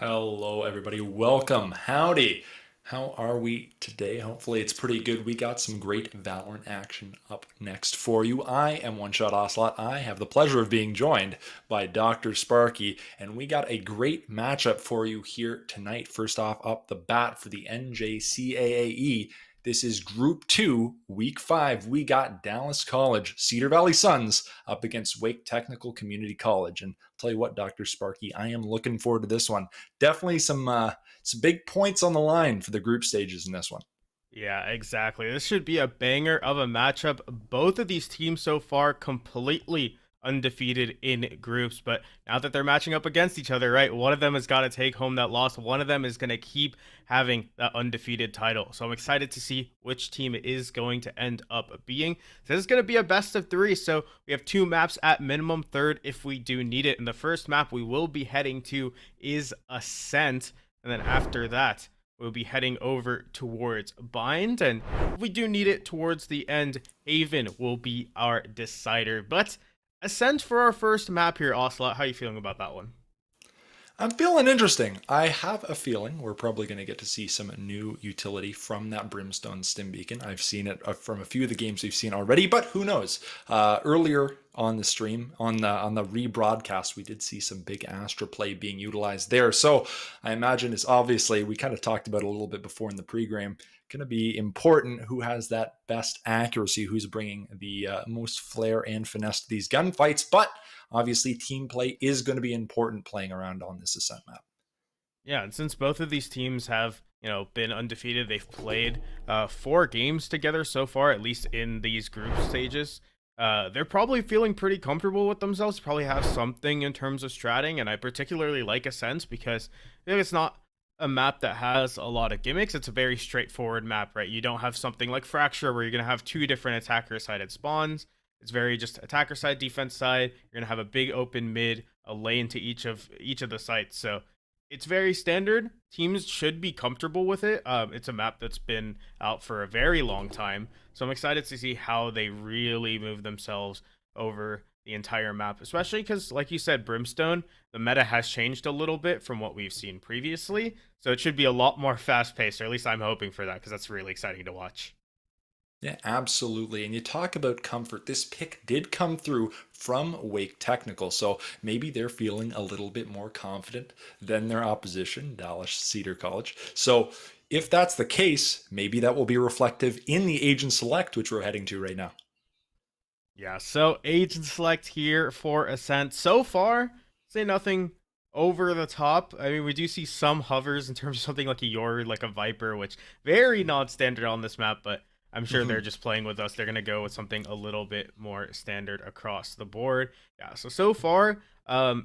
Hello, everybody. Welcome. Howdy. How are we today? Hopefully, it's pretty good. We got some great Valorant action up next for you. I am One Shot Ocelot. I have the pleasure of being joined by Dr. Sparky, and we got a great matchup for you here tonight. First off, up the bat for the NJCAAE. This is Group 2, Week 5. We got Dallas College, Cedar Valley Suns up against Wake Technical Community College. And I'll tell you what, Dr. Sparky, I am looking forward to this one. Definitely some big points on the line for the group stages in this one. Yeah, exactly. This should be a banger of a matchup. Both of these teams so far completely undefeated in groups, but now that they're matching up against each other, right? One of them has got to take home that loss. One of them is going to keep having that undefeated title. So I'm excited to see which team it is going to end up being. So this is going to be a best of three. So we have two maps at minimum, third if we do need it. And the first map we will be heading to is Ascent. And then after that, we'll be heading over towards Bind, and if we do need it towards the end, Haven will be our decider. But Ascent for our first map here, Ocelot. How are you feeling about that one? I'm feeling interesting. I have a feeling we're probably going to get to see some new utility from that Brimstone Stim Beacon. I've seen it from a few of the games we've seen already, but who knows? Earlier on the stream, on the rebroadcast, we did see some big Astra play being utilized there. So I imagine it's obviously, we kind of talked about it a little bit before in the pre-game, going to be important who has that best accuracy, who's bringing the most flair and finesse to these gunfights. But obviously, team play is going to be important playing around on this Ascent map. Yeah, and since both of these teams have been undefeated, they've played 4 games together so far, at least in these group stages. They're probably feeling pretty comfortable with themselves. Probably have something in terms of stratting, and I particularly like Ascent because I think it's not a map that has a lot of gimmicks. It's a very straightforward map, right? You don't have something like Fracture where you're going to have 2 different attacker-sided spawns. It's very just attacker side, defense side. You're gonna have a big open mid, a lane to each of the sites. So it's very standard. Teams should be comfortable with it. It's a map that's been out for a very long time, so I'm excited to see how they really move themselves over the entire map, especially because, like you said, Brimstone, the meta has changed a little bit from what we've seen previously. So it should be a lot more fast paced, or at least I'm hoping for that because that's really exciting to watch. Yeah, absolutely. And you talk about comfort. This pick did come through from Wake Technical, so maybe they're feeling a little bit more confident than their opposition, Dallas Cedar College. So if that's the case, maybe that will be reflective in the agent select, which we're heading to right now. Yeah, so agent select here for Ascent. So far, say nothing over the top. I mean, we do see some hovers in terms of something like a Yor, like a Viper, which very non-standard on this map, but I'm sure they're just playing with us. They're going to go with something a little bit more standard across the board. Yeah, so far,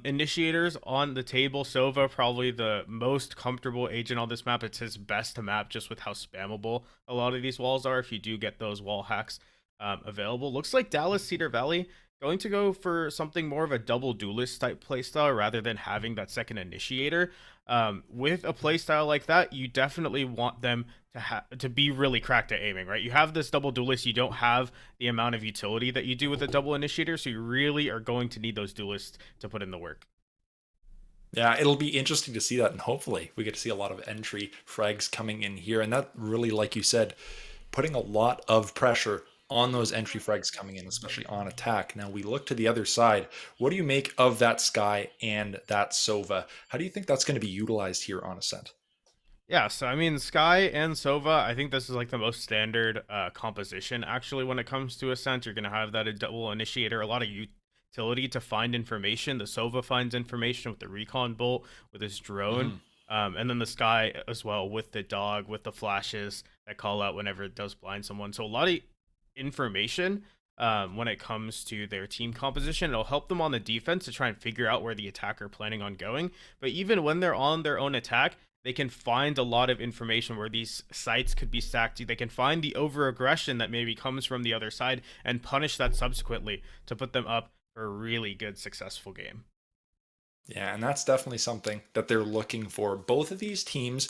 initiators on the table. Sova, probably the most comfortable agent on this map. It's his best map just with how spammable a lot of these walls are if you do get those wall hacks available. Looks like Dallas Cedar Valley going to go for something more of a double duelist type playstyle rather than having that second initiator. With a playstyle like that, you definitely want them to be really cracked at aiming, right? You have this double duelist, you don't have the amount of utility that you do with a double initiator, so you really are going to need those duelists to put in the work. Yeah, it'll be interesting to see that, and hopefully we get to see a lot of entry frags coming in here. And that really, like you said, putting a lot of pressure on those entry frags coming in, especially on attack. Now we look to the other side. What do you make of that Sky and that Sova? How do you think that's going to be utilized here on Ascent? Yeah, so I mean, Sky and Sova, I think this is like the most standard composition. Actually, when it comes to Ascent, you're going to have that a double initiator, a lot of utility to find information. The Sova finds information with the recon bolt, with his drone, and then the Sky as well with the dog, with the flashes that call out whenever it does blind someone. So a lot of information when it comes to their team composition. It'll help them on the defense to try and figure out where the attacker planning on going. But even when they're on their own attack, they can find a lot of information where these sites could be stacked. They can find the over aggression that maybe comes from the other side and punish that subsequently to put them up for a really good, successful game. Yeah, and that's definitely something that they're looking for. Both of these teams,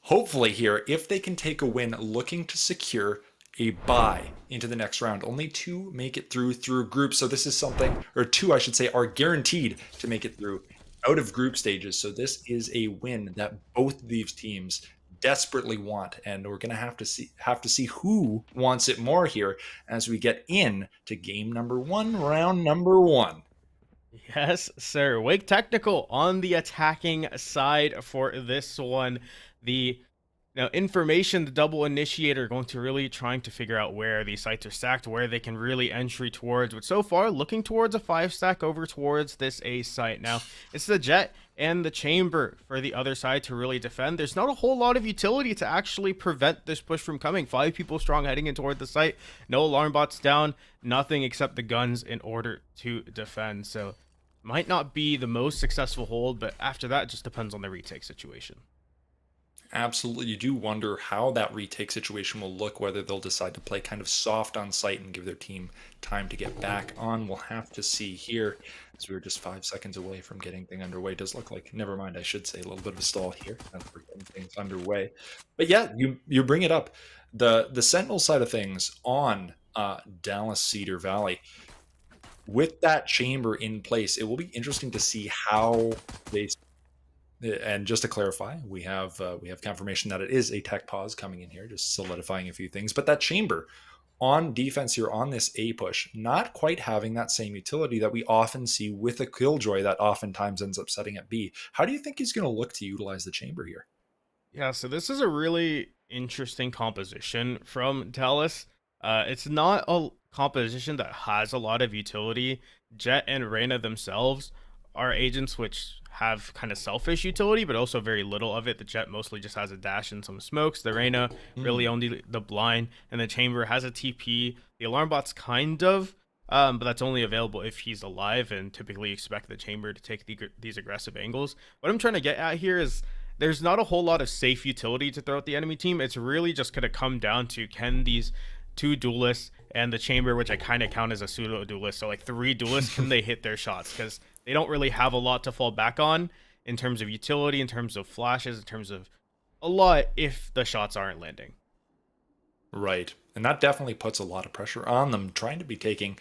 hopefully here, if they can take a win, looking to secure a bye into the next round. Only 2 make it through groups, so this is something, or 2 I should say, are guaranteed to make it through out of group stages. So this is a win that both of these teams desperately want, and we're going to have to see who wants it more here as we get in to game number 1, round number 1. Yes, sir. Wake Technical on the attacking side for this one. The information, the double initiator, going to really trying to figure out where these sites are stacked, where they can really entry towards. But so far, looking towards a 5-stack over towards this A site. Now, it's the Jet and the Chamber for the other side to really defend. There's not a whole lot of utility to actually prevent this push from coming. 5 people strong heading in toward the site. No alarm bots down. Nothing except the guns in order to defend. So, might not be the most successful hold, but after that, it just depends on the retake situation. Absolutely. You do wonder how that retake situation will look, whether they'll decide to play kind of soft on site and give their team time to get back on. We'll have to see here, as we were just 5 seconds away from getting things underway. Does look like, never mind, I should say a little bit of a stall here as we're getting things underway. But yeah, you bring it up. The Sentinel side of things on Dallas Cedar Valley, with that chamber in place, it will be interesting to see how they. And just to clarify, we have confirmation that it is a tech pause coming in here, just solidifying a few things. But that chamber on defense here on this A push, not quite having that same utility that we often see with a Killjoy that oftentimes ends up setting at B. How do you think he's going to look to utilize the chamber here? Yeah, so this is a really interesting composition from Dallas. It's not a composition that has a lot of utility. Jet and Reyna themselves are agents which have kind of selfish utility, but also very little of it. The Jet mostly just has a dash and some smokes. The Reyna really only the blind, and the Chamber has a TP. The alarm bot's kind of, but that's only available if he's alive, and typically expect the Chamber to take these aggressive angles. What I'm trying to get at here is there's not a whole lot of safe utility to throw at the enemy team. It's really just going to come down to can these 2 duelists and the Chamber, which I kind of count as a pseudo duelist, so like 3 duelists, can they hit their shots? Because they don't really have a lot to fall back on in terms of utility, in terms of flashes, in terms of a lot if the shots aren't landing. Right. And that definitely puts a lot of pressure on them, trying to be taking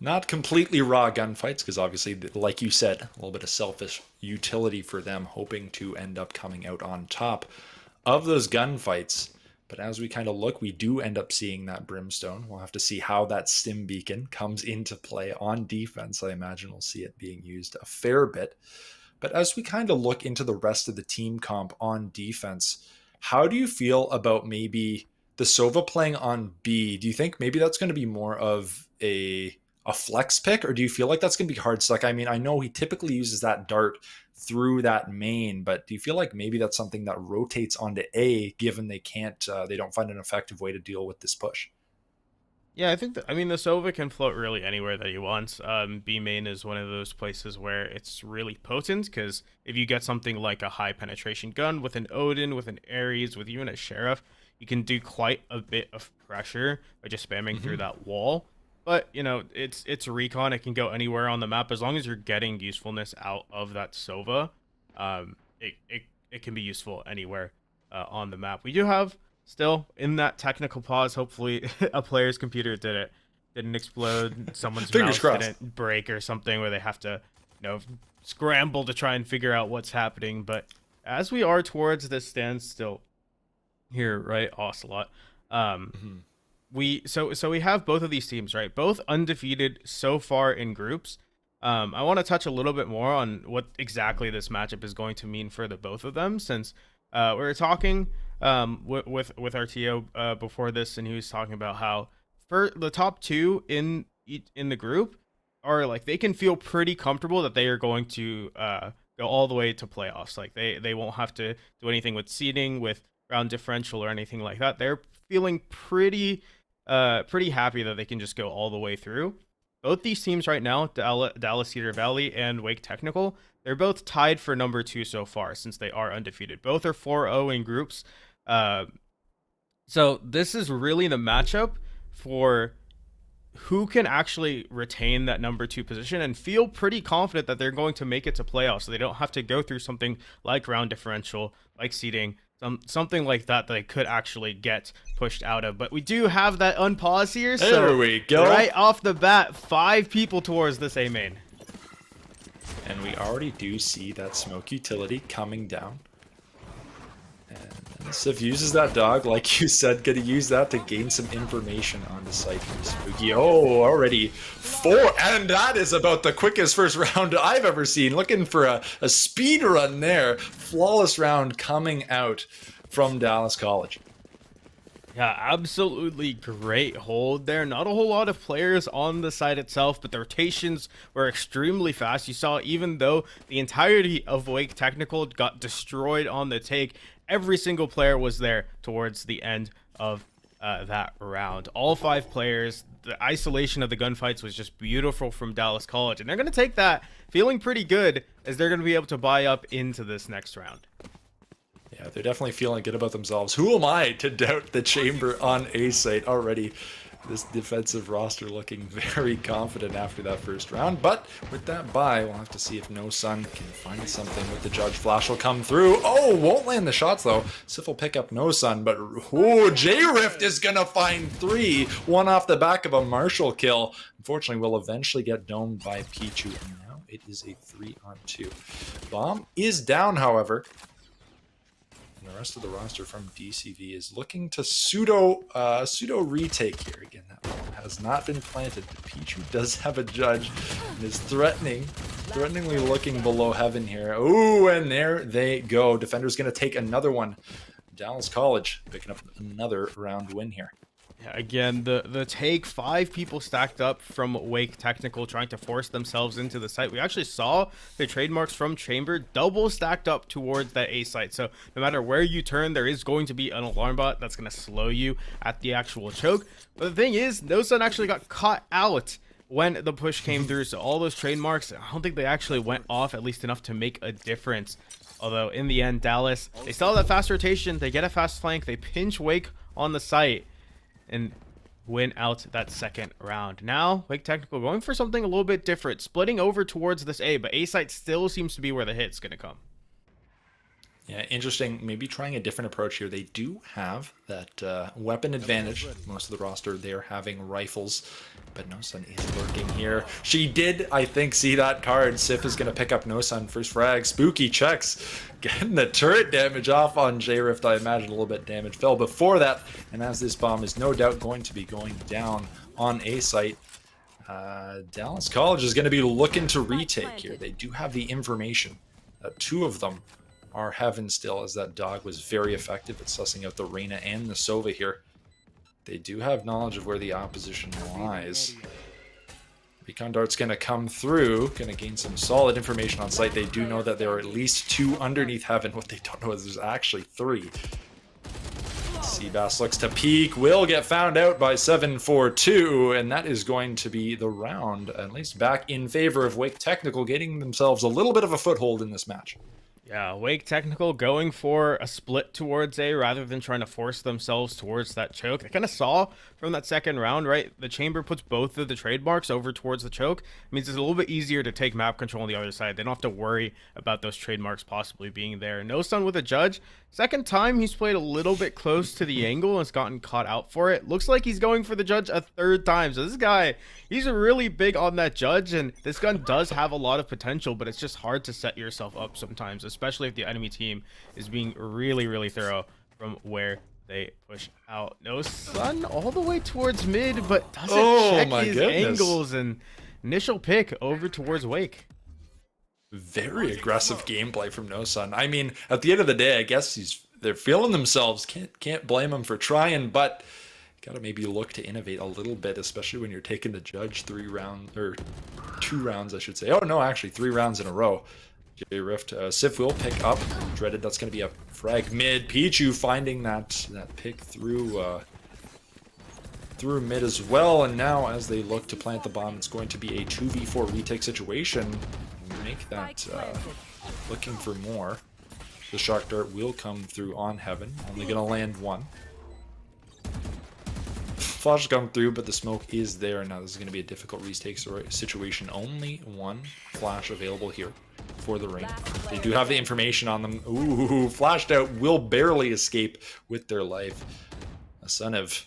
not completely raw gunfights, because obviously, like you said, a little bit of selfish utility for them, hoping to end up coming out on top of those gunfights. But as we kind of look, we do end up seeing that Brimstone. We'll have to see how that stim beacon comes into play on defense. I imagine we'll see it being used a fair bit. But as we kind of look into the rest of the team comp on defense, how do you feel about maybe the Sova playing on B? Do you think maybe that's going to be more of a flex pick, or do you feel like that's going to be hard stuck? I mean, I know he typically uses that dart through that main, but do you feel like maybe that's something that rotates onto A, given they don't find an effective way to deal with this push? Yeah, I think the Sova can float really anywhere that he wants. B main is one of those places where it's really potent, because if you get something like a high penetration gun with an Odin, with an Ares, with even a Sheriff, you can do quite a bit of pressure by just spamming through that wall. But, it's recon. It can go anywhere on the map. As long as you're getting usefulness out of that Sova, it can be useful anywhere on the map. We do have, still, in that technical pause, hopefully a player's computer didn't explode. Someone's mouse didn't break or something where they have to, scramble to try and figure out what's happening. But as we are towards this standstill here, right, Ocelot, we have both of these teams, right? Both undefeated so far in groups. I want to touch a little bit more on what exactly this matchup is going to mean for the both of them, since we were talking with our TO before this, and he was talking about how for the top 2 in the group are like they can feel pretty comfortable that they are going to go all the way to playoffs. Like they won't have to do anything with seeding, with round differential or anything like that. They're feeling pretty happy that they can just go all the way through. Both these teams right now, Dallas Cedar Valley and Wake Technical, they're both tied for number 2 so far, since they are undefeated. Both are 4-0 in groups. So this is really the matchup for who can actually retain that number 2 position and feel pretty confident that they're going to make it to playoffs, so they don't have to go through something like round differential, like seeding, something like that they could actually get pushed out of. But we do have that unpause here. There we go. Right off the bat, 5 people towards this A main. And we already do see that smoke utility coming down. And Sif uses that dog, like you said, gonna use that to gain some information on the site from Spooky. Oh, already 4, and that is about the quickest first round I've ever seen. Looking for a speed run there. Flawless round coming out from Dallas College. Yeah, absolutely great hold there. Not a whole lot of players on the side itself, but the rotations were extremely fast. You saw even though the entirety of Wake Technical got destroyed on the take, every single player was there towards the end of that round. All 5 players, the isolation of the gunfights was just beautiful from Dallas College, and they're going to take that feeling pretty good as they're going to be able to buy up into this next round. Yeah, they're definitely feeling good about themselves. Who am I to doubt the chamber on A site already? This defensive roster looking very confident after that first round. But with that bye, we'll have to see if No Sun can find something with the judge. Flash will come through. Oh, won't land the shots though. Sif will pick up No Sun, but J-Rift is gonna find 3. 1 off the back of a Marshall kill. Unfortunately, will eventually get domed by Pichu. And now it is a 3-on-2. Bomb is down, however. The rest of the roster from DCV is looking to pseudo retake here. Again, that bomb has not been planted. Pichu does have a judge and is threateningly looking below heaven here. Ooh, and there they go. Defender's going to take another one. Dallas College picking up another round win here. Yeah, again, the take, 5 people stacked up from Wake Technical trying to force themselves into the site. We actually saw the trademarks from Chamber double stacked up towards that A site. So no matter where you turn, there is going to be an alarm bot that's going to slow you at the actual choke. But the thing is, No Sun actually got caught out when the push came through. So all those trademarks, I don't think they actually went off at least enough to make a difference. Although in the end, Dallas, they still have that fast rotation. They get a fast flank. They pinch Wake on the site and win out that second round. Now, Wake Technical going for something a little bit different, splitting over towards this A, but A site still seems to be where the hit's going to come. Yeah, interesting. Maybe trying a different approach here. They do have that weapon advantage. Most of the roster, they're having rifles, but No Sun is lurking here. She did, I think, see that card. Sif is going to pick up No Sun. First frag. Spooky checks. Getting the turret damage off on J-Rift. I imagine a little bit damage fell before that. And as this bomb is no doubt going to be going down on A site, Dallas College is going to be looking to retake here. They do have the information. 2 of them are heaven still, as that dog was very effective at sussing out the Reyna and the Sova here. They do have knowledge of where the opposition lies. Recon Dart's going to come through, going to gain some solid information on site. They do know that there are at least 2 underneath heaven. What they don't know is there's actually 3. Seabass looks to peek, will get found out by 742, and that is going to be the round, at least back in favor of Wake Technical, getting themselves a little bit of a foothold in this match. Yeah, Wake Technical going for a split towards A rather than trying to force themselves towards that choke. I kind of saw from that second round, right? The chamber puts both of the trademarks over towards the choke. It means it's a little bit easier to take map control on the other side. They don't have to worry about those trademarks possibly being there. No Sun with a judge. Second time he's played a little bit close to the angle and has gotten caught out for it. Looks like he's going for the judge a 3rd time. So this guy, he's really big on that judge, and this gun does have a lot of potential, but it's just hard to set yourself up sometimes, especially if the enemy team is being really, really thorough from where they push out. No Sun all the way towards mid, but doesn't check his angles, and initial pick over towards Wake. Very aggressive gameplay from No Sun. I mean, at the end of the day, I guess they're feeling themselves. Can't blame them for trying, but gotta maybe look to innovate a little bit, especially when you're taking the judge 3 rounds, or 2 rounds, I should say. Oh no, actually 3 rounds in a row. J-Rift, Sif will pick up. Dreaded, that's going to be a frag mid. Pichu finding that pick through mid as well. And now as they look to plant the bomb, it's going to be a 2v4 retake situation. Make that looking for more. The Shark Dart will come through on heaven. Only going to land 1. Flash come through, but the smoke is there. Now this is going to be a difficult retake situation. Only 1 flash available here for the ring. They do have the information on them. Ooh, flashed out, will barely escape with their life. A son of,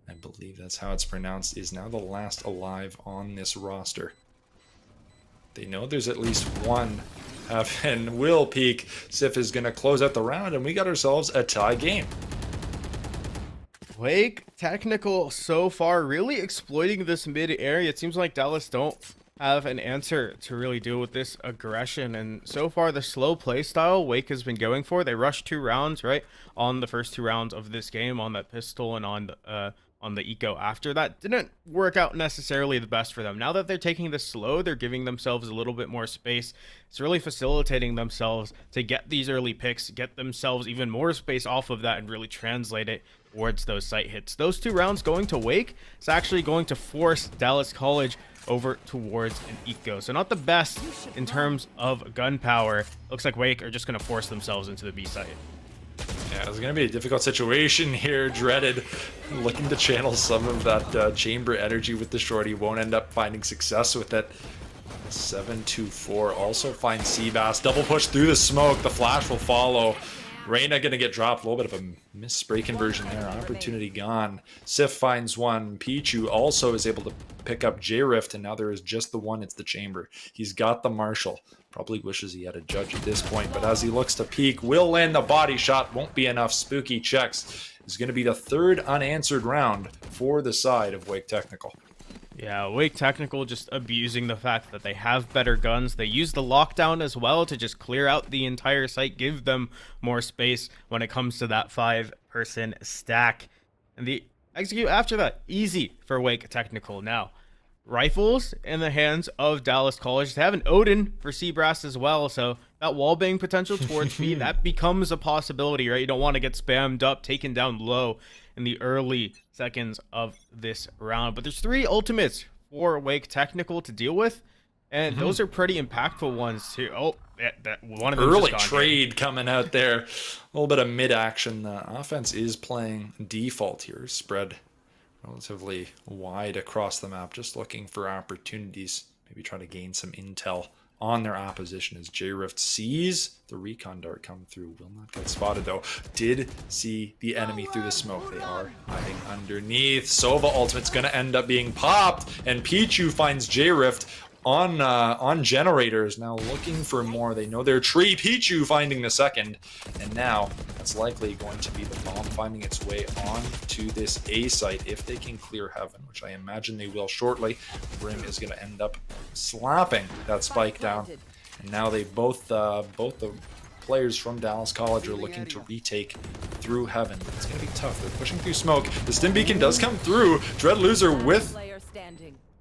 I believe that's how it's pronounced, is now the last alive on this roster. They know there's at least one. And will peek. Sif is going to close out the round, and we got ourselves a tie game. Wake Technical so far really exploiting this mid area. It seems like Dallas don't have an answer to really deal with this aggression, and so far the slow play style Wake has been going for. They rushed 2 rounds right on the first 2 rounds of this game on that pistol and on the eco after that. Didn't work out necessarily the best for them. Now that they're taking this slow, they're giving themselves a little bit more space. It's really facilitating themselves to get these early picks, get themselves even more space off of that, and really translate it towards those site hits. Those 2 rounds going to Wake is actually going to force Dallas College over towards an eco. So not the best in terms of gun power. Looks like Wake are just going to force themselves into the B site. Yeah, it's going to be a difficult situation here. Dreaded looking to channel some of that chamber energy with the shorty. Won't end up finding success with it. 7-2-4 also finds Seabass. Double push through the smoke. The flash will follow. Reyna going to get dropped. A little bit of a missed spray conversion there. Opportunity gone. Sif finds one. Pichu also is able to pick up J-Rift, and now there is just the one. It's the chamber. He's got the Marshall. Probably wishes he had a judge at this point, but as he looks to peek, will land the body shot. Won't be enough. Spooky checks. Is going to be the 3rd unanswered round for the side of Wake Technical. Yeah, Wake Technical just abusing the fact that they have better guns. They use the lockdown as well to just clear out the entire site, give them more space when it comes to that 5-person stack. And the execute after that, easy for Wake Technical. Now, rifles in the hands of Dallas College. They have an Odin for Seabrass as well, so that wallbang potential towards me, that becomes a possibility, right? You don't want to get spammed up, taken down low in the early seconds of this round. But there's 3 ultimates for Wake Technical to deal with, and those are pretty impactful ones too. Oh, that one of them early trade coming out there. A little bit of mid action. The offense is playing default here. Spread relatively wide across the map, just looking for opportunities. Maybe try to gain some intel on their opposition as J-Rift sees the recon dart come through. Will not get spotted though. Did see the enemy through the smoke. They are hiding underneath. Sova ultimate's gonna end up being popped, and Pichu finds J-Rift on generators, now looking for more. They know their tree. Pichu finding the 2nd, and now that's likely going to be the bomb finding its way on to this A site if they can clear heaven, which I imagine they will shortly. Brim is going to end up slapping that spike down, and now they both the players from Dallas College are looking to retake through heaven. It's going to be tough. They're pushing through smoke. The stim beacon does come through. Dread Loser with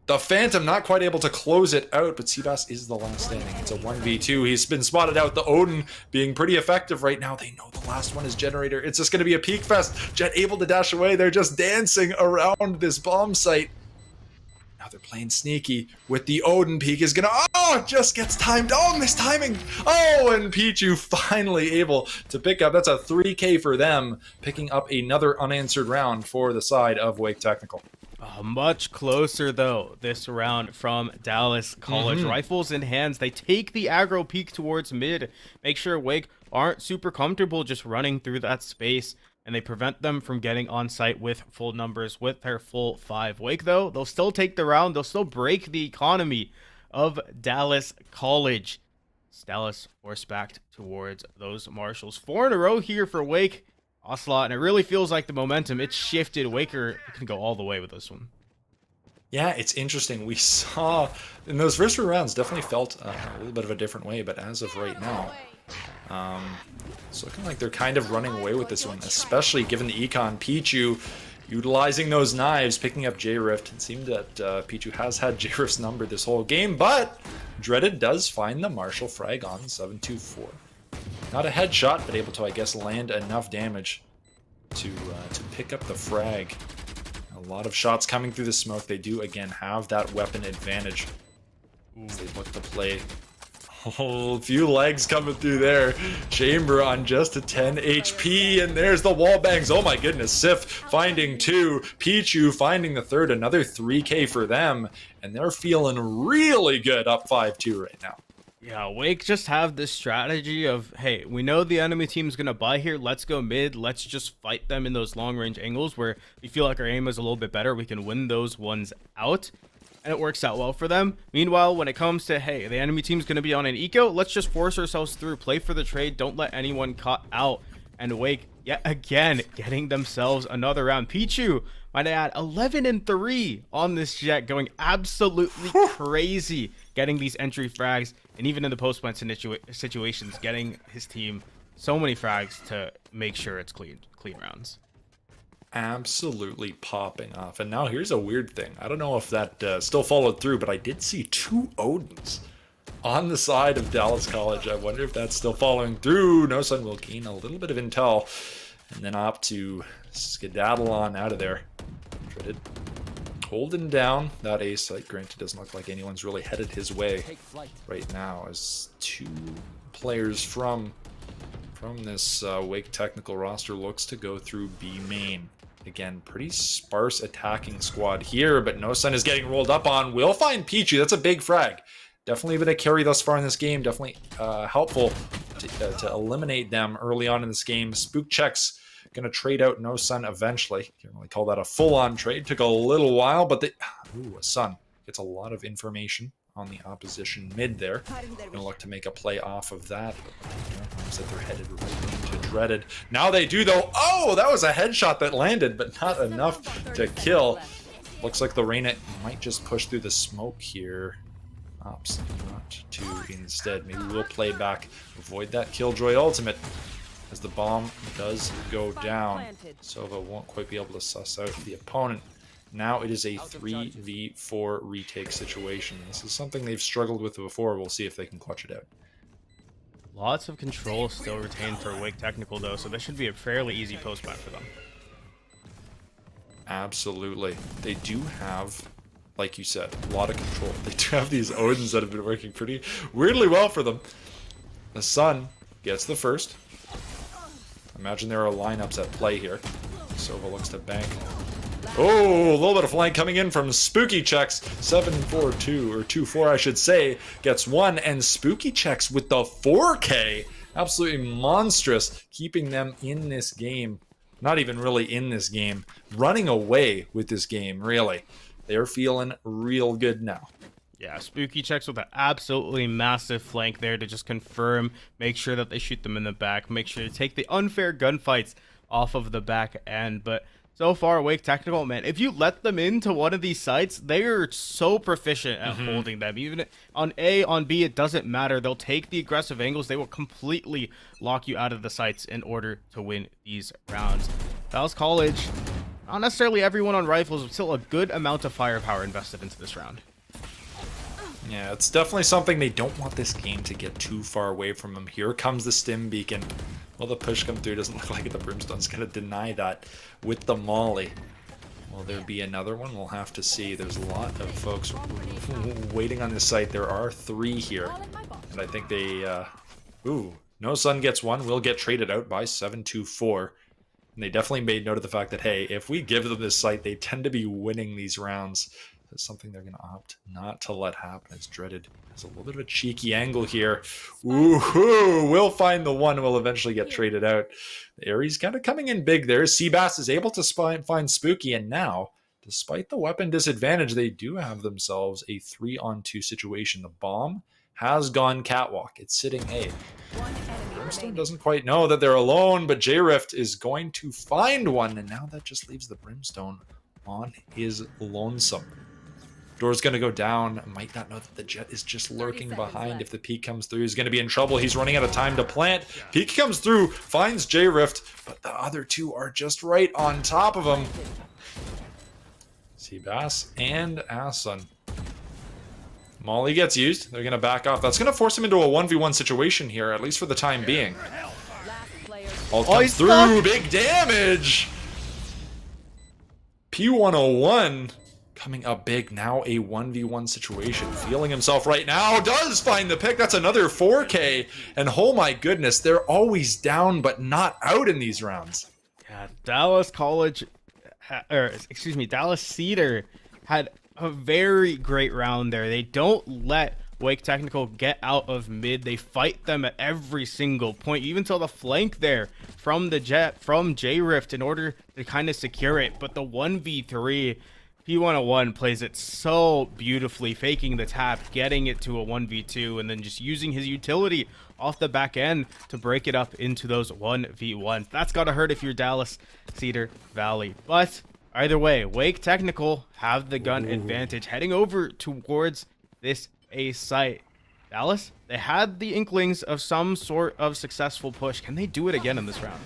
the Phantom, not quite able to close it out, but Seabass is the last standing. It's a 1v2. He's been spotted out. The Odin being pretty effective right now. They know the last one is Generator. It's just going to be a peek fest. Jet able to dash away. They're just dancing around this bomb site. Now they're playing sneaky with the Odin. Peek is going to... Oh, just gets timed. Oh, missed timing. Oh, and Pichu finally able to pick up. That's a 3K for them, picking up another unanswered round for the side of Wake Technical. Much closer, though, this round from Dallas College. Rifles in hands. They take the aggro peek towards mid. Make sure Wake aren't super comfortable just running through that space, and they prevent them from getting on site with full numbers with their full 5. Wake, though, they'll still take the round. They'll still break the economy of Dallas College. It's Dallas force backed towards those Marshals. 4 in a row here for Wake. Ocelot, and it really feels like the momentum, it's shifted. Waker can go all the way with this one. Yeah, it's interesting. We saw in those first 3 rounds definitely felt a little bit of a different way, but as of right now, it's looking like they're kind of running away with this one, especially given the econ. Pichu utilizing those knives, picking up J-Rift. It seemed that Pichu has had J-Rift's number this whole game, but Dreaded does find the Marshall frag on 7-2-4. Not a headshot, but able to, I guess, land enough damage to pick up the frag. A lot of shots coming through the smoke. They do, again, have that weapon advantage. As they look to play. Oh, a few legs coming through there. Chamber on just a 10 HP, and there's the wall bangs. Oh my goodness, Sif finding 2. Pichu finding the 3rd. Another 3K for them, and they're feeling really good up 5-2 right now. Yeah, Wake just have this strategy of, hey, we know the enemy team's going to buy here. Let's go mid. Let's just fight them in those long-range angles where we feel like our aim is a little bit better. We can win those ones out. and it works out well for them. Meanwhile, when it comes to, hey, the enemy team's going to be on an eco, let's just force ourselves through, play for the trade, don't let anyone cut out. And Wake, yet again, getting themselves another round. Pichu, might I add, 11-3 on this Jet, going absolutely crazy, getting these entry frags, and even in the post-plant situations, getting his team so many frags to make sure it's clean rounds. Absolutely popping off. And now here's a weird thing. I don't know if that still followed through, but I did see 2 Odins on the side of Dallas College. I wonder if that's still following through. No Sun will gain a little bit of intel and then opt to skedaddle on out of there. Dreaded holding down that A site. Granted, doesn't look like anyone's really headed his way right now, as 2 players from this Wake technical roster looks to go through B main. Again, pretty sparse attacking squad here, but No Sun is getting rolled up on. Will find Pichu. That's a big frag. Definitely been a carry thus far in this game. Definitely helpful to eliminate them early on in this game. Spook checks going to trade out No Sun eventually. Can't really call that a full-on trade. Took a little while, but a Sun gets a lot of information on the opposition mid there. Going to look to make a play off of that. That they're headed right into Dreaded. Now they do, though. Oh, that was a headshot that landed, but not enough to kill. Looks like Lorena might just push through the smoke here. Ops not to instead. Maybe we'll play back, avoid that Killjoy ultimate, as the bomb does go down. Sova won't quite be able to suss out the opponent. Now it is a 3v4 retake situation. This is something they've struggled with before. We'll see if they can clutch it out. Lots of control still retained for Wake Technical, though, so this should be a fairly easy post-plant for them. Absolutely. They do have, like you said, a lot of control. They do have these Odins that have been working pretty weirdly well for them. The Sun gets the first. Imagine there are lineups at play here. Sova looks to bank. Oh, a little bit of flank coming in from Spooky Checks. 7-4-2, or 2-4 I should say, gets 1, and Spooky Checks with the 4K. Absolutely monstrous, keeping them in this game. Not even really in this game. Running away with this game, really. They're feeling real good now. Yeah, Spooky Checks with an absolutely massive flank there to just confirm, make sure that they shoot them in the back, make sure to take the unfair gunfights off of the back end, but so far, Wake Technical, man, if you let them into one of these sites, they are so proficient at holding them. Even on A, on B, it doesn't matter. They'll take the aggressive angles. They will completely lock you out of the sites in order to win these rounds. Dallas College, not necessarily everyone on rifles, but still a good amount of firepower invested into this round. Yeah, it's definitely something they don't want this game to get too far away from them. Here comes the stim beacon. Will the push come through? Doesn't look like it. The Brimstone's going to deny that with the molly. Will there be another one? We'll have to see. There's a lot of folks waiting on this site. There are 3 here. And I think they... No Sun gets 1. Will get traded out by 7-2-4. And they definitely made note of the fact that, hey, if we give them this site, they tend to be winning these rounds. That's something they're going to opt not to let happen. It's Dreaded. There's a little bit of a cheeky angle here. Woohoo! We'll find the one. Will eventually get traded out. Aries kind of coming in big there. Seabass is able to find Spooky, and now, despite the weapon disadvantage, they do have themselves a 3-on-2 situation. The bomb has gone catwalk. It's sitting A. Brimstone doesn't quite know that they're alone, but J-Rift is going to find one, and now that just leaves the Brimstone on his lonesome. Door's going to go down. Might not know that the Jet is just lurking behind. If the peek comes through, he's going to be in trouble. He's running out of time to plant. Peek comes through, finds J-Rift, but the other 2 are just right on top of him. Seabass and Asun. Molly gets used. They're going to back off. That's going to force him into a 1v1 situation here, at least for the time being. Ult comes through. Big damage. P101 coming up big. Now a 1v1 situation. Feeling himself right now. Does find the pick. That's another 4K. And oh my goodness, they're always down but not out in these rounds. Yeah, Dallas College, Dallas Cedar had a very great round there. They don't let Wake Technical get out of mid. They fight them at every single point. You even saw the flank there from the Jet, from J-Rift, in order to kind of secure it. But the 1v3 P101 plays it so beautifully, faking the tap, getting it to a 1v2, and then just using his utility off the back end to break it up into those 1v1s. That's gotta hurt if you're Dallas Cedar Valley. But either way, Wake Technical have the gun advantage heading over towards this A site. Dallas, they had the inklings of some sort of successful push. Can they do it again in this round?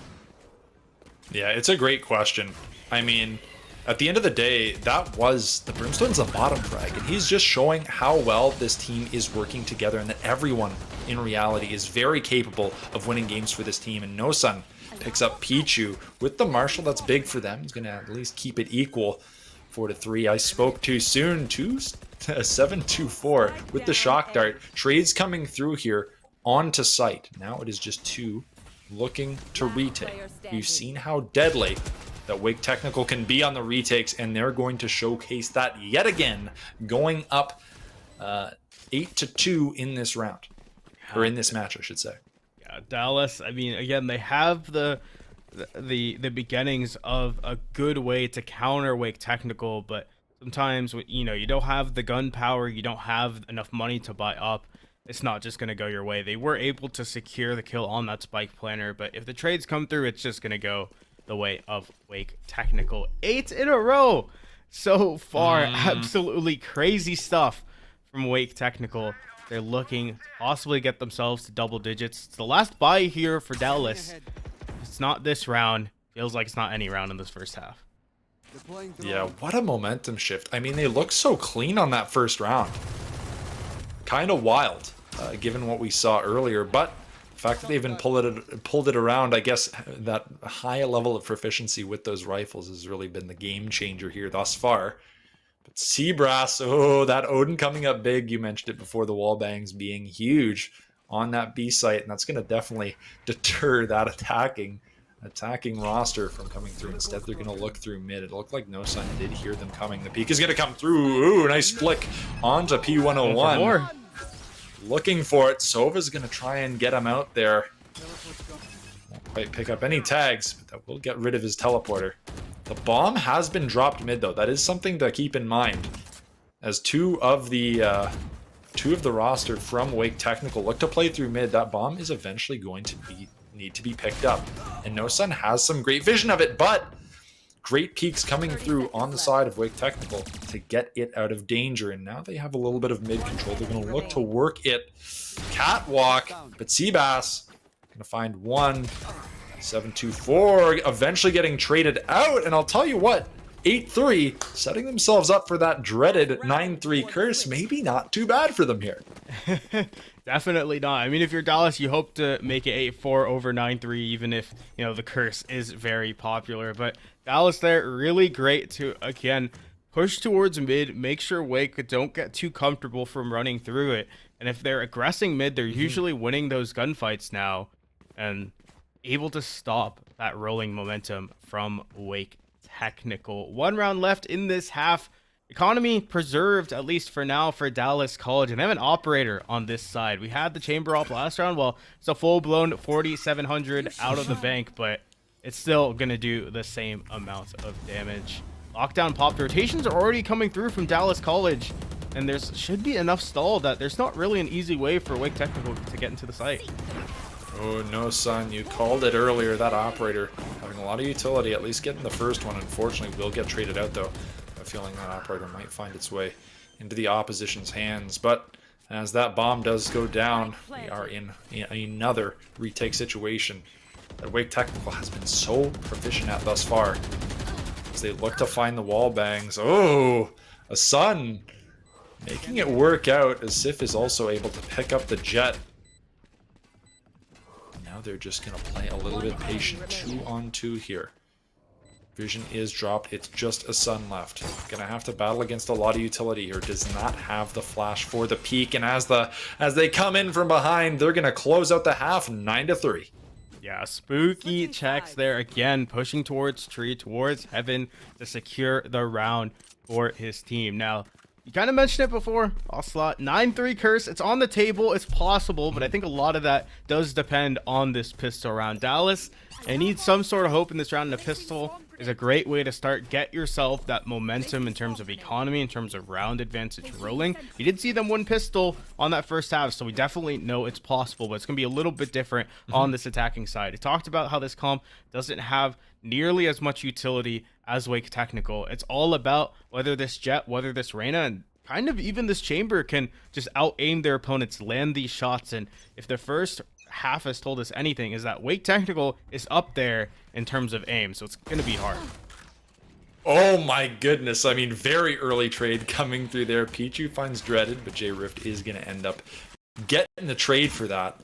Yeah, it's a great question. I mean, at the end of the day, that was the Brimstone's a bottom frag, and he's just showing how well this team is working together and that everyone in reality is very capable of winning games for this team. And No Sun picks up Pichu with the Marshall. That's big for them. He's going to at least keep it equal, 4-3. I spoke too soon. 7-2-4 with the shock dart. Trades coming through here onto site. Now it is just two looking to retake. We've seen how deadly that Wake Technical can be on the retakes, and they're going to showcase that yet again, going up 8-2 in this round, or in this match, I should say. Yeah, Dallas, I mean, again, they have the beginnings of a good way to counter Wake Technical, but sometimes, you know, you don't have the gun power, you don't have enough money to buy up. It's not just going to go your way. They were able to secure the kill on that spike planner, but if the trades come through, it's just going to go the way of Wake Technical. 8 in a row so far. Absolutely crazy stuff from Wake Technical. They're looking to possibly get themselves to double digits. It's the last buy here for Dallas. It's not this round. Feels like it's not any round in this first half. Yeah, what a momentum shift. I mean, they look so clean on that first round. Kind of wild, given what we saw earlier, but the fact that they've been pulled it around, I guess that high level of proficiency with those rifles has really been the game changer here thus far. But Seabrass, oh, that Odin coming up big. You mentioned it before, the wall bangs being huge on that B site, and that's going to definitely deter that attacking roster from coming through. Instead, they're going to look through mid. It looked like No Sun did hear them coming. The peek is going to come through. Ooh, nice flick onto P101. Looking for it. Sova's going to try and get him out there. Won't quite pick up any tags, but that will get rid of his teleporter. The bomb has been dropped mid, though. That is something to keep in mind, as two of the roster from Wake Technical look to play through mid. That bomb is eventually going to need to be picked up, and No Sun has some great vision of it, but great peaks coming through on the side of Wake Technical to get it out of danger. And now they have a little bit of mid control. They're going to look to work it catwalk, but Seabass going to find one. 7-2-4 eventually getting traded out, and I'll tell you what, 8-3 setting themselves up for that dreaded 9-3 curse. Maybe not too bad for them here. Definitely not. I mean, if you're Dallas, you hope to make it 8-4 over 9-3, even if, you know, the curse is very popular. But Dallas there, really great to, again, push towards mid, make sure Wake don't get too comfortable from running through it. And if they're aggressing mid, they're usually winning those gunfights now, and able to stop that rolling momentum from Wake Technical. 1 round left in this half. Economy preserved, at least for now, for Dallas College. And they have an operator on this side. We had the chamber op last round. Well, it's a full-blown 4,700 out of the bank, but it's still going to do the same amount of damage. Lockdown pop. The rotations are already coming through from Dallas College, and there's should be enough stall that there's not really an easy way for Wake Technical to get into the site. Oh, No Sun, you called it earlier. That operator having a lot of utility, at least getting the first one. Unfortunately, will get traded out, though. I have a feeling that operator might find its way into the opposition's hands. But as that bomb does go down, we are in another retake situation that Wake Technical has been so proficient at thus far, as they look to find the wall bangs. Oh, a Sun making it work out, as Sif is also able to pick up the jet. Now they're just going to play a little bit patient. 2-on-2 here. Vision is dropped. It's just a Sun left. Going to have to battle against a lot of utility here. Does not have the flash for the peak. And as they come in from behind, they're going to close out the half 9-3. Yeah, spooky checks there again, pushing towards tree, towards heaven to secure the round for his team. Now, you kind of mentioned it before, Ocelot, 9-3 curse. It's on the table. It's possible, but I think a lot of that does depend on this pistol round. Dallas, I need some sort of hope in this round in a pistol. is a great way to start, get yourself that momentum in terms of economy, in terms of round advantage rolling. We did see them win pistol on that first half, so we definitely know it's possible, but it's going to be a little bit different on this attacking side. It talked about how this comp doesn't have nearly as much utility as Wake Technical. It's all about whether this Jet, whether this Reyna, and kind of even this Chamber can just out-aim their opponents, land these shots. And if the first half has told us anything, is that Wake Technical is up there in terms of aim, so it's going to be hard. Oh my goodness. I mean, very early trade coming through there. Pichu finds Dreaded, but J-Rift is going to end up getting the trade for that.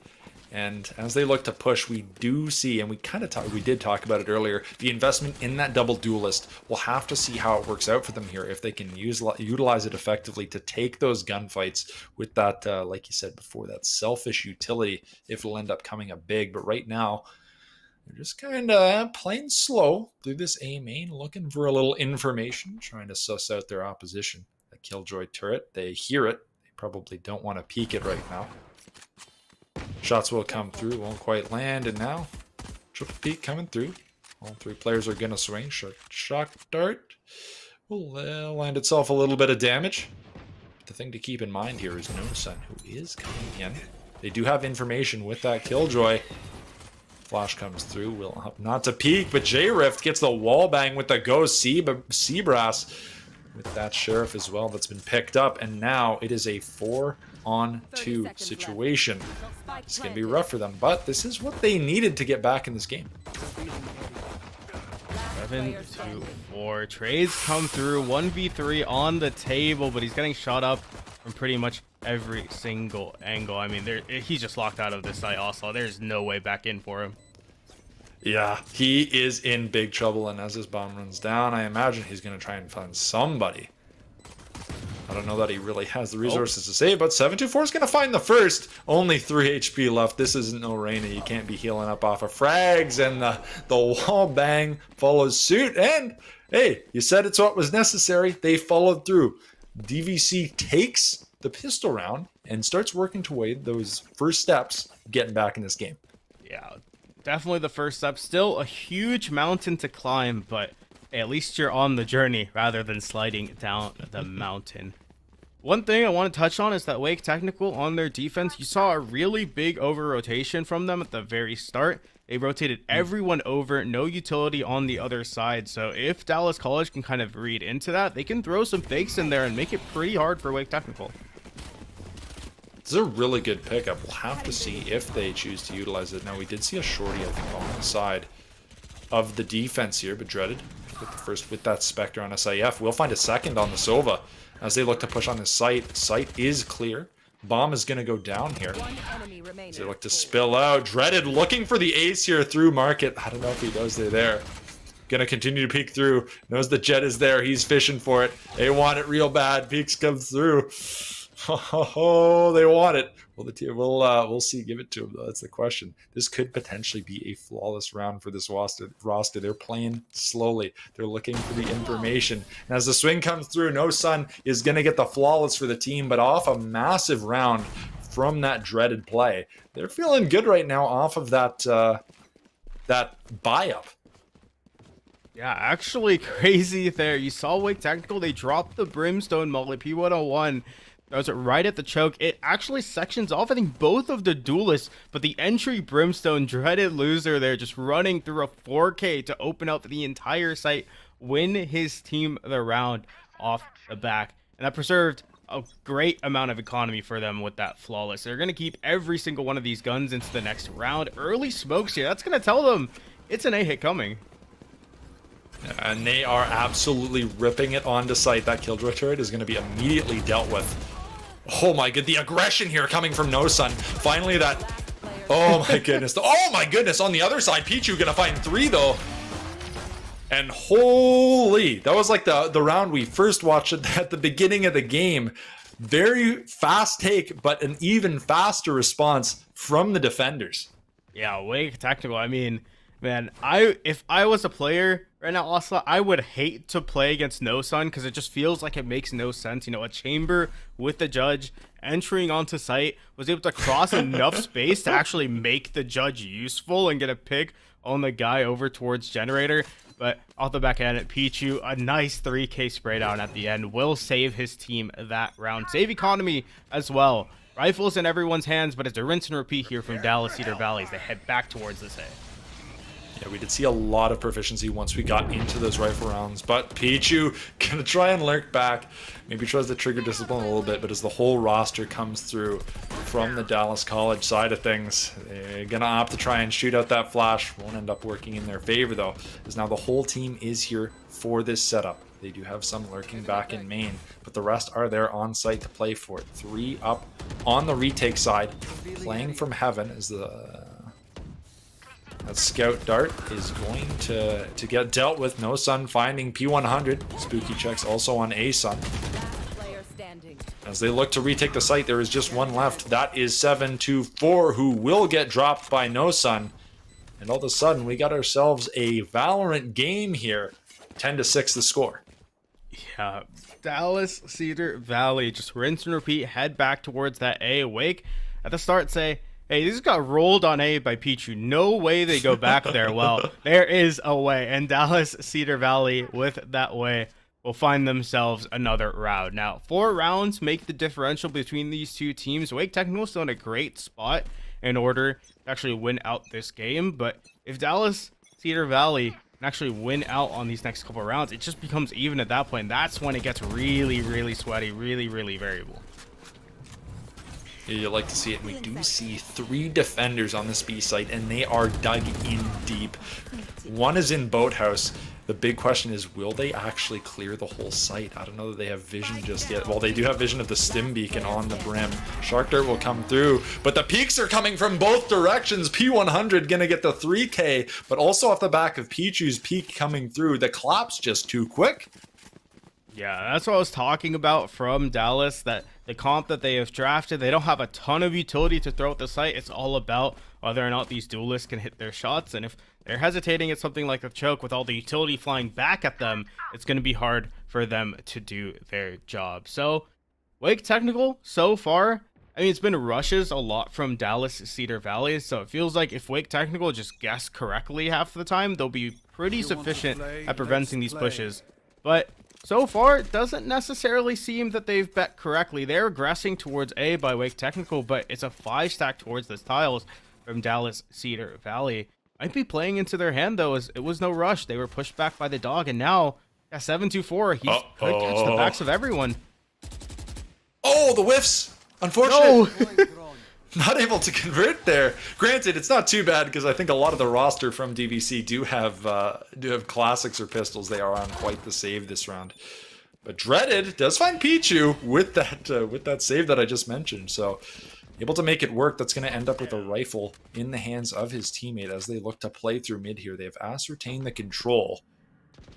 And as they look to push, we do see, and we did talk about it earlier, the investment in that double duelist. We'll have to see how it works out for them here, if they can utilize it effectively to take those gunfights with that, like you said before, that selfish utility, if it'll end up coming up big. But right now, they're just kind of playing slow through this A main, looking for a little information, trying to suss out their opposition. The Killjoy turret, they hear it. They probably don't want to peek it right now. Shots will come through, won't quite land, and now triple peek coming through. All three players are going to swing. Shock dart will land itself a little bit of damage. The thing to keep in mind here is No Sun, who is coming in. They do have information with that Killjoy. Flash comes through, will help not to peek, but J-Rift gets the wall bang with the Ghost Seabrass with that Sheriff as well that's been picked up, and now it is a 4-on-2 situation. It's going to be rough for them, but this is what they needed to get back in this game. 7-2-4. Trades come through. 1v3 on the table, but he's getting shot up from pretty much every single angle. I mean, he's just locked out of this site also. There's no way back in for him. Yeah, he is in big trouble, and as his bomb runs down, I imagine he's going to try and find somebody. I don't know that he really has the resources to save, but 724 is going to find the first. Only 3 HP left. This isn't no Reyna. You can't be healing up off of frags, and the wall bang follows suit. And, hey, you said it's what was necessary. They followed through. DVC takes the pistol round and starts working toward those first steps getting back in this game. Yeah, definitely the first step. Still a huge mountain to climb, but hey, at least you're on the journey rather than sliding down the mountain. One thing I want to touch on is that Wake Technical on their defense, you saw a really big over rotation from them at the very start. They rotated everyone over, no utility on the other side. So if Dallas College can kind of read into that, they can throw some fakes in there and make it pretty hard for Wake Technical. This is a really good pickup. We'll have to see if they choose to utilize it. Now, we did see a shorty, I think, on the side of the defense here, but Dreaded with the first with that Spectre on SIF. We'll find a second on the Sova as they look to push on this site. Site is clear. Bomb is going to go down here as they look to spill out. Dreaded looking for the ace here through market. I don't know if he knows they're there. Going to continue to peek through. Knows the Jet is there. He's fishing for it. They want it real bad. Peeks comes through. Oh, they want it. Well, the team we'll see. Give it to them, though. That's the question. This could potentially be a flawless round for this roster. They're playing slowly. They're looking for the information. And as the swing comes through, No Sun is going to get the flawless for the team, but off a massive round from that Dreaded play. They're feeling good right now off of that buy-up. Yeah, actually crazy there. You saw Wake Technical. They dropped the Brimstone Molly P101. That was right at the choke. It actually sections off, I think, both of the duelists, but the entry Brimstone, Dreaded loser there, just running through a 4K to open up the entire site, win his team the round off the back. And that preserved a great amount of economy for them with that flawless. They're going to keep every single one of these guns into the next round. Early smokes here. That's going to tell them it's an A-hit coming. And they are absolutely ripping it onto site. That Killjoy turret is going to be immediately dealt with. Oh my god, the aggression here coming from No Sun. Finally that... Oh my goodness. Oh my goodness, on the other side, Pichu going to find 3 though. And holy, that was like the round we first watched at the beginning of the game. Very fast take, but an even faster response from the defenders. Yeah, Wake Technical, I mean... Man, if I was a player right now, also, I would hate to play against No Sun because it just feels like it makes no sense. You know, a chamber with the judge entering onto site was able to cross enough space to actually make the judge useful and get a pick on the guy over towards generator. But off the back end, Pichu, a nice 3k spray down at the end, will save his team that round. Save economy as well. Rifles in everyone's hands, but it's a rinse and repeat here from Dallas Cedar Valley as they head back towards this A. Yeah, we did see a lot of proficiency once we got into those rifle rounds, but Pichu gonna try and lurk back. Maybe tries to trigger discipline a little bit, but as the whole roster comes through from the Dallas College side of things, they're gonna opt to try and shoot out that flash. Won't end up working in their favor though, as now the whole team is here for this setup. They do have some lurking back in main, but the rest are there on site to play for it. 3 up on the retake side, playing from heaven as that scout dart is going to get dealt with. No Sun finding P100. Spooky checks also on A Sun. As they look to retake the site, there is just one left. That is 724, who will get dropped by No Sun. And all of a sudden, we got ourselves a Valorant game here. 10-6 the score. Yeah, Dallas Cedar Valley just rinse and repeat, head back towards that A. Wake at the start say, hey, this got rolled on A by Pichu. No way they go back there. Well, there is a way, and Dallas Cedar Valley with that way will find themselves another round. Now, 4 rounds make the differential between these two teams. Wake Technical still in a great spot in order to actually win out this game, but if Dallas Cedar Valley can actually win out on these next couple of rounds, it just becomes even at that point. That's when it gets really, really sweaty, really, really variable. You like to see it. We do see 3 defenders on this B site, and they are dug in deep. One is in Boathouse. The big question is, will they actually clear the whole site? I don't know that they have vision just yet. Well, they do have vision of the stim beacon on the brim. Shark Dart will come through, but the peaks are coming from both directions. P100 gonna get the 3K, but also off the back of Pichu's peak coming through. The clap's just too quick. Yeah, that's what I was talking about from Dallas, that the comp that they have drafted, they don't have a ton of utility to throw at the site. It's all about whether or not these duelists can hit their shots, and if they're hesitating at something like the choke with all the utility flying back at them, it's going to be hard for them to do their job. So, Wake Technical, so far, I mean, it's been rushes a lot from Dallas Cedar Valley, so it feels like if Wake Technical just guess correctly half the time, they'll be pretty sufficient at preventing these pushes. But so far, it doesn't necessarily seem that they've bet correctly. They're aggressing towards A by Wake Technical, but it's a 5-stack towards the tiles from Dallas Cedar Valley. Might be playing into their hand, though, as it was no rush. They were pushed back by the dog, and now, yeah, 724, he's could catch the backs of everyone. Oh, the whiffs! Unfortunate. No. Not able to convert there. Granted, it's not too bad because I think a lot of the roster from DVC do have classics or pistols. They are on quite the save this round. But Dreaded does find Pichu with that save that I just mentioned. So able to make it work. That's going to end up with a rifle in the hands of his teammate as they look to play through mid here. They have ascertained the control.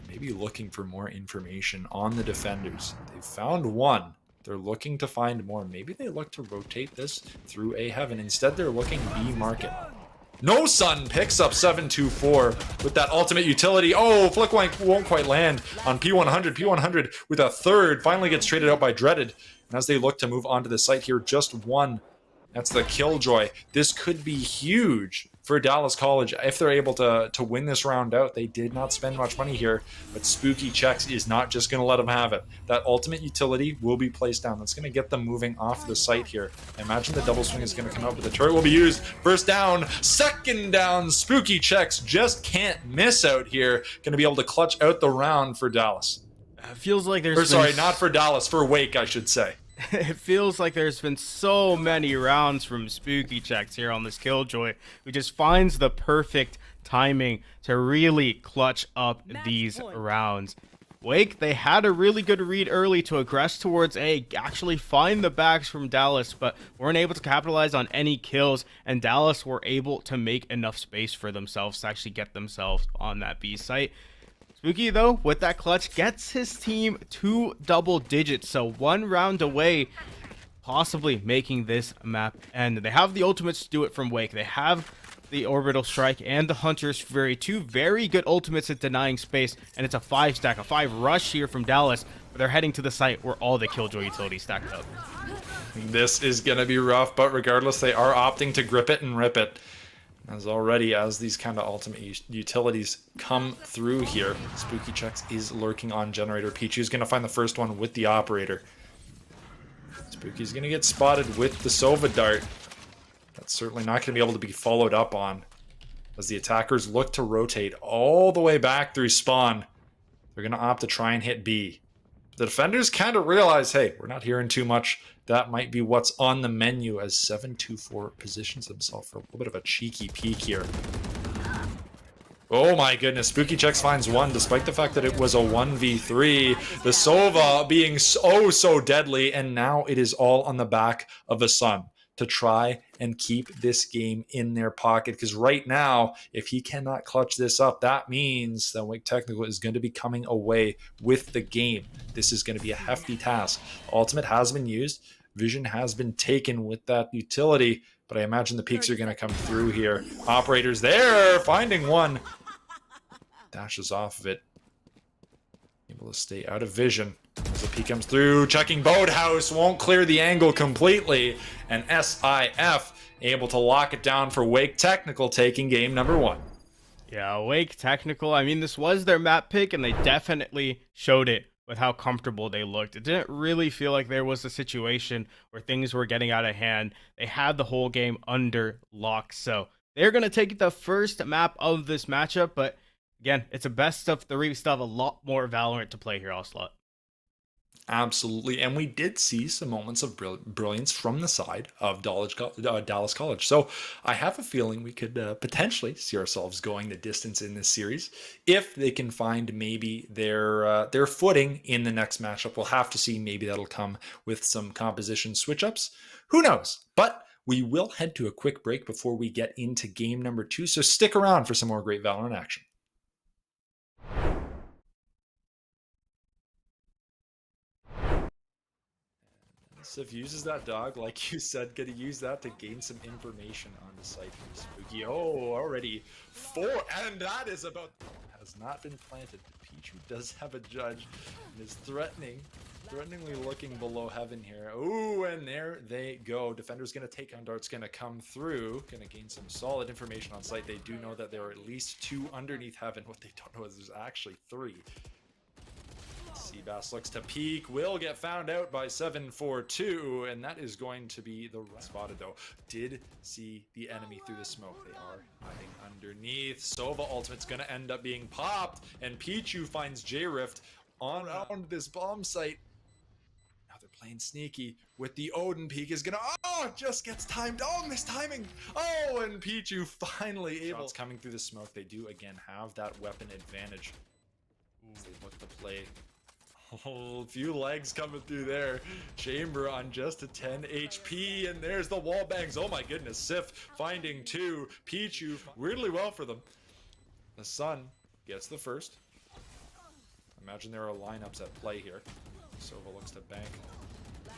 Maybe looking for more information on the defenders. They've found one. They're looking to find more. Maybe they look to rotate this through A heaven. Instead, they're looking B market. No Sun picks up 724 with that ultimate utility. Oh, Flick won't quite land on P100. P100 with a third finally gets traded out by Dreaded. And as they look to move onto the site here, just one. That's the Killjoy. This could be huge for Dallas College if they're able to win this round out. They did not spend much money here, but Spooky Checks is not just going to let them have it. That ultimate utility will be placed down. That's going to get them moving off the site here. I imagine the double swing is going to come out, but the turret will be used. First down, second down. Spooky Checks just can't miss out here. Going to be able to clutch out the round for Dallas. It feels like there's not for Dallas, for Wake, I should say. It feels like there's been so many rounds from Spooky Checks here on this Killjoy, who just finds the perfect timing to really clutch up these rounds. Wake, they had a really good read early to aggress towards A, actually find the backs from Dallas, but weren't able to capitalize on any kills, and Dallas were able to make enough space for themselves to actually get themselves on that B site. Spooky, though, with that clutch, gets his team to double digits, so 1 round away, possibly making this map end. They have the ultimates to do it from Wake. They have the Orbital Strike and the Hunter's Fury, two very good ultimates at denying space, and it's a 5-stack, a 5 rush here from Dallas, but they're heading to the site where all the Killjoy utilities stacked up. This is going to be rough, but regardless, they are opting to grip it and rip it. As these kind of ultimate utilities come through here, Spooky Checks is lurking on Generator. Pichu's going to find the first one with the Operator. Spooky's going to get spotted with the Sova Dart. That's certainly not going to be able to be followed up on, as the attackers look to rotate all the way back through spawn. They're going to opt to try and hit B. The defenders kind of realize, hey, we're not hearing too much. That might be what's on the menu, as 724 positions himself for a little bit of a cheeky peek here. Oh my goodness, Spooky Checks finds one, despite the fact that it was a 1v3. The Sova being so deadly, and now it is all on the back of the Sun to try and keep this game in their pocket. Because right now, if he cannot clutch this up, that means that Wake Technical is going to be coming away with the game. This is going to be a hefty task. Ultimate has been used. Vision has been taken with that utility, but I imagine the peaks are going to come through here. Operators there, finding one. Dashes off of it. Able to stay out of vision. As the peak comes through, checking Boathouse, won't clear the angle completely. And SIF able to lock it down for Wake Technical, taking game number 1. Yeah, Wake Technical, I mean, this was their map pick, and they definitely showed it with how comfortable they looked. It didn't really feel like there was a situation where things were getting out of hand. They had the whole game under lock. So they're going to take the first map of this matchup. But again, it's a best of 3. We still have a lot more Valorant to play here, Ocelot. Absolutely, and we did see some moments of brilliance from the side of Dallas College. So I have a feeling we could potentially see ourselves going the distance in this series if they can find maybe their footing in the next matchup. We'll have to see. Maybe that'll come with some composition switch-ups. Who knows? But we will head to a quick break before we get into game number 2, so stick around for some more great Valorant action. Sif uses that dog, like you said, gonna use that to gain some information on the site from Spooky. Oh, already 4, and that is about... has not been planted. Pichu does have a judge, and is threateningly looking below heaven here. Ooh, and there they go. Defender's gonna take on Dart's gonna come through, gonna gain some solid information on site. They do know that there are at least 2 underneath heaven. What they don't know is there's actually 3. Seabass looks to peek, will get found out by 742, and that is going to be the spotted though. Did see the enemy through the smoke. They are hiding underneath. Sova ultimate's gonna end up being popped, and Pichu finds J-Rift on around this bomb site. Now they're playing sneaky with the Odin peak is gonna, oh, just gets timed. Oh, missed timing. Oh, and Pichu finally able. Shots coming through the smoke. They do again have that weapon advantage. As they look to play. Oh, a few legs coming through there. Chamber on just a 10 HP, and there's the wall bangs. Oh my goodness, Sif finding 2. Pichu, weirdly well for them. The Sun gets the first. Imagine there are lineups at play here. Sova looks to bank.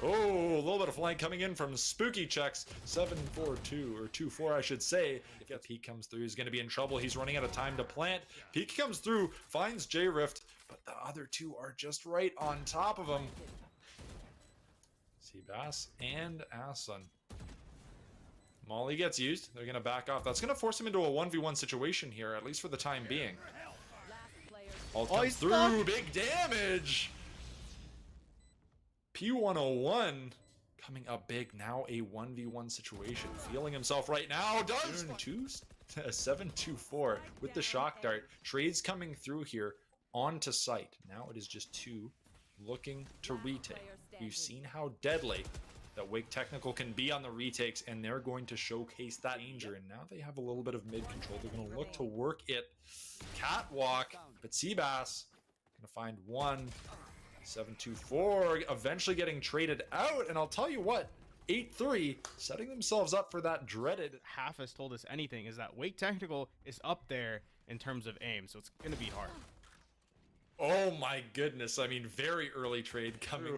Oh, a little bit of flank coming in from Spooky Checks. 742, or 24 I should say. If the peek comes through, he's going to be in trouble. He's running out of time to plant. Peek comes through, finds J-Rift, but the other 2 are just right on top of him. Seabass and Asun. Molly gets used. They're going to back off. That's going to force him into a 1v1 situation here, at least for the time being. Ult comes through, big damage! P101 coming up big, now a 1v1 situation. Feeling himself right now, does 724 with the shock dart. Trades coming through here onto site. Now it is just 2 looking to retake. We've seen how deadly that Wake Technical can be on the retakes, and they're going to showcase that danger. And now they have a little bit of mid control. They're going to look to work it. Catwalk, but Seabass going to find 1. 724 eventually getting traded out, and I'll tell you what, 8-3 setting themselves up for that dreaded. Half has told us anything is that Wake Technical is up there in terms of aim, so it's gonna be hard. Oh my goodness, I mean, very early trade coming.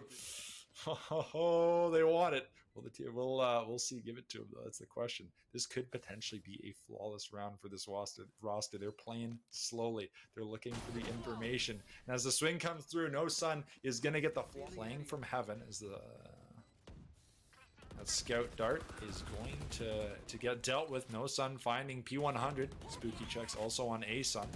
Oh, they want it. Well, the team we'll see. Give it to them though. That's the question. This could potentially be a flawless round for this roster. They're playing slowly. They're looking for the information. And as the swing comes through, No Sun is gonna get the playing from heaven as the that scout dart is going to get dealt with. No Sun finding P100. Spooky checks also on A Sun.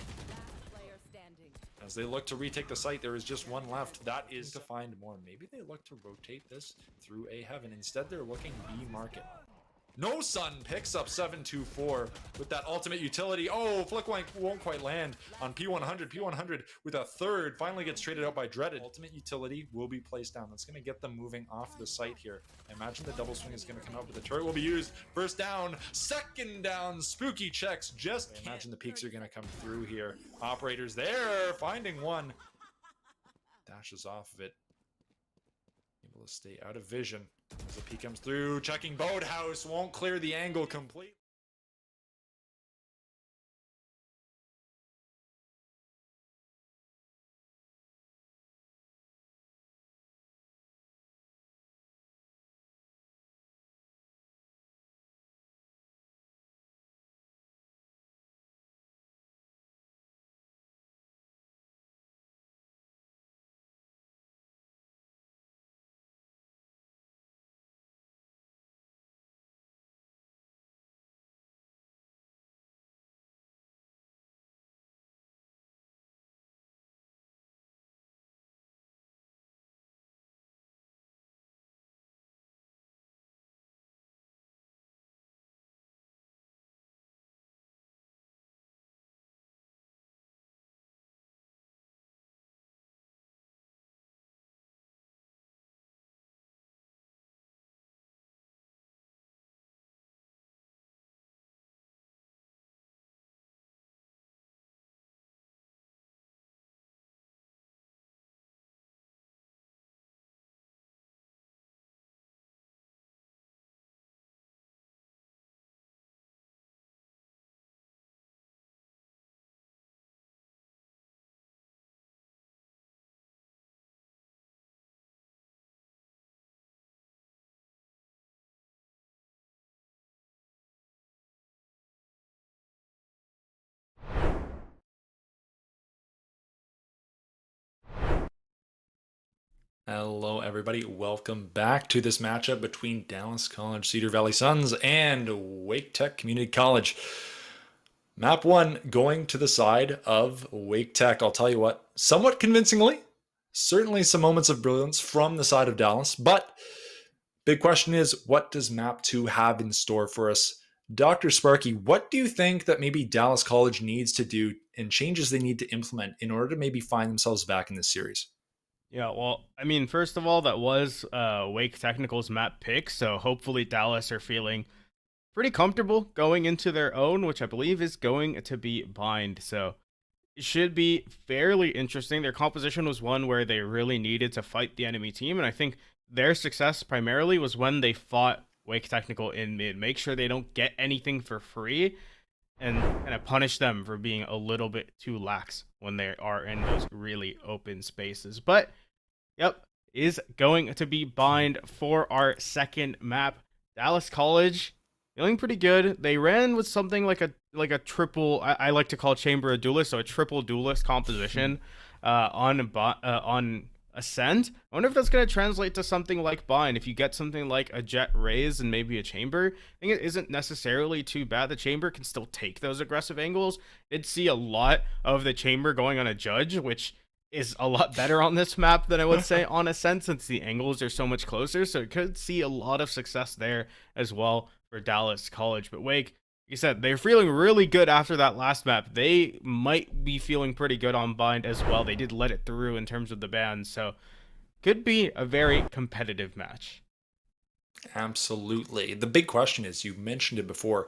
As they look to retake the site, there is just one left. That is to find more. Maybe they look to rotate this through A Heaven. Instead, they're looking B Market. No Sun picks up 724 with that ultimate utility. Oh, Flick won't quite land on P100. P100 with a third finally gets traded out by Dreaded. Ultimate utility will be placed down. That's going to get them moving off the site here. I imagine the double swing is going to come out, but the turret will be used. First down, second down. Spooky checks. Just imagine the peaks are going to come through here. Operators there, finding one. Dashes off of it. Able to stay out of vision. As the peek comes through, checking Boathouse, won't clear the angle complete. Hello, everybody. Welcome back to this matchup between Dallas College Cedar Valley Suns and Wake Tech Community College. Map 1 going to the side of Wake Tech. I'll tell you what, somewhat convincingly. Certainly some moments of brilliance from the side of Dallas. But big question is, what does Map 2 have in store for us? Dr. Sparky, what do you think that maybe Dallas College needs to do and changes they need to implement in order to maybe find themselves back in this series? Yeah, well, I mean, first of all, that was Wake Technical's map pick, so hopefully Dallas are feeling pretty comfortable going into their own, which I believe is going to be Bind. So it should be fairly interesting. Their composition was one where they really needed to fight the enemy team, and I think their success primarily was when they fought Wake Technical in mid. Make sure they don't get anything for free and kind of punish them for being a little bit too lax when they are in those really open spaces. But yep, is going to be Bind for our second map. Dallas College feeling pretty good. They ran with something like a triple. I like to call Chamber a duelist, so a triple duelist composition on Ascent. I wonder if that's going to translate to something like Bind. If you get something like a Jet Raise and maybe a Chamber, I think it isn't necessarily too bad. The Chamber can still take those aggressive angles. Did see a lot of the Chamber going on a Judge, which is a lot better on this map than I would say on Ascent, since the angles are so much closer. So it could see a lot of success there as well for Dallas College. But Wake, like you said, they're feeling really good after that last map. They might be feeling pretty good on Bind as well. They did let it through in terms of the bans, so could be a very competitive match. Absolutely. The big question is, you mentioned it before,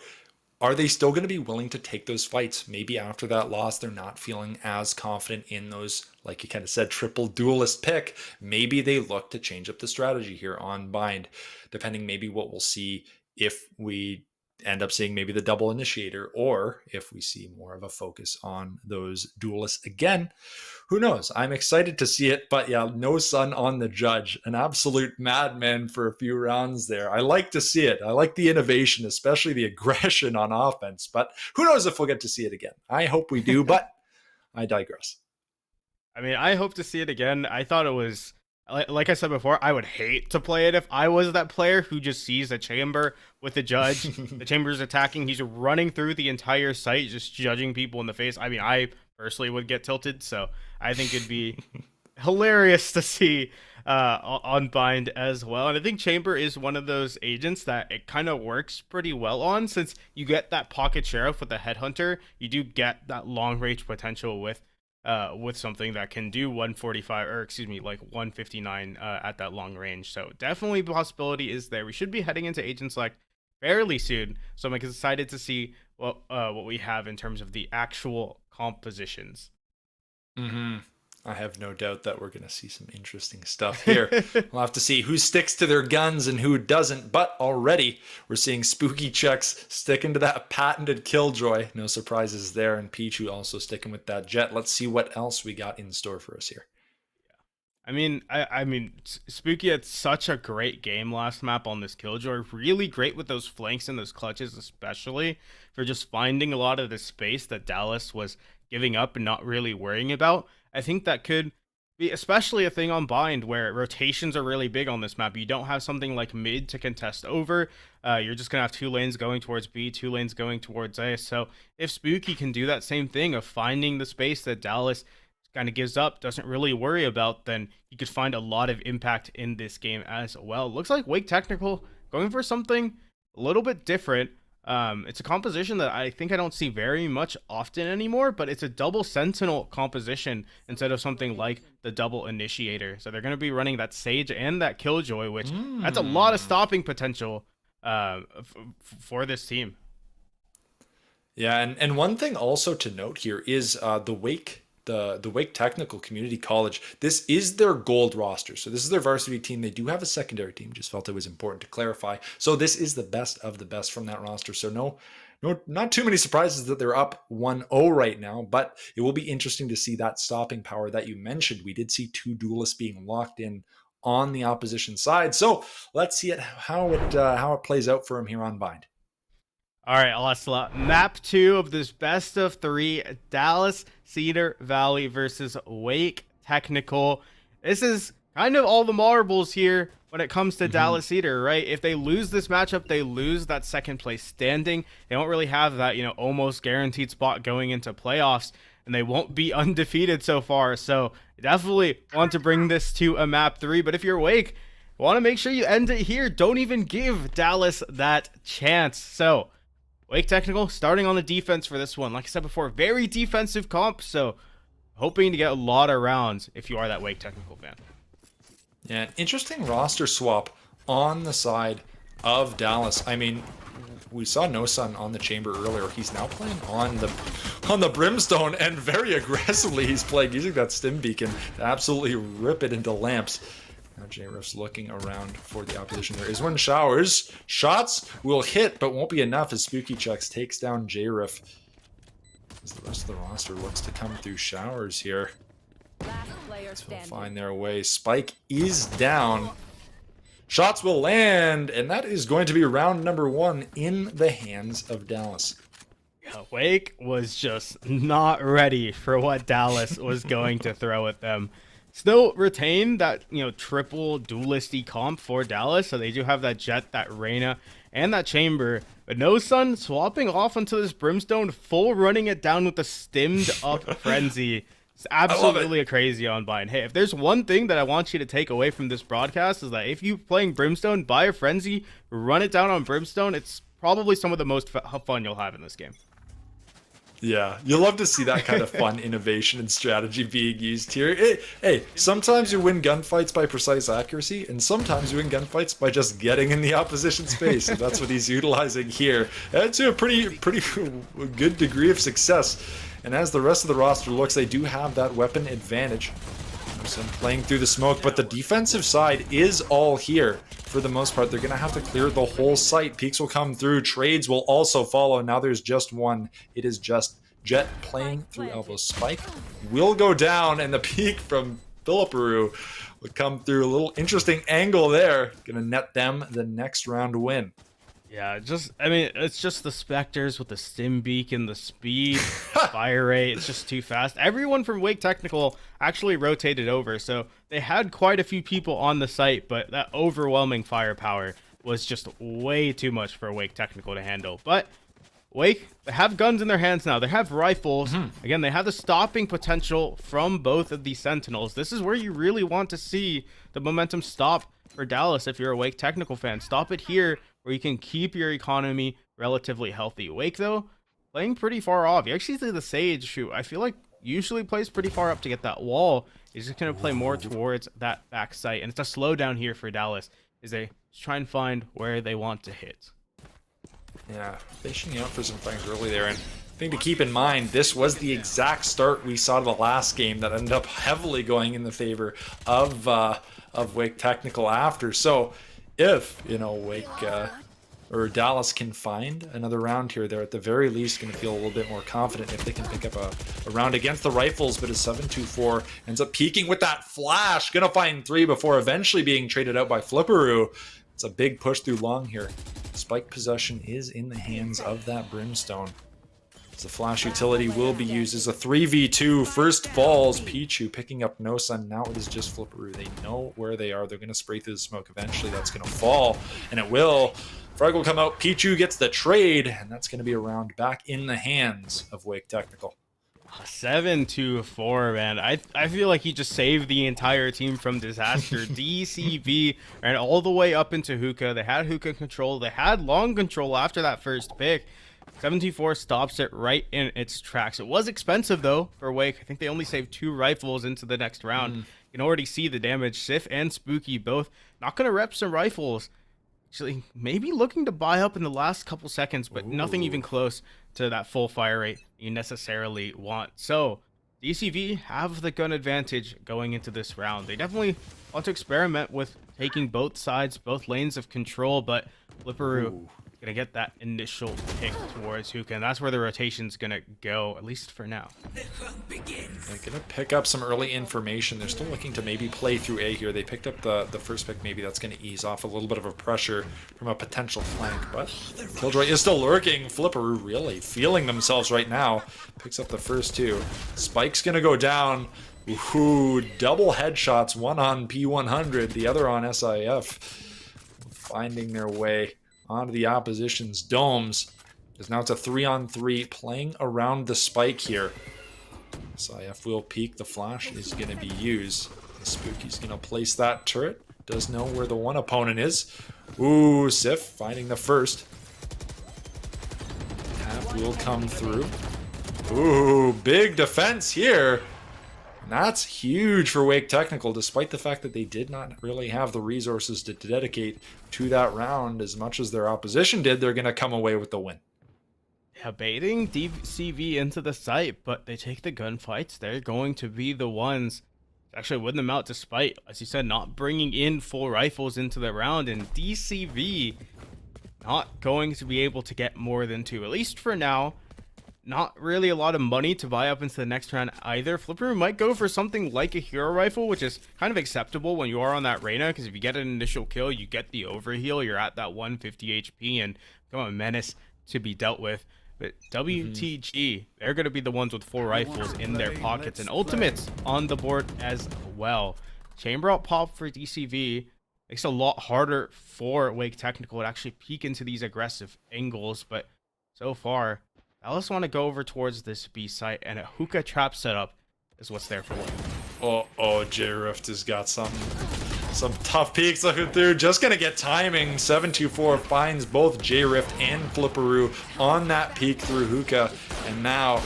are they still going to be willing to take those fights? Maybe after that loss, they're not feeling as confident in those, like you kind of said, triple duelist pick. Maybe they look to change up the strategy here on Bind, depending maybe what we'll see if we end up seeing maybe the double initiator, or if we see more of a focus on those duelists again, who knows? I'm excited to see it, but yeah, no sun on the judge, an absolute madman for a few rounds there. I like to see it. I like the innovation, especially the aggression on offense, but who knows if we'll get to see it again. I hope we do, but I digress. I mean, I hope to see it again. I thought it was, like I said before, I would hate to play it if I was that player who just sees a chamber with the judge. The chamber's attacking. He's running through the entire site, just judging people in the face. I mean, I personally would get tilted, so I think it'd be hilarious to see on Bind as well. And I think Chamber is one of those agents that it kind of works pretty well on, since you get that pocket sheriff with the headhunter. You do get that long range potential with something that can do 145, or excuse me, like 159 at that long range. So definitely possibility is there. We should be heading into Agent Select fairly soon, so I'm excited to see what we have in terms of the actual compositions. I have no doubt that we're going to see some interesting stuff here. We'll have to see who sticks to their guns and who doesn't, but already we're seeing Spooky Chucks sticking to that patented Killjoy. No surprises there, and Pichu also sticking with that Jet. Let's see what else we got in store for us here. I mean, Spooky had such a great game last map on this Killjoy. Really great with those flanks and those clutches, especially for just finding a lot of the space that Dallas was giving up and not really worrying about. I think that could be especially a thing on Bind, where rotations are really big on this map. You don't have something like mid to contest over. You're just going to have 2 lanes going towards B, 2 lanes going towards A. So if Spooky can do that same thing of finding the space that Dallas kind of gives up, doesn't really worry about, then you could find a lot of impact in this game as well. Looks like Wake Technical going for something a little bit different. It's a composition that I think I don't see very much often anymore, but it's a double sentinel composition instead of something like the double initiator. So they're going to be running that Sage and that Killjoy, which that's a lot of stopping potential for this team. Yeah, and one thing also to note here is the Wake Technical Community College. This is their gold roster. So this is their varsity team. They do have a secondary team. Just felt it was important to clarify. So this is the best of the best from that roster. So not too many surprises that they're up 1-0 right now, but it will be interesting to see that stopping power that you mentioned. We did see 2 duelists being locked in on the opposition side. So let's see how it plays out for him here on Bind. All right, Ocelot. Map 2 of this best of 3, Dallas Cedar Valley versus Wake Technical. This is kind of all the marbles here when it comes to Dallas Cedar, right? If they lose this matchup, they lose that second place standing. They don't really have that, almost guaranteed spot going into playoffs, and they won't be undefeated so far. So definitely want to bring this to a map 3. But if you're Wake, want to make sure you end it here. Don't even give Dallas that chance. So Wake Technical starting on the defense for this one. Like I said before, very defensive comp, so hoping to get a lot of rounds if you are that Wake Technical fan. Yeah, interesting roster swap on the side of Dallas. I mean, we saw No Sun on the Chamber earlier. He's now playing on the Brimstone, and very aggressively he's playing using that stim beacon to absolutely rip it into lamps. Now J-Riff's looking around for the opposition. There is one. Showers. Shots will hit, but won't be enough as Spooky Chucks takes down J-Riff. As the rest of the roster looks to come through Showers here. They'll find their way. Spike is down. Shots will land, and that is going to be round number 1 in the hands of Dallas. Wake was just not ready for what Dallas was going to throw at them. Still retain that, triple duelisty comp for Dallas. So they do have that Jet, that Reyna, and that Chamber. But No Sun swapping off onto this Brimstone, full running it down with the stimmed up Frenzy. It's absolutely a crazy on Bind. Hey, if there's one thing that I want you to take away from this broadcast is that if you're playing Brimstone, buy a Frenzy, run it down on Brimstone. It's probably some of the most fun you'll have in this game. Yeah, you'll love to see that kind of fun innovation and strategy being used here. Hey, sometimes you win gunfights by precise accuracy, and sometimes you win gunfights by just getting in the opposition space. And that's what he's utilizing here. And to a pretty good degree of success. And as the rest of the roster looks, they do have that weapon advantage. Simpson playing through the smoke, but the defensive side is all here for the most part. They're going to have to clear the whole site. Peaks will come through. Trades will also follow. Now there's just one. It is just Jet playing through elbow. Spike will go down, and the peak from Philipperoo will come through. A little interesting angle there. Going to net them the next round win. Yeah, I mean, it's just the Spectres with the stim beacon, the speed, fire rate. It's just too fast. Everyone from Wake Technical actually rotated over, so they had quite a few people on the site, but that overwhelming firepower was just way too much for Wake Technical to handle. But Wake, they have guns in their hands now. They have rifles. Again, they have the stopping potential from both of these Sentinels. This is where you really want to see the momentum stop for Dallas if you're a Wake Technical fan. Stop it here, where you can keep your economy relatively healthy. Wake, though, playing pretty far off. You actually see the Sage, who I feel like usually plays pretty far up to get that wall. He's just going to play more towards that back site. And it's a slowdown here for Dallas, as they try and find where they want to hit. Yeah, fishing out for some things early there. And thing to keep in mind, this was the exact start we saw to the last game that ended up heavily going in the favor of Wake Technical after. So if, you know, Wake or Dallas can find another round here, they're at the very least going to feel a little bit more confident if they can pick up a round against the Rifles. But as 7-2-4 ends up peaking with that flash, going to find 3 before eventually being traded out by Flipperoo. It's a big push through long here. Spike possession is in the hands of that Brimstone. The flash utility will be used as a 3v2. First falls Pichu, picking up No Sun. Now it is just Flipperoo. They know where they are. They're going to spray through the smoke. Eventually that's going to fall, and it will. Frag will come out. Pichu gets the trade, and that's going to be a round back in the hands of Wake Technical. 7-2-4, man. I feel like he just saved the entire team from disaster. DCV ran all the way up into Hookah. They had Hookah control. They had long control after that first pick. 7-2-4 stops it right in its tracks. It was expensive, though, for Wake. I think they only saved 2 rifles into the next round. You can already see the damage. Sif and Spooky both not going to rep some rifles. Actually, maybe looking to buy up in the last couple seconds, but nothing even close to that full fire rate you necessarily want. So, DCV have the gun advantage going into this round. They definitely want to experiment with taking both sides, both lanes of control, but Flipperoo gonna get that initial pick towards Hookah, and that's where the rotation's gonna go, at least for now. They're gonna pick up some early information. They're still looking to maybe play through A here. They picked up the first pick. Maybe that's gonna ease off a little bit of a pressure from a potential flank, but Killjoy is still lurking. Flipperoo really feeling themselves right now. Picks up the first 2. Spike's gonna go down. Ooh, double headshots, one on P100, the other on SIF. Finding their way onto the opposition's domes, because now it's a 3-on-3 playing around the Spike here. SIF will peek. The flash is going to be used. The Spooky's going to place that turret. Does know where the one opponent is. Ooh, Sif finding the first. Tap will come through. Ooh, big defense here. And that's huge for Wake Technical, despite the fact that they did not really have the resources to dedicate to that round as much as their opposition did. They're going to come away with the win. Yeah, baiting DCV into the site, but they take the gunfights. They're going to be the ones to actually win them out, despite, as you said, not bringing in full rifles into the round. And DCV not going to be able to get more than 2, at least for now. Not really a lot of money to buy up into the next round either. Flipperoo might go for something like a hero rifle, which is kind of acceptable when you are on that Reyna, because if you get an initial kill, you get the overheal, you're at that 150 HP and become a menace to be dealt with. But WTG, they're going to be the ones with 4 rifles in their pockets and ultimates on the board as well. Chamber out pop for DCV makes it a lot harder for Wake Technical to actually peek into these aggressive angles, but so far, Dallas want to go over towards this B site, and a hookah trap setup is what's there for one. Oh, J-Rift has got some tough peeks looking through. Just going to get timing. 7-2-4 finds both J-Rift and Flipperoo on that peek through hookah. And now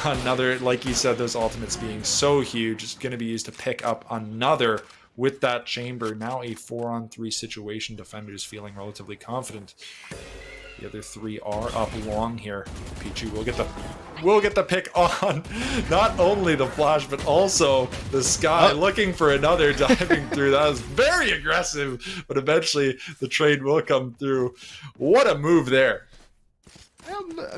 another, like you said, those ultimates being so huge, it's going to be used to pick up another with that chamber. Now a 4-on-3 situation. Defenders feeling relatively confident. The other three are up long here. Pichu will get the pick on not only the flash, but also the sky, looking for another diving through. That was very aggressive, but eventually the trade will come through. What a move there.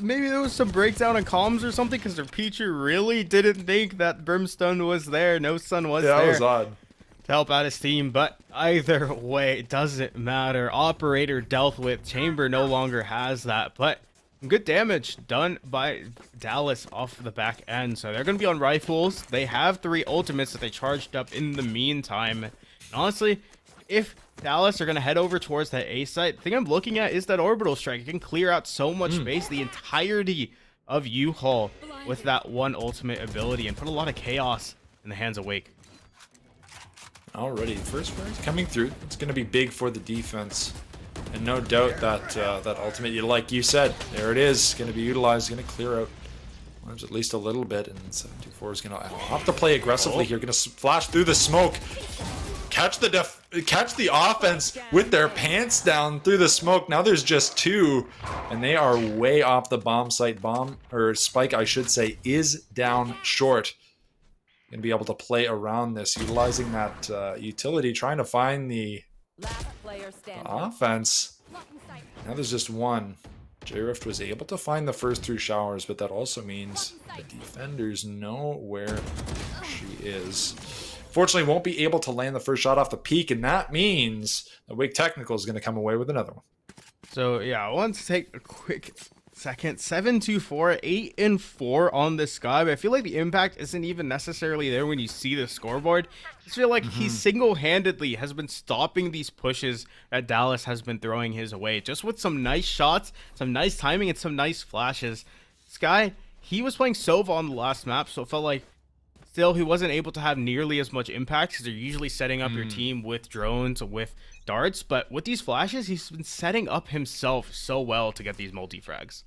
Maybe there was some breakdown in comms or something, because their Pichu really didn't think that Brimstone was there. No Sun was there. Yeah, that was odd. To help out his team, but either way, it doesn't matter. Operator dealt with. Chamber no longer has that, but good damage done by Dallas off the back end. So they're going to be on rifles. They have 3 ultimates that they charged up in the meantime. And honestly, if Dallas are going to head over towards that A site, the thing I'm looking at is that orbital strike. It can clear out so much space, the entirety of U-Haul with that one ultimate ability, and put a lot of chaos in the hands of Wake. Already, first frag coming through. It's going to be big for the defense. And no doubt that that ultimate, like you said, there it is, going to be utilized, going to clear out at least a little bit, and 724 is going to have to play aggressively here, going to flash through the smoke, catch the offense with their pants down through the smoke. Now there's just 2, and they are way off the bomb site. Spike, I should say, is down short. Going to be able to play around this, utilizing that utility, trying to find the offense. Now there's just 1. J-Rift was able to find the first 3 showers, but that also means the defenders know where she is. Fortunately, won't be able to land the first shot off the peak, and that means the Wake Technical is going to come away with another one. So yeah, I want to take a quick second. 724, 8 and 4 on the sky, but I feel like the impact isn't even necessarily there when you see the scoreboard. I just feel like he single-handedly has been stopping these pushes that Dallas has been throwing his way, just with some nice shots, some nice timing, and some nice flashes. Sky, he was playing Sova on the last map, so it felt like still he wasn't able to have nearly as much impact, because they're usually setting up your team with drones, with darts, but with these flashes, he's been setting up himself so well to get these multi-frags.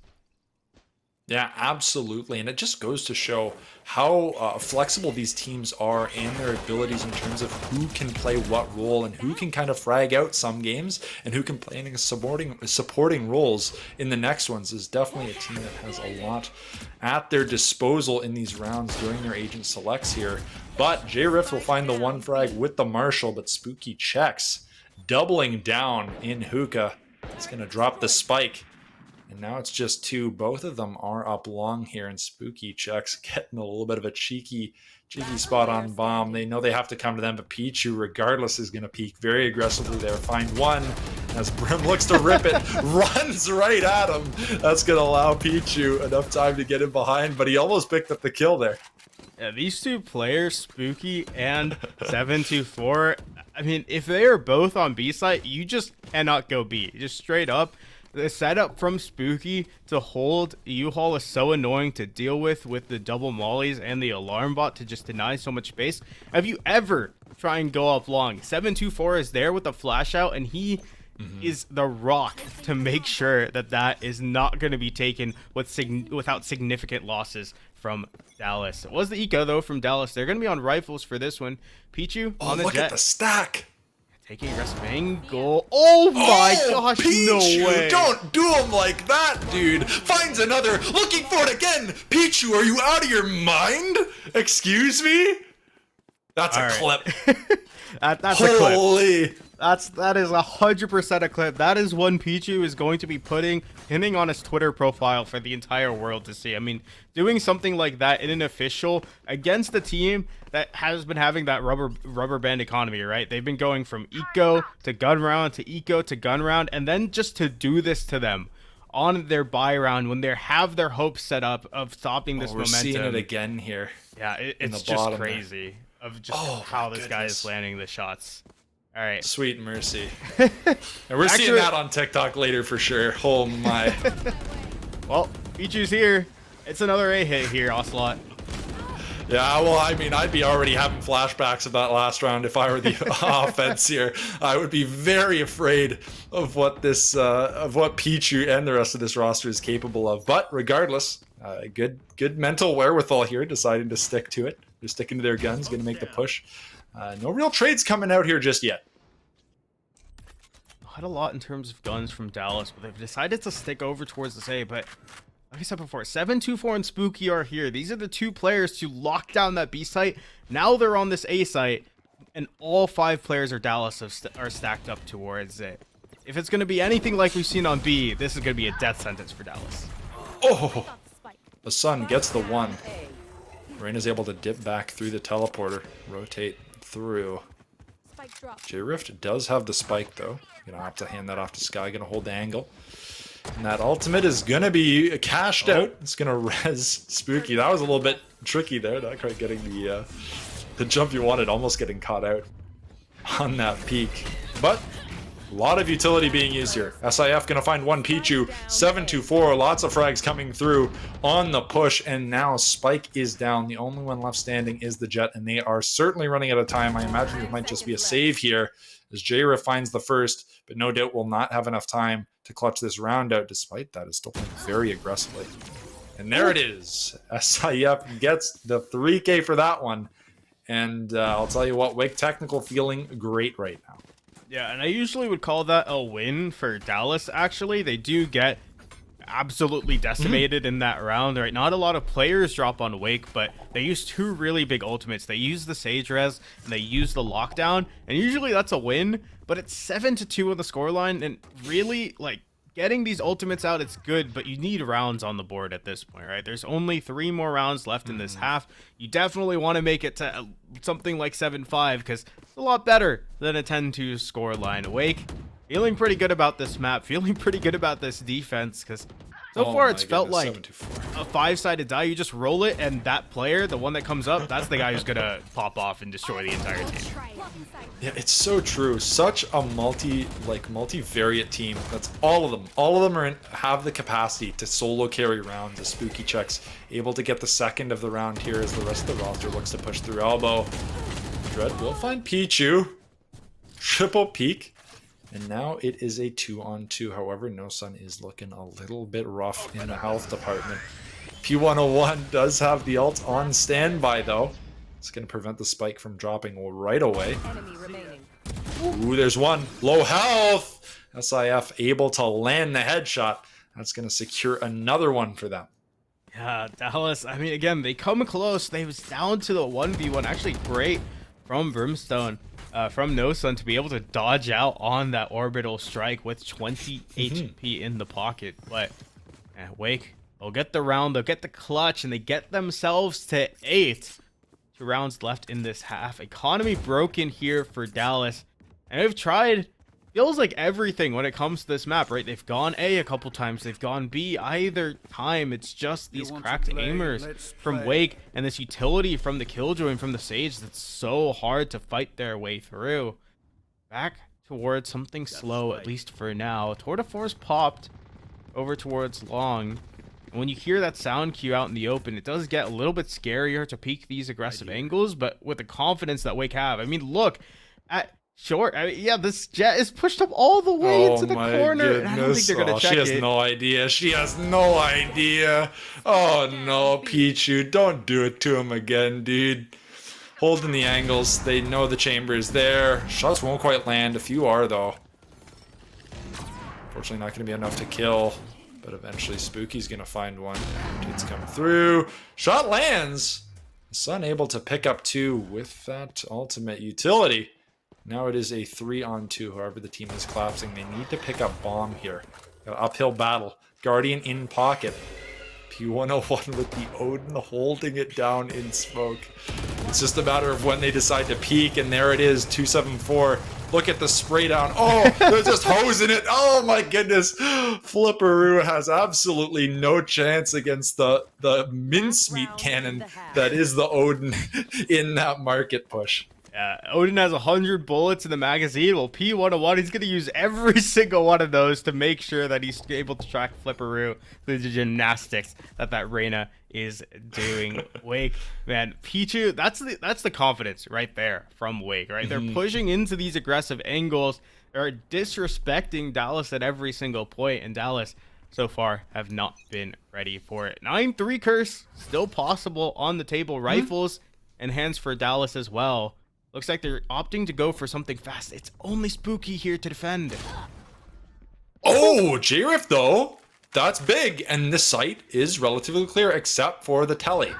Yeah, absolutely. And it just goes to show how flexible these teams are and their abilities in terms of who can play what role and who can kind of frag out some games and who can play in supporting roles in the next ones. Is definitely a team that has a lot at their disposal in these rounds during their agent selects here. But J-Rift will find the 1 frag with the Marshall, but Spooky checks, doubling down in Hookah. It's going to drop the spike. And now it's just 2. Both of them are up long here, and Spooky checks, getting a little bit of a cheeky spot on bomb. They know they have to come to them, but Pichu, regardless, is going to peek very aggressively there. Find 1 as Brim looks to rip it, runs right at him. That's going to allow Pichu enough time to get him behind, but he almost picked up the kill there. Yeah, these 2 players, Spooky and 724, I mean, if they are both on B site, you just cannot go B. Just straight up. The setup from Spooky to hold U-Haul is so annoying to deal with the double mollies and the alarm bot to just deny so much space. Have you ever try and go up long? 724 is there with a flash out, and he is the rock to make sure that that is not going to be taken without significant losses from Dallas. It was the eco, though, from Dallas. They're going to be on rifles for this one. Pichu on the look jet. At the stack. Taking aggressive angle. Oh my gosh, Pichu, no way. Don't do him like that, dude. Finds another, looking for it again. Pichu, are you out of your mind? Excuse me? That's a clip. That's a clip. That is 100% a clip. That is one Pichu is going to be pinning on his Twitter profile for the entire world to see. I mean, doing something like that in an official against the team that has been having that rubber band economy, right? They've been going from eco to gun round to eco to gun round, and then just to do this to them on their buy round when they have their hopes set up of stopping this momentum. We're seeing it again here. Yeah, it's just crazy of just how this guy is landing the shots. All right. Sweet mercy. And we're seeing that on TikTok later for sure. Oh my. Well, Pichu's here. It's another A hit here, Ocelot. Yeah, well, I mean, I'd be already having flashbacks of that last round if I were the offense here. I would be very afraid of what Pichu and the rest of this roster is capable of. But regardless, good mental wherewithal here, deciding to stick to it. They're sticking to their guns, going to make the push. No real trades coming out here just yet. quite a lot in terms of guns from Dallas, but they've decided to stick over towards this A. But like I said before, 724 and Spooky are here. These are the two players to lock down that B site. Now they're on this A site, and all 5 players are Dallas are stacked up towards it. If it's going to be anything like we've seen on B, this is going to be a death sentence for Dallas. Oh, the Sun gets the 1. Reina's able to dip back through the teleporter, rotate through. J-Rift does have the spike though. Gonna have to hand that off to Sky, gonna hold the angle. And that ultimate is gonna be cashed out. It's gonna res Spooky. That was a little bit tricky there, not quite getting the jump you wanted, almost getting caught out on that peak. But a lot of utility being used here. SIF gonna find one Pichu, 724, lots of frags coming through on the push, and now Spike is down. The only one left standing is the Jet, and they are certainly running out of time. I imagine it might just be a save here as J-Riff finds the first, but no doubt will not have enough time to clutch this round out. Despite that, is still playing very aggressively. And there it is. SIF gets the 3K for that one. And I'll tell you what, Wake technical feeling great right now. Yeah, and I usually would call that a win for Dallas, actually. They do get absolutely decimated in that round, right? Not a lot of players drop on Wake, but they use 2 really big ultimates. They use the Sage Res, and they use the Lockdown, and usually that's a win, but it's 7-2 on the scoreline, and really, like, getting these ultimates out, it's good, but you need rounds on the board at this point, right? There's only 3 more rounds left in this half. You definitely want to make it to something like 7-5, because it's a lot better than a 10-2 scoreline. Wake, feeling pretty good about this map, feeling pretty good about this defense, because so far it's felt like a 5-sided die. You just roll it, and that player, the one that comes up, that's the guy who's going to pop off and destroy the entire team. Yeah, it's so true. Such a multi-variate team. That's all of them. All of them have the capacity to solo carry rounds. The Spooky checks able to get the second of the round here as the rest of the roster looks to push through elbow. Dread will find Pichu. Triple peek. And now it is a 2-on-2. However, No Sun is looking a little bit rough in the health department. P101 does have the ult on standby though. It's going to prevent the spike from dropping right away. Ooh, there's one. Low health. SIF able to land the headshot. That's going to secure another one for them. Yeah, Dallas, I mean, again, they come close. They was down to the 1v1. Actually, great from Brimstone, from No Sun to be able to dodge out on that orbital strike with 20 HP in the pocket. But Wake, they'll get the round, they'll get the clutch, and they get themselves to 8. 2 rounds left in this half. Economy broken here for Dallas. And they've tried, feels like everything when it comes to this map, right? They've gone A a couple times. They've gone B either time. It's just these cracked aimers from Wake and this utility from the Killjoy and from the Sage that's so hard to fight their way through. Back towards something slow, at least for now. Tour de Force popped over towards Long. When you hear that sound cue out in the open, it does get a little bit scarier to peek these aggressive angles, but with the confidence that Wake have. I mean, look at short. I mean, yeah, this Jet is pushed up all the way into the corner. Goodness. And I don't think they're going to check She has it. no idea. She has no idea. Oh, no, Pichu. Don't do it to him again, dude. Holding the angles. They know the chamber is there. Shots won't quite land. A few are, though. Unfortunately, not going to be enough to kill. But eventually Spooky's going to find one. It's coming through. Shot lands. The Sun able to pick up 2 with that ultimate utility. Now it is a 3-on-2. However, the team is collapsing. They need to pick up bomb here. Uphill battle. Guardian in pocket. P101 with the Odin holding it down in smoke. It's just a matter of when they decide to peek, and there it is, 274. Look at the spray down. Oh, they're just hosing it. Oh my goodness. Flipperoo has absolutely no chance against the mincemeat cannon that is the Odin in that market push. Odin has 100 bullets in the magazine. Well, P101, he's going to use every single one of those to make sure that he's able to track Flipperoo through the gymnastics that Reina is doing. Wake, man, Pichu, that's the confidence right there from Wake, right? They're pushing into these aggressive angles. They're disrespecting Dallas at every single point, and Dallas so far have not been ready for it. 9-3 curse, still possible on the table. Rifles and hands for Dallas as well. Looks like they're opting to go for something fast. It's only Spooky here to defend. Oh, J-Riff though, that's big, and the site is relatively clear except for the telly.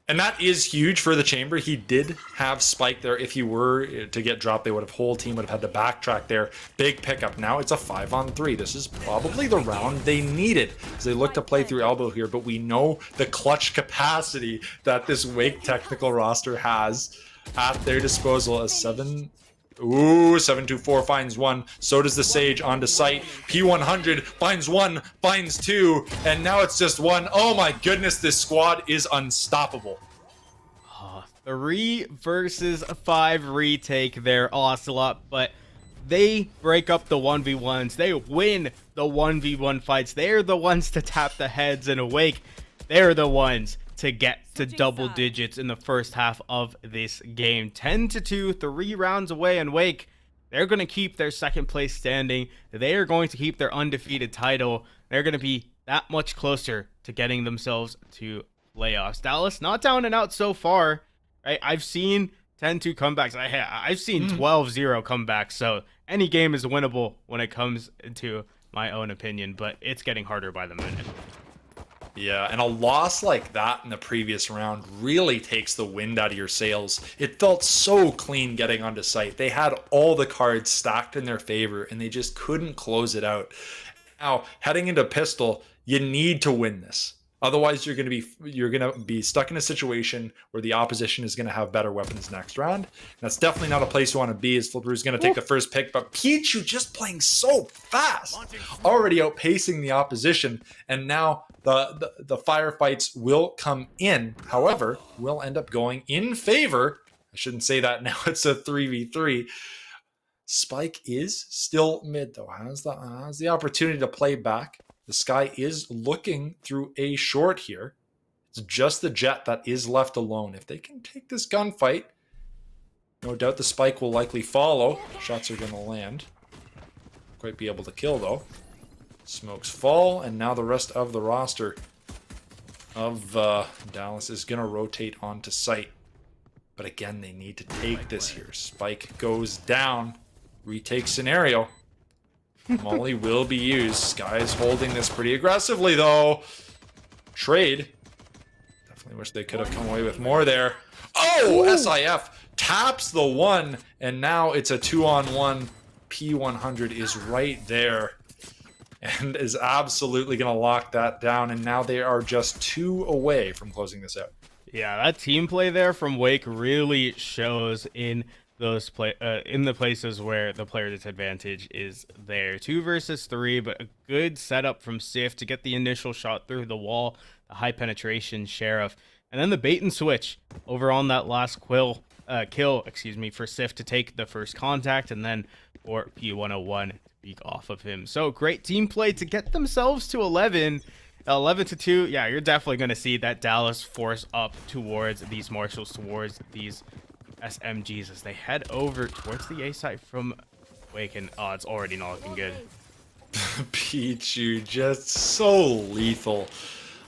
And that is huge for the chamber. He did have Spike there. If he were to get dropped, they would have, whole team would have had to backtrack there. Big pickup. Now it's a 5-on-3. This is probably the round they needed as they look to play through elbow here. But we know the clutch capacity that this Wake technical roster has at their disposal as 724 finds one. So does the Sage onto site. P100 finds one, finds two, and now it's just one. Oh my goodness, this squad is unstoppable. 3 versus 5 retake there, Ocelot, but they break up the 1v1s. They win the 1v1 fights. They're the ones to tap the heads in Awake. They're the ones to get to double digits in the first half of this game. 10-2, 3 rounds away, and Wake, they're going to keep their second place standing. They are going to keep their undefeated title. They're going to be that much closer to getting themselves to playoffs. Dallas, not down and out so far. Right? I've seen 10-2 comebacks. I've seen 12-0 comebacks. So any game is winnable when it comes to my own opinion, but it's getting harder by the minute. Yeah, and a loss like that in the previous round really takes the wind out of your sails. It felt so clean getting onto site. They had all the cards stacked in their favor, and they just couldn't close it out. Now, heading into Pistol, you need to win this. Otherwise, you're going to be stuck in a situation where the opposition is going to have better weapons next round. And that's definitely not a place you want to be, as Flipper's going to take the first pick. But Pichu just playing so fast, already outpacing the opposition. And now the firefights will come in. However, will end up going in favor. I shouldn't say that now. It's a 3v3. Spike is still mid, though. Has the opportunity to play back. The Sky is looking through a short here. It's just the Jet that is left alone. If they can take this gunfight, no doubt the Spike will likely follow. Shots are going to land. Quite be able to kill, though. Smokes fall, and now the rest of the roster of Dallas is going to rotate onto site. But again, they need to take this here. Spike goes down. Retake scenario. Molly will be used. Sky is holding this pretty aggressively, though. Trade. Definitely wish they could have come away with more there. Oh, ooh. SIF taps the one, and now it's a 2-on-1. P100 is right there and is absolutely going to lock that down, and now they are just 2 away from closing this out. Yeah, that team play there from Wake really shows in those in the places where the player disadvantage is there. 2 versus 3, but a good setup from Sif to get the initial shot through the wall, the high penetration Sheriff, and then the bait and switch over on that last kill, for Sif to take the first contact, and then for P101 to peek off of him. So great team play to get themselves to 11-2. Yeah, you're definitely going to see that Dallas force up towards these Marshals, towards these SMGs as they head over towards the A site from Wake, and it's already not looking good. Pichu just so lethal,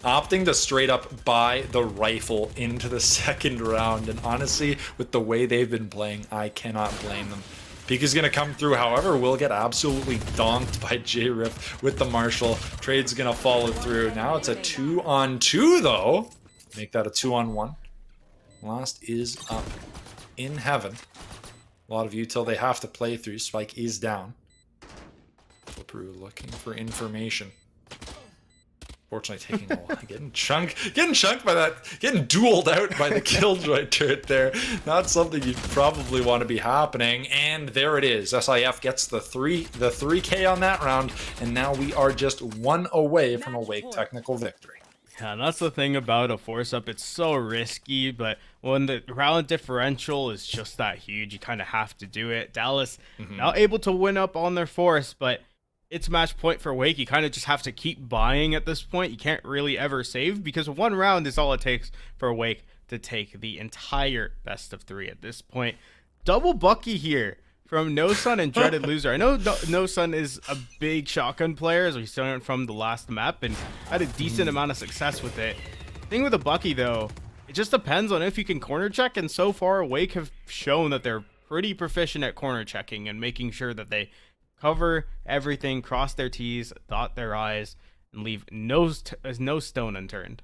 opting to straight up buy the rifle into the second round, and honestly, with the way they've been playing, I cannot blame them. Peek is going to come through, however, will get absolutely donked by J-Riff with the Marshal. Trade's going to follow through. Now it's a 2-on-2, though. Make that a 2-on-1. Last is up in heaven. A lot of util they have to play through. Spike is down. Flipper looking for information. Fortunately, taking a while. Getting chunked by that, getting dueled out by the Killjoy turret there. Not something you'd probably want to be happening. And there it is. SIF gets the 3K on that round, and now we are just 1 away from a Wake technical victory. Yeah, and that's the thing about a force up. It's so risky, but when the round differential is just that huge, you kind of have to do it. Dallas not able to win up on their force, but it's match point for Wake. You kind of just have to keep buying at this point. You can't really ever save, because 1 round is all it takes for Wake to take the entire best of 3 at this point. Double Bucky here from No Sun and Dreaded Loser. I know No Sun is a big shotgun player, as we saw from the last map, and had a decent amount of success with it. Thing with a Bucky, though, it just depends on if you can corner check, and so far Wake have shown that they're pretty proficient at corner checking and making sure that they cover everything, cross their T's, dot their I's, and leave no stone unturned.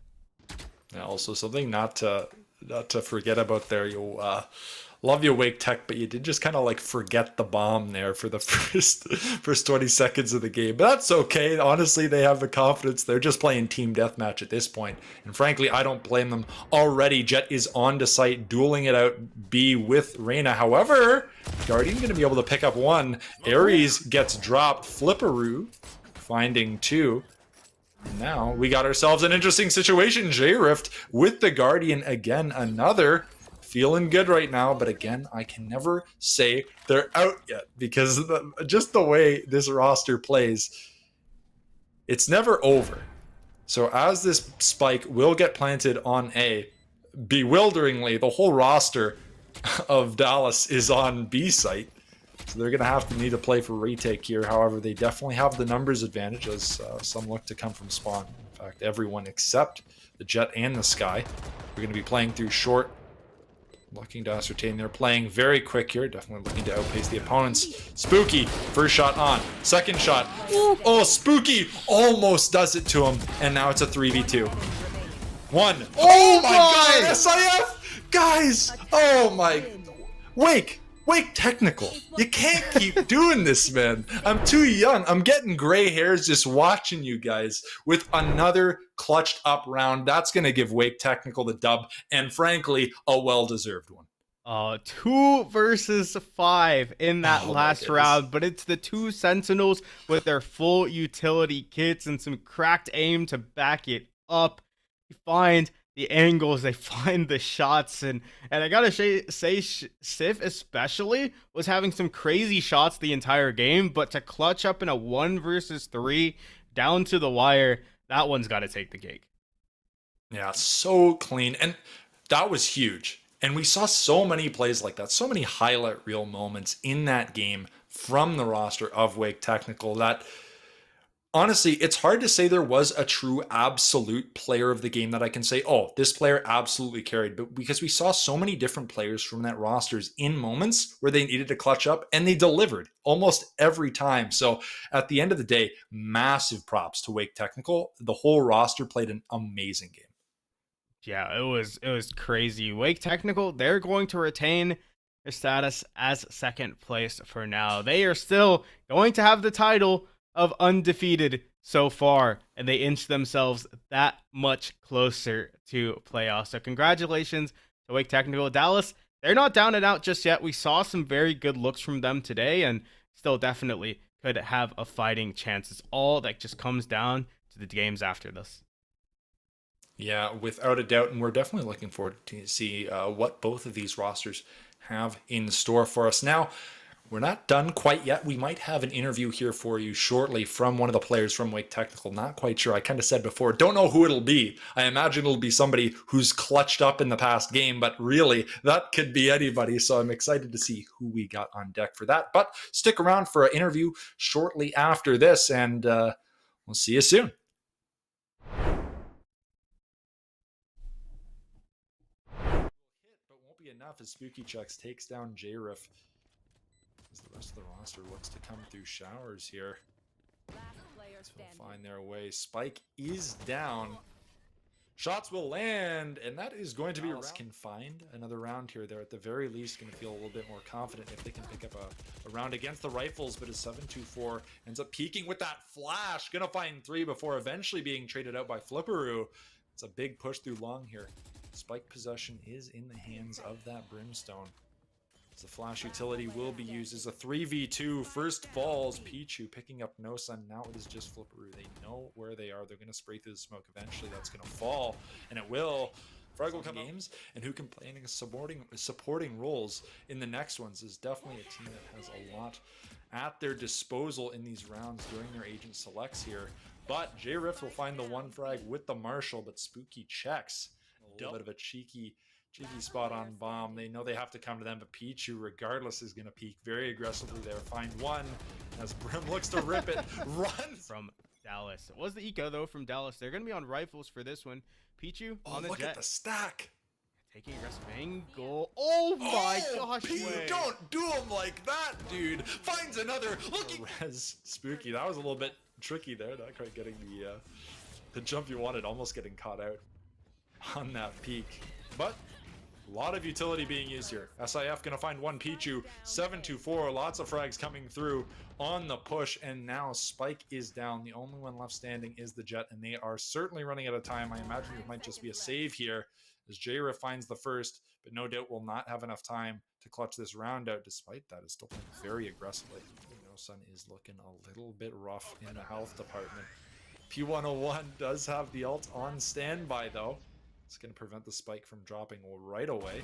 Yeah, also something not to forget about there. You love your Wake Tech, but you did just kind of like forget the bomb there for the first 20 seconds of the game. But that's okay. Honestly, they have the confidence. They're just playing team deathmatch at this point. And frankly, I don't blame them. Already, Jet is on to site, dueling it out B with Reyna. However, Guardian going to be able to pick up one. Ares gets dropped. Flipperoo finding two. And now we got ourselves an interesting situation. J-Rift with the Guardian again. Another. Feeling good right now, but again, I can never say they're out yet because just the way this roster plays, it's never over. So as this spike will get planted on A, bewilderingly, the whole roster of Dallas is on B site. So they're going to have to need to play for retake here. However, they definitely have the numbers advantage as some look to come from spawn. In fact, everyone except the Jet and the Sky. We're going to be playing through short. Looking to ascertain. They're playing very quick here. Definitely looking to outpace the opponents. Spooky, first shot on. Second shot. Oh, Spooky almost does it to him. And now it's a 3v2. One. Oh my god, SIF! Guys! Oh my. Wake technical. You can't keep doing this, man. I'm too young. I'm getting gray hairs just watching you guys with another clutched up round. That's going to give Wake technical the dub, and frankly, a well-deserved one. 2 versus 5 in that last round, but it's the 2 Sentinels with their full utility kits and some cracked aim to back it up. You find the angles, they find the shots, and I gotta say Sif especially was having some crazy shots the entire game, but to clutch up in a 1 versus 3 down to the wire, that one's got to take the cake. Yeah, so clean, and that was huge. And we saw so many plays like that, so many highlight reel moments in that game from the roster of Wake Technical that honestly, it's hard to say there was a true absolute player of the game that I can say, oh, this player absolutely carried. But because we saw so many different players from that rosters in moments where they needed to clutch up, and they delivered almost every time. So at the end of the day, massive props to Wake Technical. The whole roster played an amazing game. Yeah, it was crazy. Wake Technical, they're going to retain their status as second place for now. They are still going to have the title of undefeated so far, and they inch themselves that much closer to playoffs. So congratulations to Wake Technical. Dallas, they're not down and out just yet. We saw some very good looks from them today, and still definitely could have a fighting chance. It's all that just comes down to the games after this. Yeah, without a doubt, and we're definitely looking forward to see what both of these rosters have in store for us. Now, we're not done quite yet. We might have an interview here for you shortly from one of the players from Wake Technical. Not quite sure. I kind of said before, don't know who it'll be. I imagine it'll be somebody who's clutched up in the past game, but really, that could be anybody. So I'm excited to see who we got on deck for that. But stick around for an interview shortly after this, and we'll see you soon. But won't be enough as Spooky Chucks takes down J-Riff. As the rest of the roster looks to come through showers here. They'll find their way. Spike is down. Shots will land, and that is going to be can find another round here. They're at the very least going to feel a little bit more confident if they can pick up a round against the Rifles, but as 7-2-4 ends up peeking with that flash. Going to find 3 before eventually being traded out by Flipperoo. It's a big push through long here. Spike possession is in the hands of that Brimstone. The flash utility will be used as a 3v2. First falls Pichu picking up No Sun. Now it is just Flipperoo. They know where they are. They're going to spray through the smoke. Eventually that's going to fall, and it will. Frag will come games, and who can play in supporting roles in the next ones is definitely a team that has a lot at their disposal in these rounds during their agent selects here. But J-Rift will find the 1 frag with the Marshall, but Spooky checks. A little bit of a cheeky spot on bomb. They know they have to come to them, but Pichu, regardless, is going to peek very aggressively there. Find 1 as Brim looks to rip it. Runs from Dallas. It was the eco though from Dallas. They're going to be on Rifles for this one. Pichu on the look jet. At the stack. taking aggressive angle. Oh my gosh, Pete, way. don't do him like that, dude. Finds another. Looking. Res Spooky. That was a little bit tricky there. Not quite getting the jump you wanted. Almost getting caught out on that peak. But a lot of utility being used here. SIF gonna find one Pichu. 7-2-4. Lots of frags coming through on the push. And now Spike is down. The only one left standing is the Jet. And they are certainly running out of time. I imagine it might just be a save here as J-Riff finds the first, but no doubt will not have enough time to clutch this round out. Despite that, is still playing very aggressively. Sun is looking a little bit rough in the health department. P101 does have the ult on standby though. It's going to prevent the spike from dropping right away.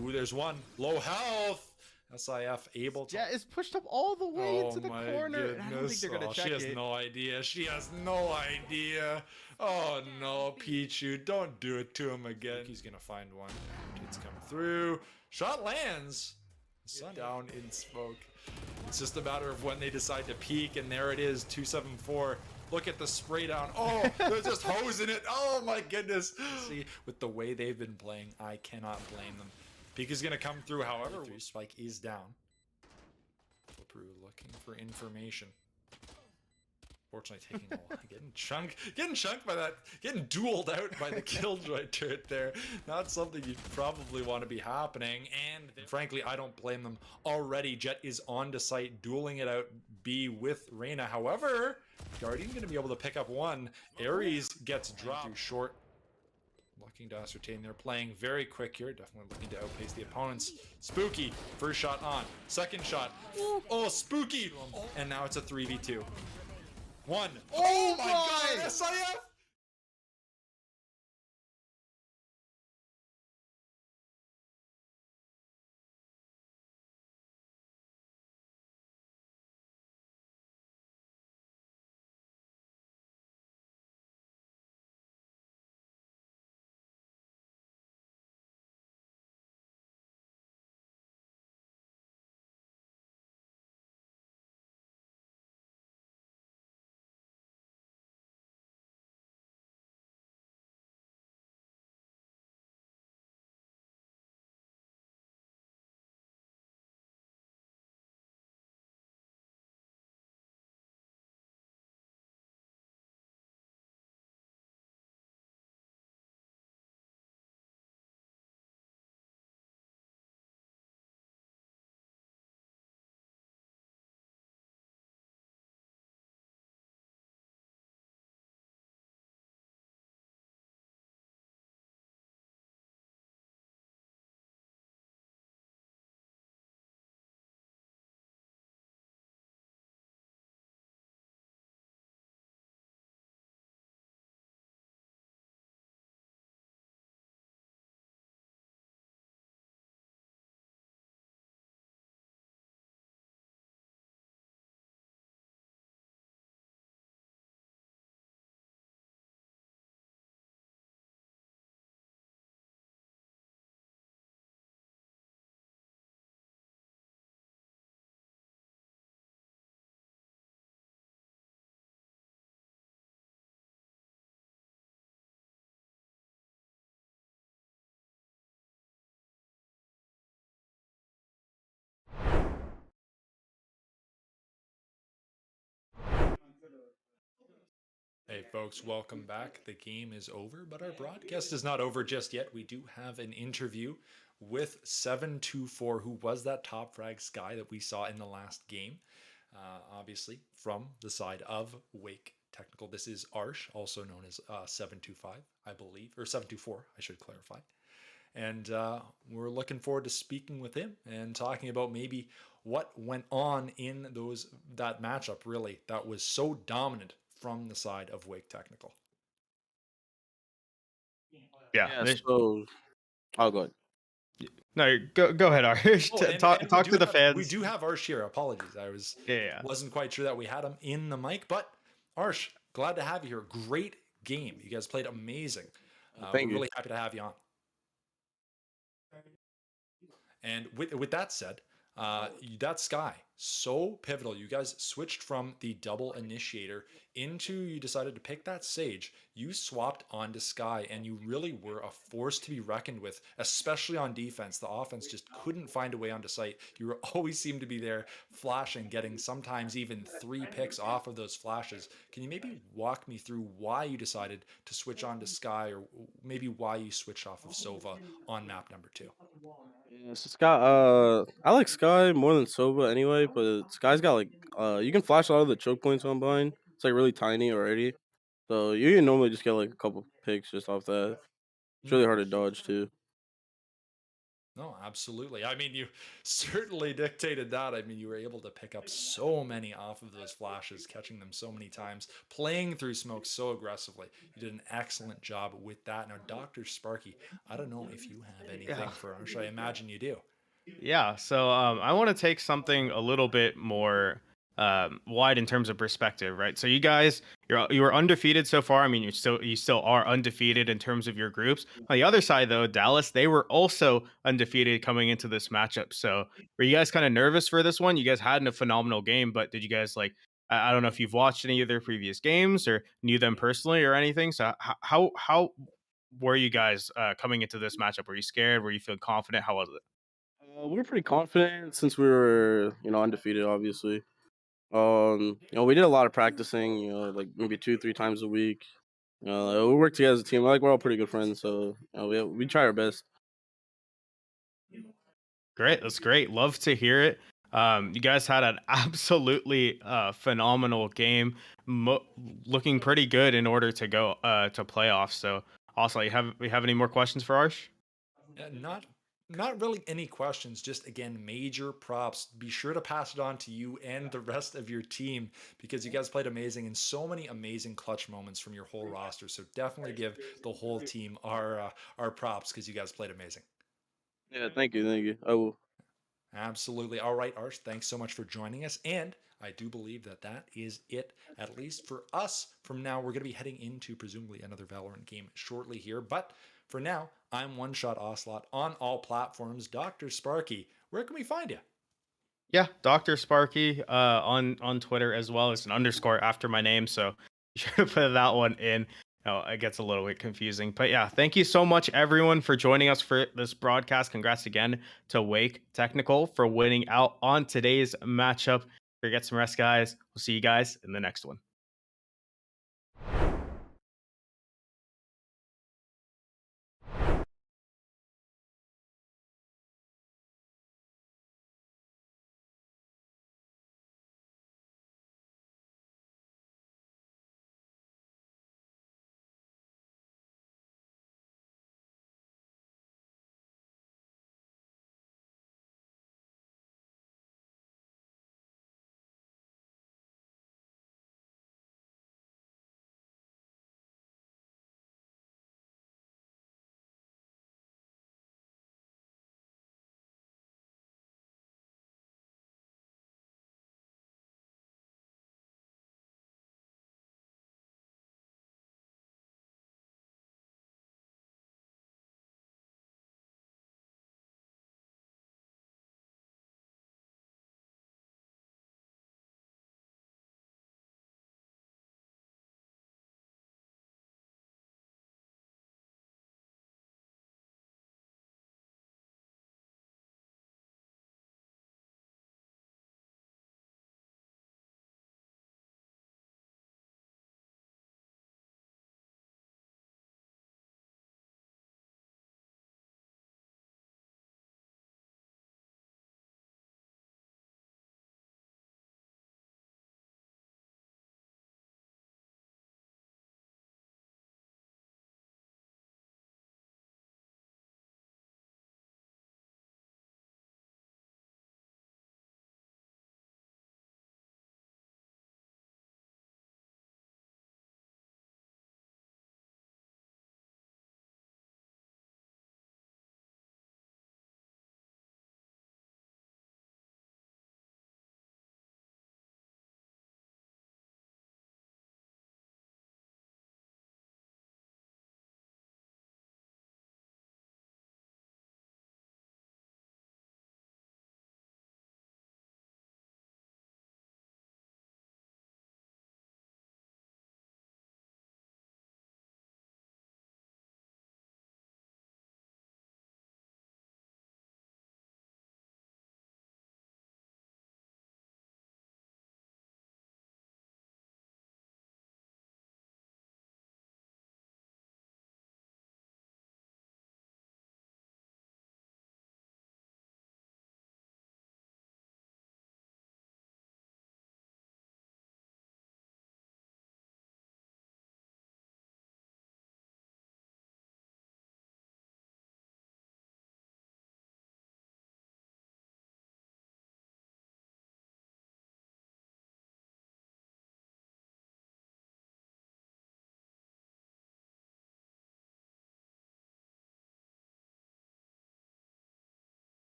Ooh, there's one. Low health. SIF able to... Yeah, it's pushed up all the way into the corner. Goodness. And I don't think they're going to check She has it. no idea. She has no idea. Oh no, Pichu. Don't do it to him again. He's going to find one. Kids come through. Shot lands. Sun down in smoke. It's just a matter of when they decide to peek, and there it is, 274. Look at the spray down. Oh, they're just hosing it. Oh my goodness. See, with the way they've been playing, I cannot blame them. Peek is going to come through, however. Spike is down. Flipperoo looking for information. Fortunately, taking a lot. Getting chunked by that, getting dueled out by the Killjoy turret there. Not something you'd probably want to be happening. And frankly, I don't blame them. Already, Jet is on to site, dueling it out B with Reyna. However, Guardian going to be able to pick up one. Ares gets dropped too short. Looking to ascertain. They're playing very quick here. Definitely looking to outpace the opponents. Spooky. First shot on. Second shot. Oh, Spooky. And now it's a 3v2. One. Oh my god, SIF! Hey folks, welcome back. The game is over, but our broadcast is not over just yet. We do have an interview with 724, who was that top frag Sky that we saw in the last game. Obviously, from the side of Wake Technical. This is Arsh, also known as 725, I believe, or 724, I should clarify. And we're looking forward to speaking with him and talking about maybe what went on in that matchup, really, that was so dominant from the side of Wake Technical. Yeah. So, oh, good. No, go ahead, Arsh. Talk to the fans. We do have Arsh here. Apologies. I wasn't quite sure that we had him in the mic, but Arsh, glad to have you here. Great game. You guys played amazing. Thank we're you. really happy to have you on. And with that said, that's Sky. so pivotal. You guys switched from the double initiator into, you decided to pick that Sage. You swapped onto Sky, and you really were a force to be reckoned with, especially on defense. The offense just couldn't find a way onto site. You were always seemed to be there flashing, getting sometimes even 3 picks off of those flashes. Can you maybe walk me through why you decided to switch on to Sky, or maybe why you switched off of Sova on map number 2? Yeah, so Sky, I like Sky more than Sova anyway, but Sky's got like, you can flash a lot of the choke points on blind. It's like really tiny already, so you can normally just get like a couple picks just off that. It's really hard to dodge too. No, absolutely. I mean, you certainly dictated that. I mean, you were able to pick up so many off of those flashes, catching them so many times, playing through smoke so aggressively. You did an excellent job with that. Now, Dr. Sparky, I don't know if you have Yeah. anything for Arsh. I imagine you do. Yeah, so I want to take something a little bit more wide in terms of perspective, right? So you were undefeated so far. I mean, you still are undefeated in terms of your groups. On the other side, though, Dallas, they were also undefeated coming into this matchup. So were you guys kind of nervous for this one? You guys had a phenomenal game, but did you guys like? I don't know if you've watched any of their previous games or knew them personally or anything. So how were you guys coming into this matchup? Were you scared? Were you feeling confident? How was it? We were pretty confident since we were, undefeated, obviously. We did a lot of practicing, like maybe 2, 3 times a week. We work together as a team. Like we're all pretty good friends, so we try our best. Great. That's great. Love to hear it. You guys had an absolutely phenomenal game, mo- looking pretty good in order to go to playoffs. So, also, we have any more questions for Arsh? Not really any questions, just again major props. Be sure to pass it on to you and the rest of your team, because you guys played amazing and so many amazing clutch moments from your whole roster. So definitely give the whole team our props, because you guys played amazing. Yeah, thank you. I will. Absolutely. All right, Arsh, thanks so much for joining us. And I do believe that that is it, at least for us. From now, we're going to be heading into presumably another Valorant game shortly here. But for now, I'm One Shot Ocelot on all platforms. Dr. Sparky, where can we find you? Yeah, Dr. Sparky on Twitter as well. It's an underscore after my name, so you should put that one in. Oh, it gets a little bit confusing. But yeah, thank you so much, everyone, for joining us for this broadcast. Congrats again to Wake Technical for winning out on today's matchup. Get some rest, guys. We'll see you guys in the next one.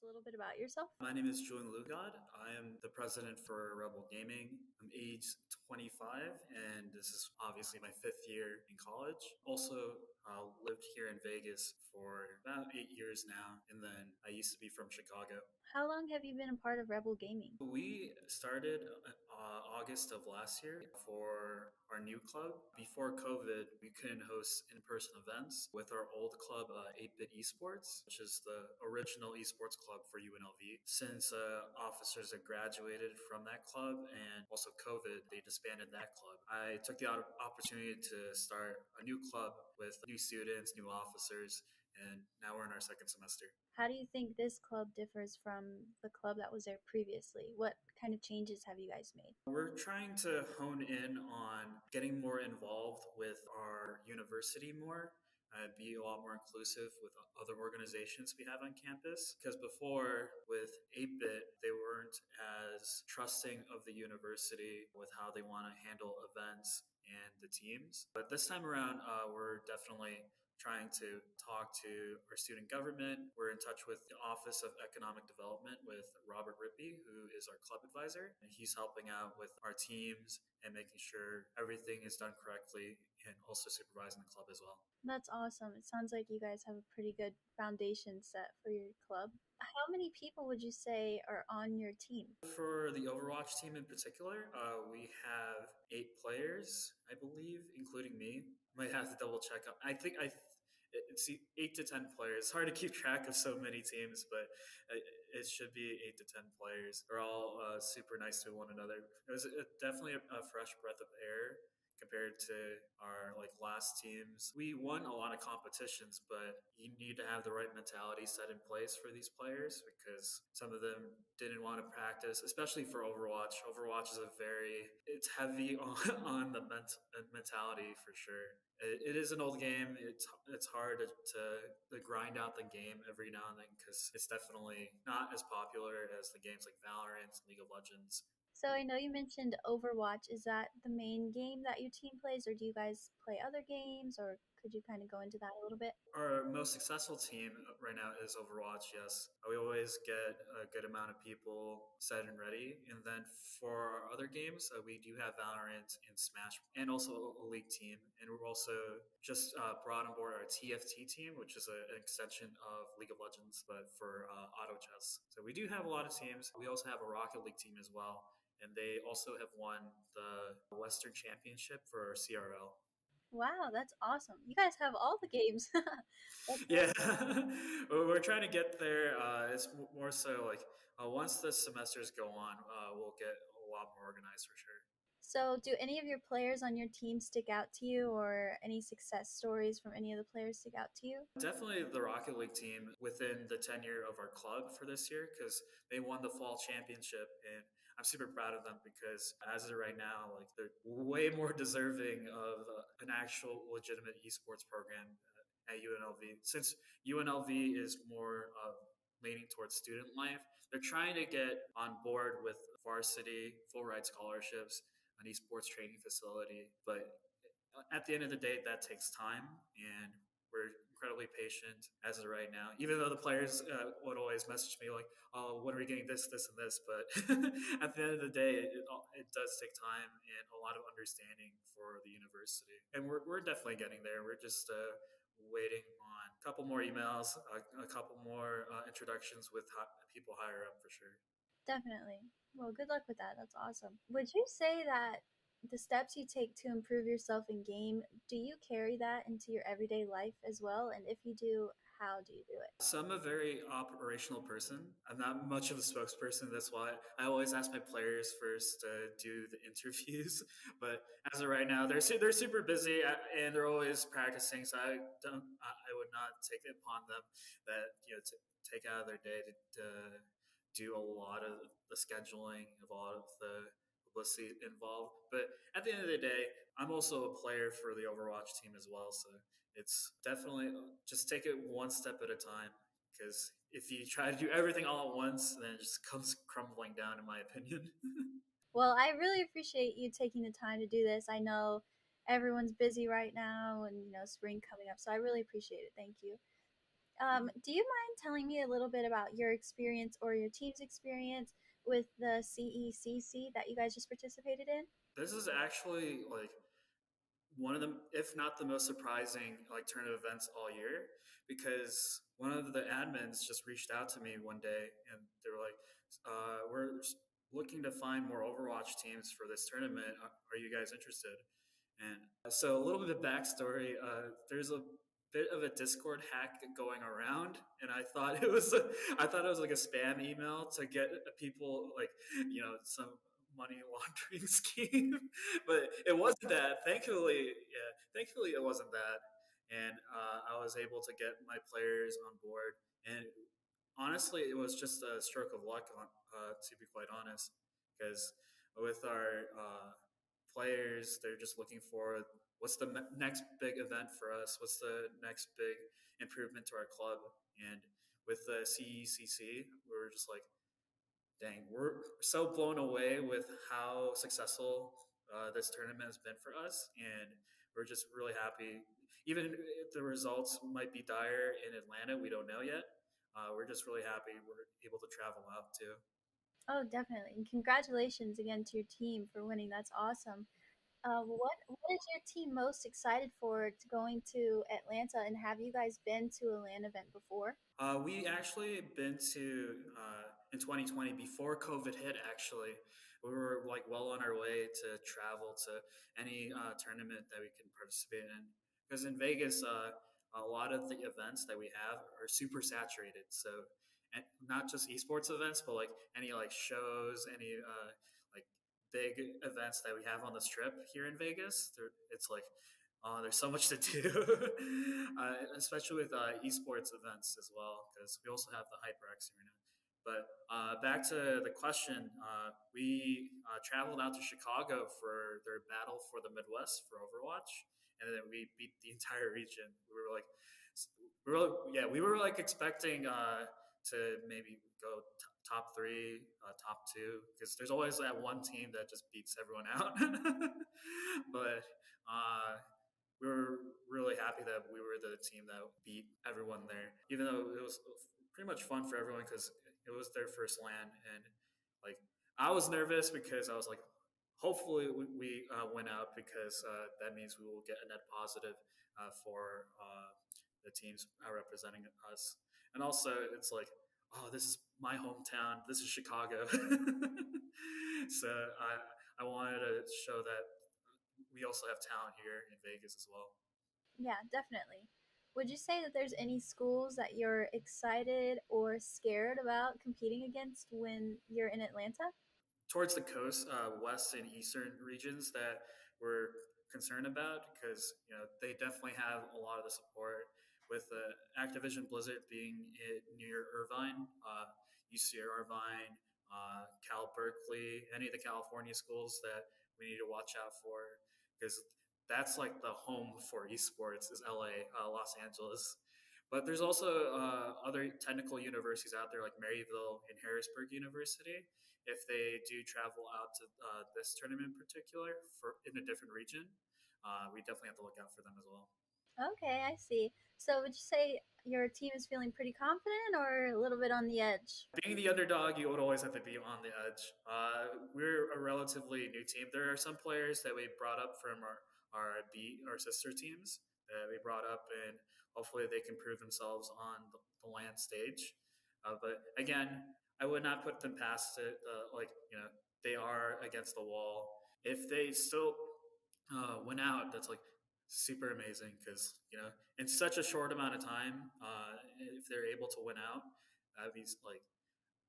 a little bit about yourself? My name is Julian Lugod. I am the president for Rebel Gaming. I'm age 25, and this is obviously my 5th year in college. Also, lived here in Vegas for about 8 years now, and then I used to be from Chicago. How long have you been a part of Rebel Gaming? We started August of last year for our new club. Before COVID, we couldn't host in-person events with our old club, 8-Bit Esports, which is the original esports club for UNLV. Since officers had graduated from that club and also COVID, they disbanded that club. I took the opportunity to start a new club with new students, new officers, and now we're in our 2nd semester. How do you think this club differs from the club that was there previously? What kind of changes have you guys made? We're trying to hone in on getting more involved with our university more, be a lot more inclusive with other organizations we have on campus. Because before, with 8-Bit, they weren't as trusting of the university with how they want to handle events and the teams. But this time around, we're definitely trying to talk to our student government. We're in touch with the Office of Economic Development with Robert Rippey, who is our club advisor. And he's helping out with our teams and making sure everything is done correctly and also supervising the club as well. That's awesome. It sounds like you guys have a pretty good foundation set for your club. How many people would you say are on your team? For the Overwatch team in particular, we have 8 players, I believe, including me. Might have to double check. It's 8 to 10 players. It's hard to keep track of so many teams, but it should be 8 to 10 players. They're all super nice to one another. It was definitely a fresh breath of air compared to our last teams. We won a lot of competitions, but you need to have the right mentality set in place for these players because some of them didn't want to practice, especially for Overwatch. Overwatch is it's heavy on the mentality for sure. It is an old game. It's hard to grind out the game every now and then because it's definitely not as popular as the games like Valorant, League of Legends. So I know you mentioned Overwatch. Is that the main game that your team plays, or do you guys play other games, or could you kind of go into that a little bit? Our most successful team right now is Overwatch, yes. We always get a good amount of people set and ready. And then for our other games, we do have Valorant and Smash, and also a League team. And we're also just brought on board our TFT team, which is an extension of League of Legends, but for auto chess. So we do have a lot of teams. We also have a Rocket League team as well. And they also have won the Western Championship for our CRL. Wow, that's awesome. You guys have all the games. That's Yeah, we're trying to get there. It's more so once the semesters go on, we'll get a lot more organized for sure. So, do any of your players on your team stick out to you, or any success stories from any of the players stick out to you? Definitely the Rocket League team within the tenure of our club for this year because they won the fall championship, and I'm super proud of them because as of right now, they're way more deserving of an actual legitimate esports program at UNLV. Since UNLV is more leaning towards student life, they're trying to get on board with varsity full ride scholarships, an esports training facility, but at the end of the day, that takes time, and we're incredibly patient as of right now. Even though the players would always message me "Oh, when are we getting this, this, and this?" But at the end of the day, it does take time and a lot of understanding for the university, and we're definitely getting there. We're just waiting on a couple more emails, a couple more introductions with people higher up for sure. Definitely. Well, good luck with that. That's awesome. Would you say that the steps you take to improve yourself in game, do you carry that into your everyday life as well? And if you do, how do you do it? So I'm a very operational person. I'm not much of a spokesperson. That's why I always ask my players first to do the interviews. But as of right now, they're super busy and they're always practicing. So I would not take it upon them that to take out of their day to do a lot of the scheduling of a lot of the publicity involved. But at the end of the day, I'm also a player for the Overwatch team as well. So it's definitely just take it one step at a time. Because if you try to do everything all at once, then it just comes crumbling down, in my opinion. Well, I really appreciate you taking the time to do this. I know everyone's busy right now and, spring coming up. So I really appreciate it. Thank you. Do you mind telling me a little bit about your experience or your team's experience with the CECC that you guys just participated in? This is actually like one of the, if not the most surprising like tournament events all year, because one of the admins just reached out to me one day and they were like, we're looking to find more Overwatch teams for this tournament. Are you guys interested? And so a little bit of backstory. There's a bit of a Discord hack going around, and I thought it was like a spam email to get people like some money laundering scheme, but it wasn't that. Thankfully it wasn't that, and I was able to get my players on board. And honestly, it was just a stroke of luck, to be quite honest, because with our players, they're just looking for what's the next big event for us, what's the next big improvement to our club, and with the CECC, we were just like, dang, we're so blown away with how successful this tournament has been for us, and we're just really happy. Even if the results might be dire in Atlanta, we don't know yet. We're just really happy we're able to travel out too. Oh, definitely. And congratulations again to your team for winning. That's awesome. What is your team most excited for to going to Atlanta? And have you guys been to a LAN event before? We actually been to in 2020 before COVID hit. Actually, we were like well on our way to travel to any tournament that we can participate in. Because in Vegas, a lot of the events that we have are super saturated. So, and not just esports events, but like any like shows, any like big events that we have on the strip here in Vegas. It's like there's so much to do, especially with esports events as well, because we also have the HyperX arena. But back to the question, we traveled out to Chicago for their battle for the Midwest for Overwatch, and then we beat the entire region. We were like expecting to maybe go top three, top two, because there's always that one team that just beats everyone out. But we were really happy that we were the team that beat everyone there, even though it was pretty much fun for everyone because it was their first LAN. And like, I was nervous because I was like, hopefully we win out because that means we will get a net positive for the teams representing us. And also, it's like, oh, this is my hometown. This is Chicago. So I wanted to show that we also have talent here in Vegas as well. Yeah, definitely. Would you say that there's any schools that you're excited or scared about competing against when you're in Atlanta? Towards the coast, west and eastern regions that we're concerned about because they definitely have a lot of the support with Activision Blizzard being near Irvine, UC Irvine, Cal Berkeley, any of the California schools that we need to watch out for because that's like the home for esports is LA, Los Angeles. But there's also other technical universities out there like Maryville and Harrisburg University. If they do travel out to this tournament in particular for in a different region, we definitely have to look out for them as well. Okay, I see. So would you say your team is feeling pretty confident or a little bit on the edge? Being the underdog, you would always have to be on the edge. We're a relatively new team. There are some players that we brought up from our sister teams that we brought up, and hopefully they can prove themselves on the land stage. But again, I would not put them past it. They are against the wall. If they still win out, that's like super amazing because in such a short amount of time, if they're able to win out, that'd be like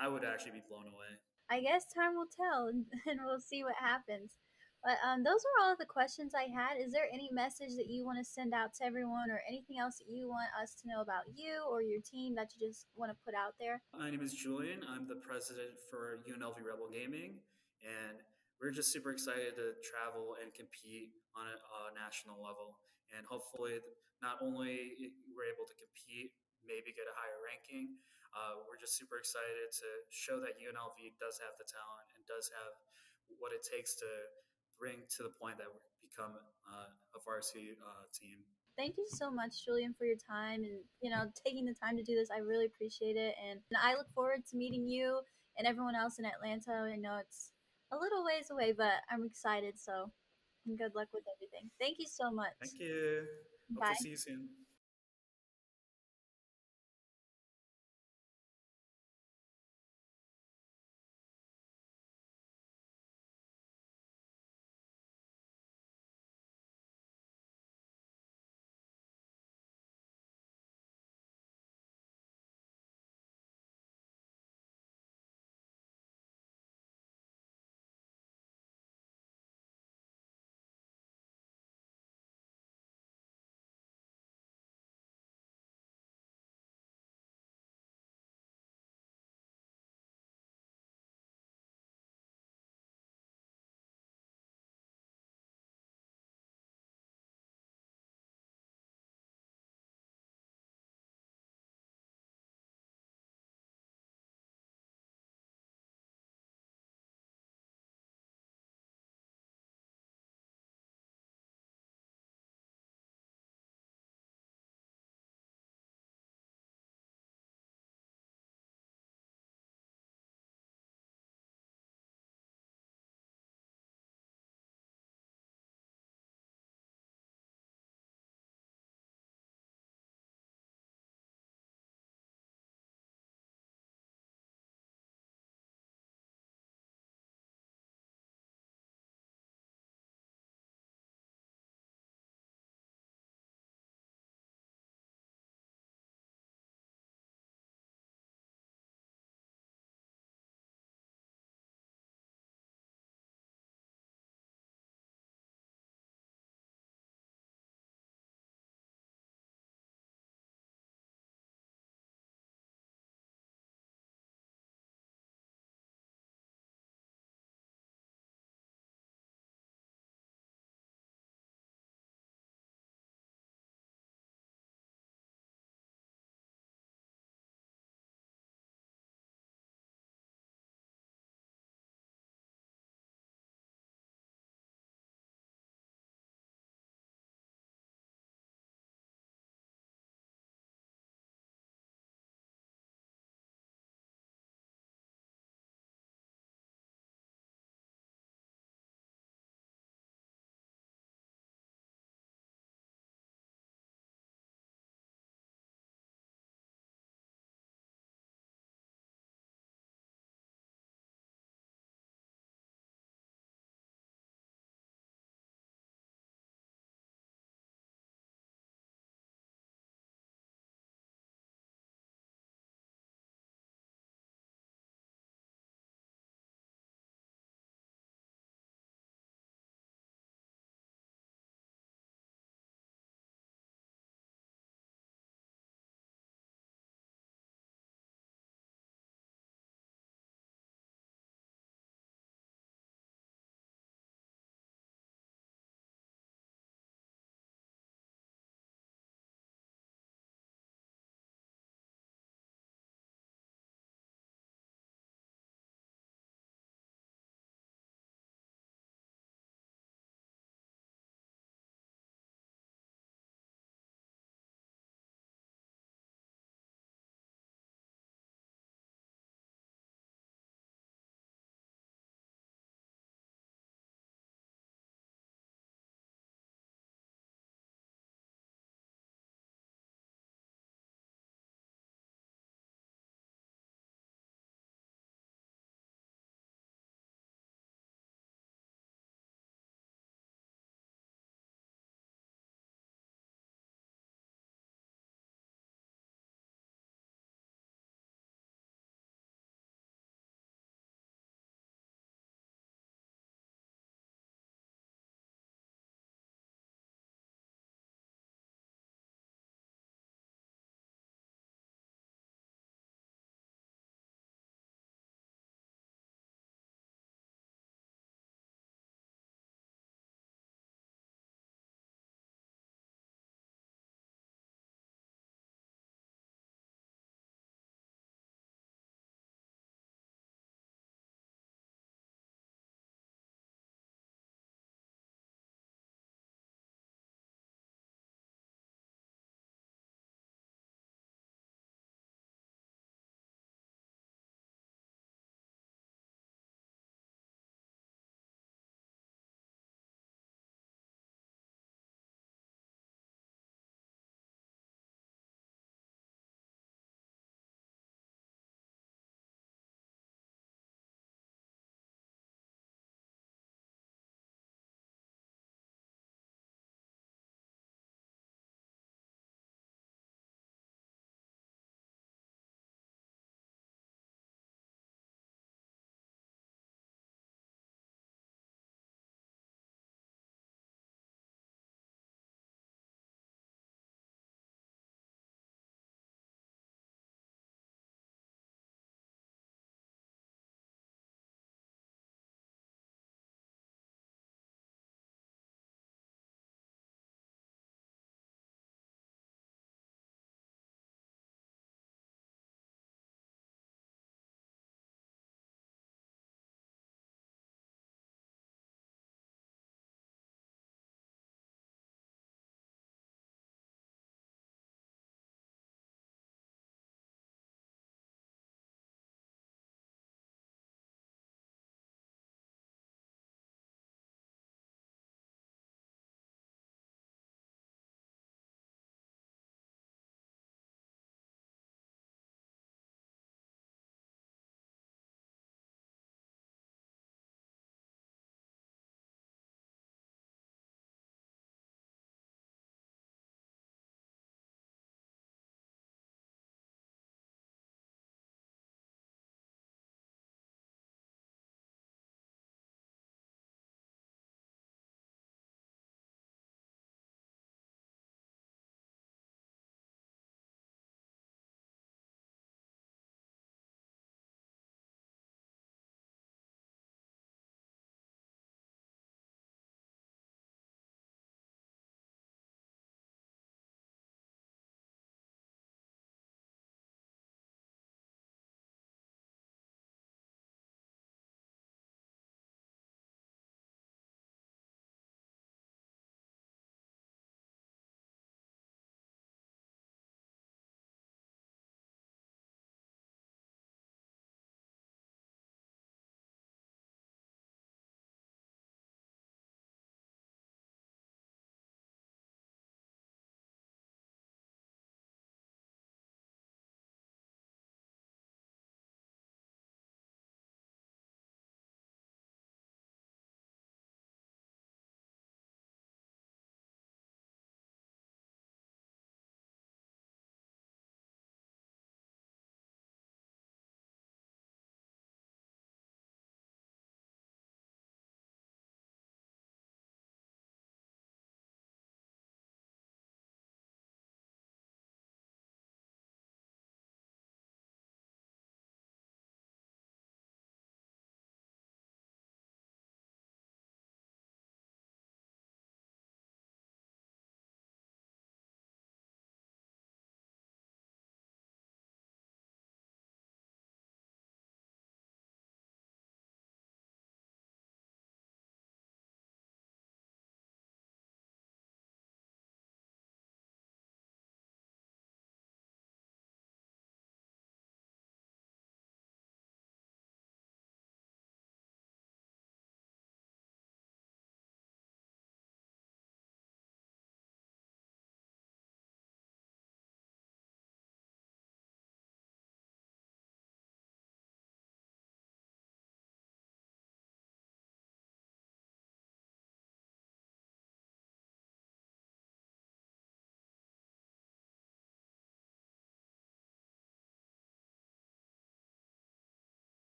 I would actually be blown away. I guess time will tell and we'll see what happens. But those were all of the questions I had. Is there any message that you want to send out to everyone or anything else that you want us to know about you or your team that you just want to put out there? My name is Julian. I'm the president for UNLV Rebel Gaming, and we're just super excited to travel and compete on a national level. And hopefully, not only we're able to compete, maybe get a higher ranking, we're just super excited to show that UNLV does have the talent and does have what it takes to bring to the point that we become a varsity team. Thank you so much, Julian, for your time and taking the time to do this. I really appreciate it, and I look forward to meeting you and everyone else in Atlanta. I know it's a little ways away, but I'm excited. So, good luck with everything. Thank you so much. Thank you. Hope to Bye. see you soon.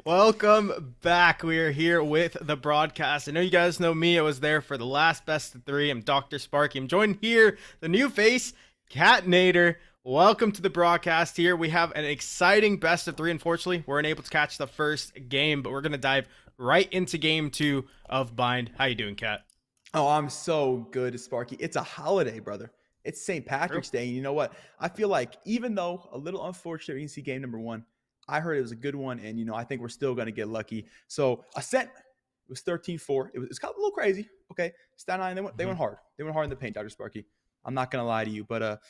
Welcome back. We are here with the broadcast. I know you guys know me. I was there for the last best of 3. I'm Dr. Sparky. I'm joined here, the new face, Catnator. Welcome to the broadcast here. We have an exciting best of 3. Unfortunately, we weren't able to catch the first game, but we're going to dive right into game 2 of Bind. How you doing, Cat? Oh, I'm so good, Sparky. It's a holiday, brother. It's St. Patrick's Day. And you know what? I feel like even though a little unfortunate we didn't see game number 1, I heard it was a good one. And, I think we're still going to get lucky. So Ascent was 13-4. It was kind of a little crazy. Okay. Staten Island, they went hard. They went hard in the paint, Dr. Sparky. I'm not going to lie to you. But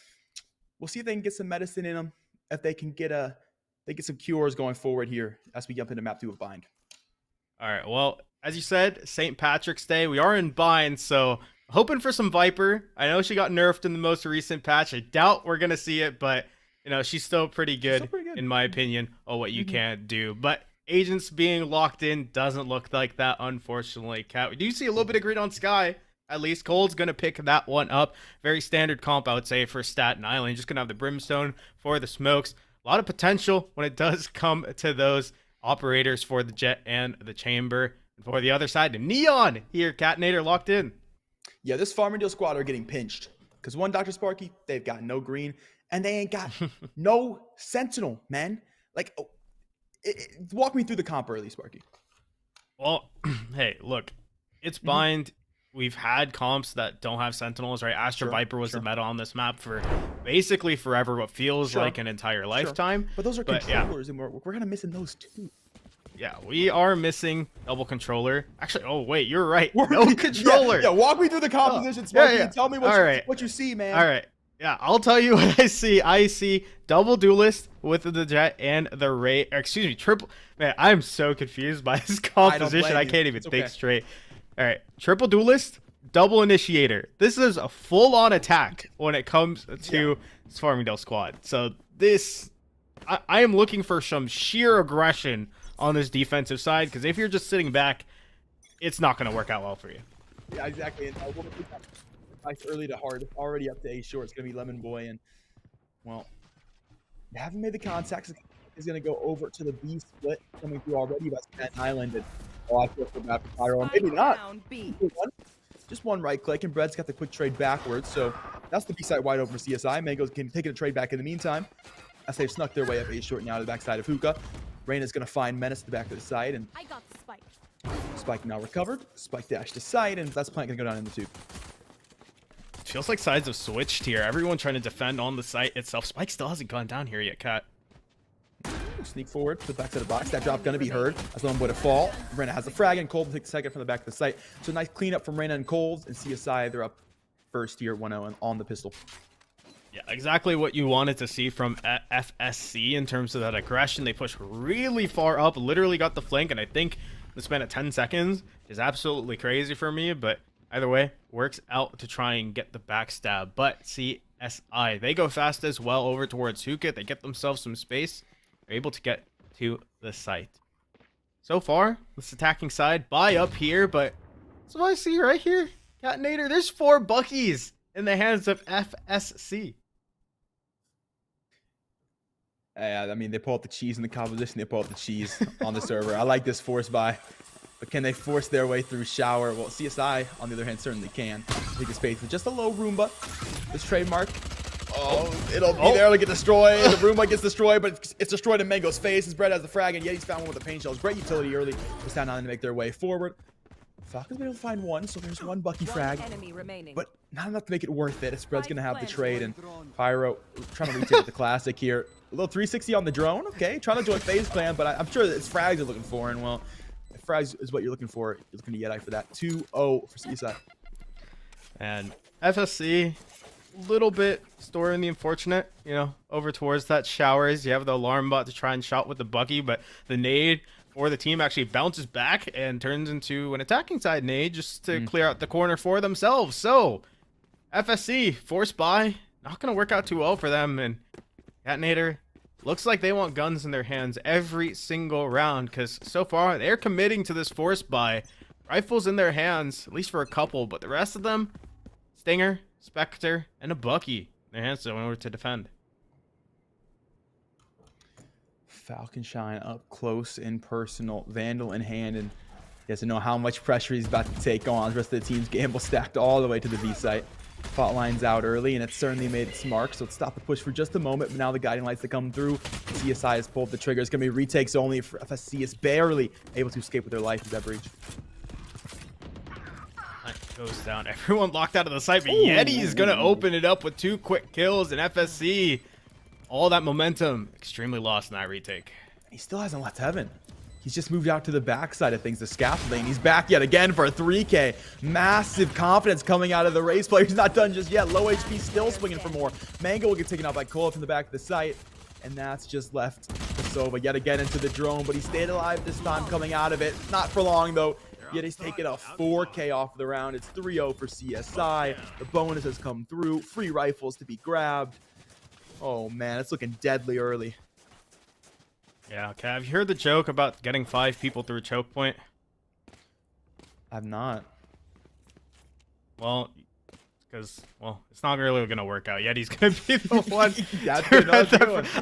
we'll see if they can get some medicine in them. If they can get some cures going forward here as we jump into map 2 of Bind. All right. Well, as you said, St. Patrick's Day. We are in Bind, so hoping for some Viper. I know she got nerfed in the most recent patch. I doubt we're going to see it, but, she's still pretty good, in my opinion, on what you can do. But agents being locked in doesn't look like that, unfortunately, Cat. We do see a little bit of grid on Sky. At least Cole's going to pick that one up. Very standard comp, I would say, for Staten Island. Just going to have the Brimstone for the smokes. A lot of potential when it does come to those operators for the Jet and the Chamber. And for the other side, Neon here, Catnator locked in. Yeah, this Farmingdale squad are getting pinched. Because one, Dr. Sparky, they've got no green. And they ain't got no Sentinel, man. Like, walk me through the comp early, Sparky. Well, hey, look, it's Bind. We've had comps that don't have Sentinels, right? Astra Viper was the meta on this map for basically forever, what feels like an entire lifetime. But those are controllers, and we're kind of missing those too. Yeah, we are missing double controller. Actually, oh wait, you're right. No controller. Yeah, walk me through the composition, Sparky, and tell me what you see, man. All right. Yeah, I'll tell you what I see. I see double duelist with the Jet and the Ray. Excuse me, triple. Man, I'm so confused by this composition. I can't even think straight. All right, triple duelist, double initiator. This is a full-on attack when it comes to this Farmingdale squad. So this, I am looking for some sheer aggression on this defensive side, because if you're just sitting back, it's not going to work out well for you. Yeah, exactly. And we'll keep that nice early to hard. Already up to A short. It's going to be Lemon Boy. And, well, they haven't made the contacts. Is going to go over to the B split coming through already by Staten Island. And, I feel for bad for Pyro. Maybe not. Just one right click, and Bread's got the quick trade backwards. So that's the B side wide open for CSI. Mango's taking a trade back in the meantime, as they've snuck their way up A short now to the backside of Hookah. Reyna's going to find Menace at the back of the side, and I got the spike. Spike now recovered. Spike dash to side, and that's plant going to go down in the tube. Feels like sides have switched here. Everyone trying to defend on the site itself. Spike still hasn't gone down here yet, Cat. Sneak forward to the back side of the box. That drop going to be heard. That's one way to fall. Reyna has the frag, and Cole takes second from the back of the site. So nice cleanup from Reyna and Coles, and CSI, they're up first here, 1-0 on the pistol. Yeah, exactly what you wanted to see from FSC in terms of that aggression. They pushed really far up, literally got the flank, and I think the span of 10 seconds is absolutely crazy for me, but either way, works out to try and get the backstab. But CSI, they go fast as well over towards Hookah. They get themselves some space. They're able to get to the site. So far, this attacking side, buy up here, but so I see right here, Catnator, there's 4 Buckies in the hands of FSC. Yeah, I mean, they pull out the cheese in the composition. They pull out the cheese on the server. I like this force buy. But can they force their way through Shower? Well, CSI, on the other hand, certainly can. Take a space with just a low Roomba. This trademark. Oh, it'll be there. It'll get destroyed. The Roomba gets destroyed, but it's destroyed in Mango's face. His Bread has the frag, and yet he's found one with the pain shells. Great utility early. Just down to make their way forward. Falcon's been able to find one, so there's one Bucky frag. But not enough to make it worth it. Spread's going to have the trade, and Pyro trying to retake the classic here. A little 360 on the drone. Okay, trying to join FaZe Clan, but I'm sure it's frags you're looking for, and well, if frags is what you're looking for, you're looking to Yeti for that. 2-0 for CSI. And FSC, a little bit storing the unfortunate, over towards that Showers. You have the alarm bot to try and shot with the Bucky, but the nade for the team actually bounces back and turns into an attacking side nade just to clear out the corner for themselves. So FSC forced by, not going to work out too well for them. And Catnator looks like they want guns in their hands every single round, because so far they're committing to this force buy. Rifles in their hands, at least for a couple, but the rest of them, Stinger, Spectre, and a Bucky in their hands in order to defend. Falcon Shine up close and personal, Vandal in hand, and he doesn't know how much pressure he's about to take on. The rest of the team's gamble stacked all the way to the B site. Fault lines out early, and it's certainly made its mark, so let's stop the push for just a moment. But now the guiding lights that come through, CSI has pulled the trigger. It's going to be retakes only. For FSC is barely able to escape with their life with that breach. Goes down. Everyone locked out of the site, but Yeti is going to open it up with 2 quick kills, and FSC, all that momentum, extremely lost in that retake. He still hasn't left heaven. He's just moved out to the backside of things, the scaffolding. He's back yet again for a 3K. Massive confidence coming out of the race player. He's not done just yet. Low HP, still swinging for more. Mango will get taken out by Cole from the back of the site, and that's just left Sova yet again into the drone, but he stayed alive this time coming out of it. Not for long, though. Yet he's taken a 4K off the round. It's 3-0 for CSI. The bonus has come through. Free rifles to be grabbed. Oh, man, it's looking deadly early. Yeah, okay. Have you heard the joke about getting 5 people through a choke point? I've not. Well, because, well, it's not really going to work out. Yeti's going to be the one.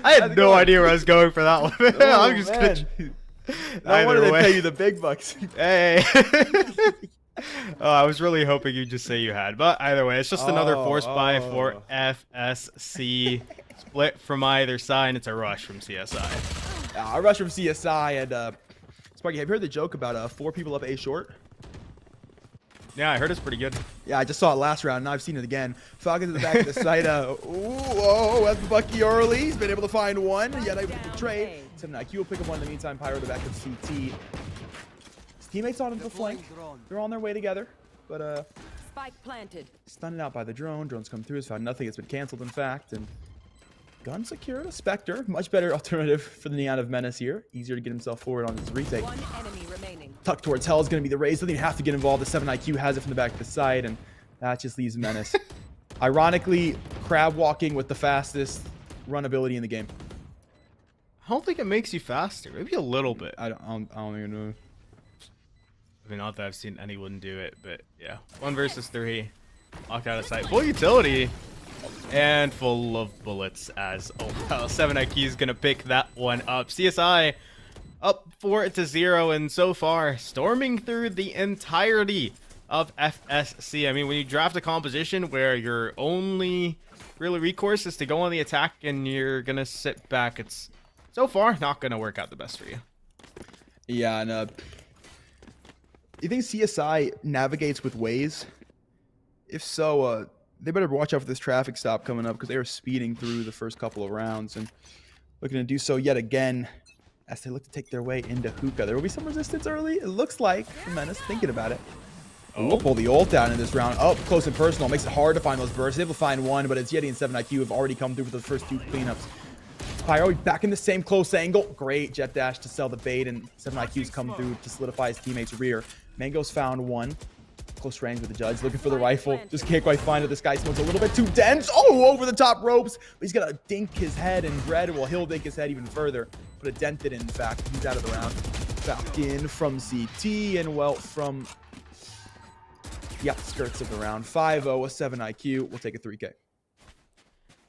I had no idea where I was going for that one. Oh, I'm just going to... No wonder they pay you the big bucks. Hey. Oh, I was really hoping you'd just say you had. But either way, it's just another force buy for FSC. Split from either side. It's a rush from CSI. A rush from CSI. And Sparky, have you heard the joke about 4 people up A short? Yeah, I heard it's pretty good. Yeah, I just saw it last round, and I've seen it again. Falcon to the back of the site. That's Bucky early. He's been able to find one. Yet able to trade. 7 IQ will pick up one in the meantime. Pyro to the back of CT. His teammates on him to flank. They're on their way together. But Spike planted. stunned out by the drone. Drones come through. Has found nothing. It's been canceled, in fact. And gun secured. A Spectre. Much better alternative for the Neon of Menace here. Easier to get himself forward on his retake. 1 enemy remaining. Tuck towards Hell is going to be the raise. Doesn't even have to get involved. The 7 IQ has it from the back of the side, and that just leaves Menace. Ironically, crab walking with the fastest run ability in the game. I don't think it makes you faster. Maybe a little bit. I don't even know. I mean, not that I've seen anyone do it, but yeah. 1 versus 3. Locked out of sight. Full utility. And full of bullets as, oh well, 7 IQ is going to pick that one up. CSI up 4-0, and so far storming through the entirety of FSC. I mean, when you draft a composition where your only really recourse is to go on the attack and you're going to sit back, it's so far not going to work out the best for you. Yeah, and you think CSI navigates with Waze? If so, they better watch out for this traffic stop coming up, because they are speeding through the first couple of rounds and looking to do so yet again as they look to take their way into Hookah. There will be some resistance early, it looks like, from Menace, thinking about it. We'll pull the ult down in this round. Up close and personal. Makes it hard to find those bursts. Able to find one, but it's Yeti and 7 IQ who have already come through for the first 2 cleanups. Pyro back in the same close angle. Great jet dash to sell the bait, and 7 IQ's come through to solidify his teammate's rear. Mango's found one. Close range with the judge. Looking for the rifle. Just can't quite find it. This guy smoke's a little bit too dense. Oh, over the top ropes. But he's got to dink his head, and Red, well, he'll dink his head even further. Put a dent in fact. He's out of the round. Falcon from CT, and well, from the outskirts of the round. 5-0 with 7 IQ. We'll take a 3K.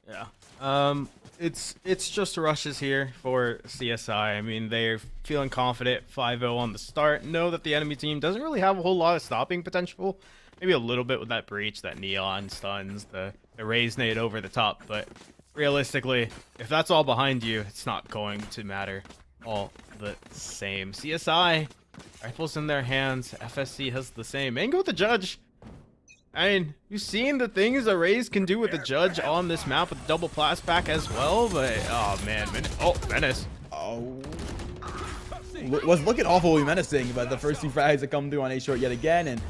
Yeah. It's just rushes here for CSI. I mean, they're feeling confident 5-0 on the start. Know that the enemy team doesn't really have a whole lot of stopping potential. Maybe a little bit with that breach, that neon stuns, the raise nade over the top. But realistically, if that's all behind you, it's not going to matter all the same. CSI, rifles in their hands. FSC has the same. Mango with the judge. I mean, you've seen the things a Raze can do with the judge on this map with the double blast pack as well, but oh man, Menace. Oh, was looking awfully menacing, but the first 2 frags that come through on A short yet again. And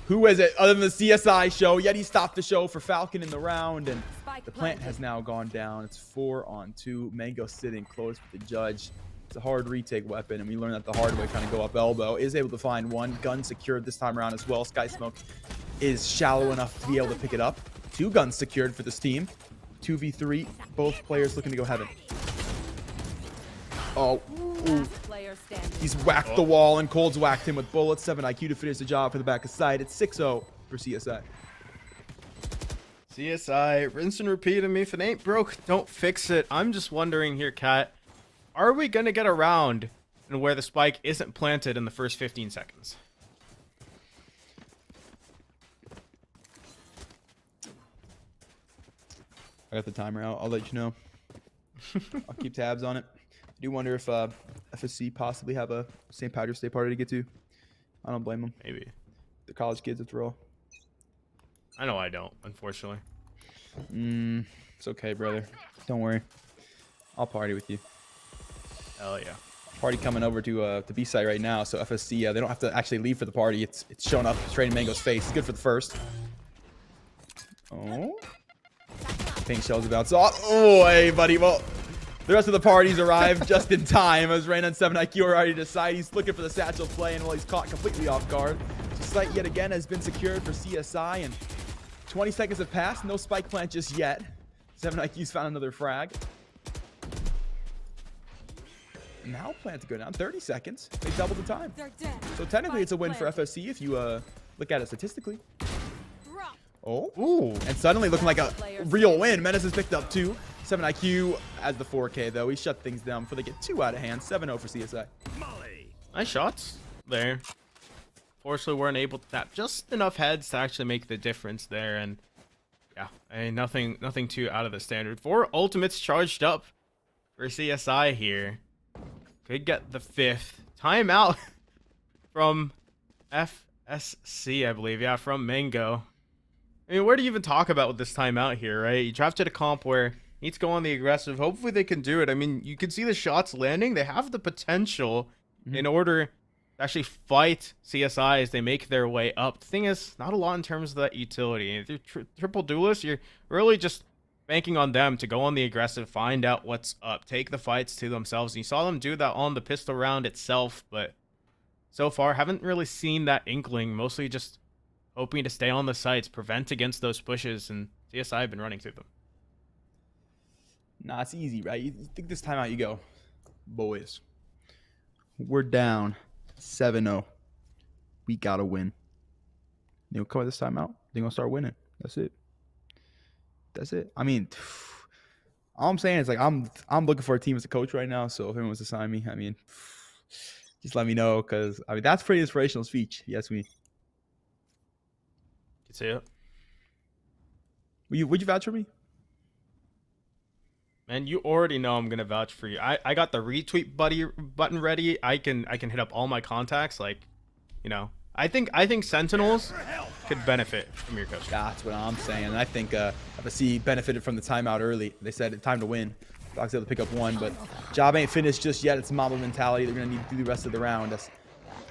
who is it other than the CSI show? Yet he stopped the show for Falcon in the round, and the plant has now gone down. It's 4-on-2. Mango sitting close with the judge. It's a hard retake weapon, and we learned that the hard way, trying to go up elbow. Is able to find one. Gun secured this time around as well. Sky Smoke is shallow enough to be able to pick it up. 2 guns secured for this team. 2v3. Both players looking to go heaven. Oh, ooh. He's whacked the wall, and Cold's whacked him with bullets. 7 IQ to finish the job for the back of sight. It's 6-0 for CSI. CSI, rinse and repeat. I mean, if it ain't broke, don't fix it. I'm just wondering here, Kat. are we going to get around and where the spike isn't planted in the first 15 seconds? I got the timer out. I'll let you know. I'll keep tabs on it. I do wonder if FSC possibly have a St. Patrick's Day party to get to. I don't blame them. Maybe. The college kids after all. I know I don't, unfortunately. It's okay, brother. Don't worry. I'll party with you. Hell yeah. Party coming over to the B site right now, so FSC they don't have to actually leave for the party. It's showing up straight in Mango's face. It's good for the first. Oh. Pink shell's about to. Oh, hey, buddy. Well, the rest of the parties arrived just in time as Rain on 7IQ are already decided. He's looking for the satchel play, and well, he's caught completely off guard. The site yet again has been secured for CSI, and 20 seconds have passed. No spike plant just yet. 7IQ's found another frag. Now plant to go down 30 seconds. They doubled the time. So technically it's a win for FSC if you look at it statistically. Oh, ooh, and suddenly looking like a real win. Menace has picked up 2. 7IQ as the 4K though. He shut things down before they get 2 out of hand. 7-0 for CSI. Nice shots there. Fortunately, weren't able to tap just enough heads to actually make the difference there. And yeah, nothing too out of the standard. 4 ultimates charged up for CSI here. Could get the 5th timeout from FSC, I believe. Yeah, from Mango. I mean, where do you even talk about with this timeout here, right? You drafted a comp where you need to go on the aggressive. Hopefully they can do it. I mean, you can see the shots landing. They have the potential in order to actually fight CSI as they make their way up. The thing is, not a lot in terms of that utility. If you're triple duelist, you're really just banking on them to go on the aggressive, find out what's up, take the fights to themselves. And you saw them do that on the pistol round itself, but so far haven't really seen that inkling. Mostly just hoping to stay on the sites, prevent against those pushes, and CSI have been running through them. Nah, it's easy, right? You think this time out, you go, boys, we're down 7-0. We gotta win. They'll come out this time out. They're gonna start winning. That's it. That's it. I mean, all I'm saying is like I'm looking for a team as a coach right now. So if anyone wants to sign me, I mean, just let me know, because I mean that's a pretty inspirational speech. Yes, me. You see it? Would you vouch for me? Man, you already know I'm gonna vouch for you. I got the retweet button ready. I can hit up all my contacts. Like, you know, I think Sentinels could benefit from your coaching. That's what I'm saying. And I think FSC benefited from the timeout early. They said it's time to win. Doc's able to pick up 1, but job ain't finished just yet. It's Mamba mentality. They're gonna need to do the rest of the round.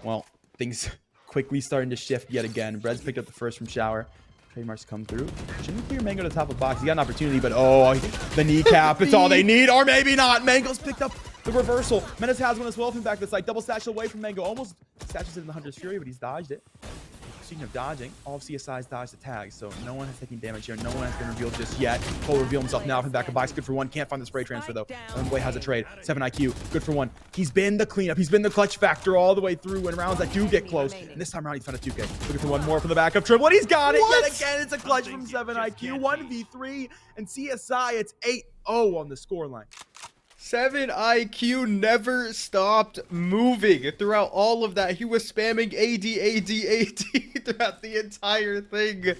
Well, things quickly starting to shift yet again. Bread's picked up the first from Shower. Trademarks come through. Shouldn't clear Mango to the top of the box. He got an opportunity, but oh, the kneecap. It's all they need, or maybe not. Mango's picked up the reversal. Menace has one as well from back to the side. Double satchel away from Mango. Almost satchels it in the Hunter's Fury, but he's dodged it. Speaking of dodging, all of CSI's dodged the tags, so no one has taken damage here. No one has been revealed just yet. Cole will reveal himself now from the back of box. Good for 1. Can't find the spray transfer, though. Boy has a trade. 7IQ. Good for 1. He's been the cleanup. He's been the clutch factor all the way through in rounds that do get close. And this time around, he's found a 2K. Looking for 1 more from the back of Triple, and he's got it yet again. It's a clutch from 7IQ. 1v3, and CSI, it's 8-0 on the scoreline. 7IQ never stopped moving throughout all of that. He was spamming AD throughout the entire thing.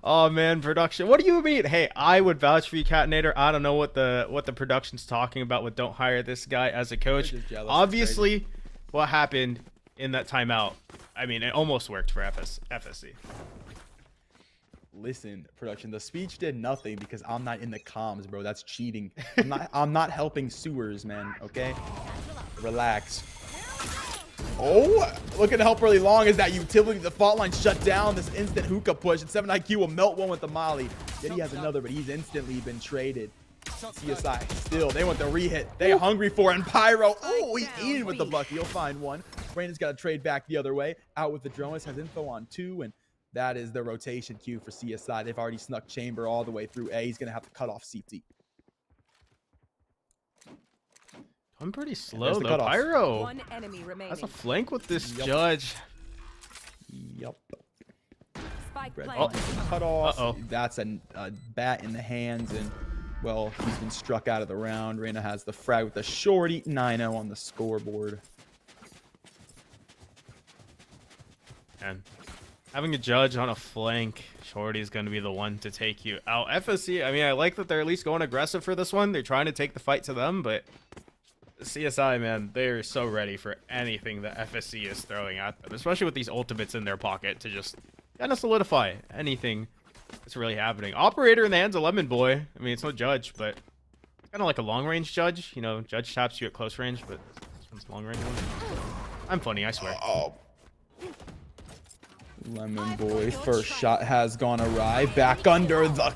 Oh man, production. What do you mean? Hey, I would vouch for you, Catinator. I don't know what the production's talking about with don't hire this guy as a coach. Obviously, what happened in that timeout, I mean, it almost worked for FSC. Listen, production, the speech did nothing because I'm not in the comms, bro. That's cheating. I'm not helping sewers, man. Okay? Relax. Oh, looking to help really long is that utility. The fault line shut down. This instant hookah push, and 7IQ will melt one with the molly. Yet he has another, but he's instantly been traded. CSI still, they want the re-hit. They're hungry for it. And Pyro, oh, he's eating with the Bucky. He'll find 1. Brandon's got to trade back the other way. Out with the Drones, has info on 2, and that is the rotation queue for CSI. They've already snuck Chamber all the way through A. He's going to have to cut off CT. I'm pretty slow, though. Pyro. 1 enemy remaining. That's a flank with this judge. Yep. Spike Red planted. cut off. Uh-oh. That's a bat in the hands, and Well, he's been struck out of the round. Reyna has the frag with the shorty. 9-0 on the scoreboard. And having a judge on a flank, shorty is going to be the one to take you out. FSC, I mean, I like that they're at least going aggressive for this one. They're trying to take the fight to them, but CSI, man, they're so ready for anything that FSC is throwing at them, especially with these ultimates in their pocket to just kind of solidify anything that's really happening. Operator in the hands of Lemon Boy. I mean, it's no judge, but it's kind of like a long-range judge. You know, judge taps you at close range, but this one's long-range one. I'm funny, I swear. Oh. Lemon Boy, first shot has gone awry. Back under the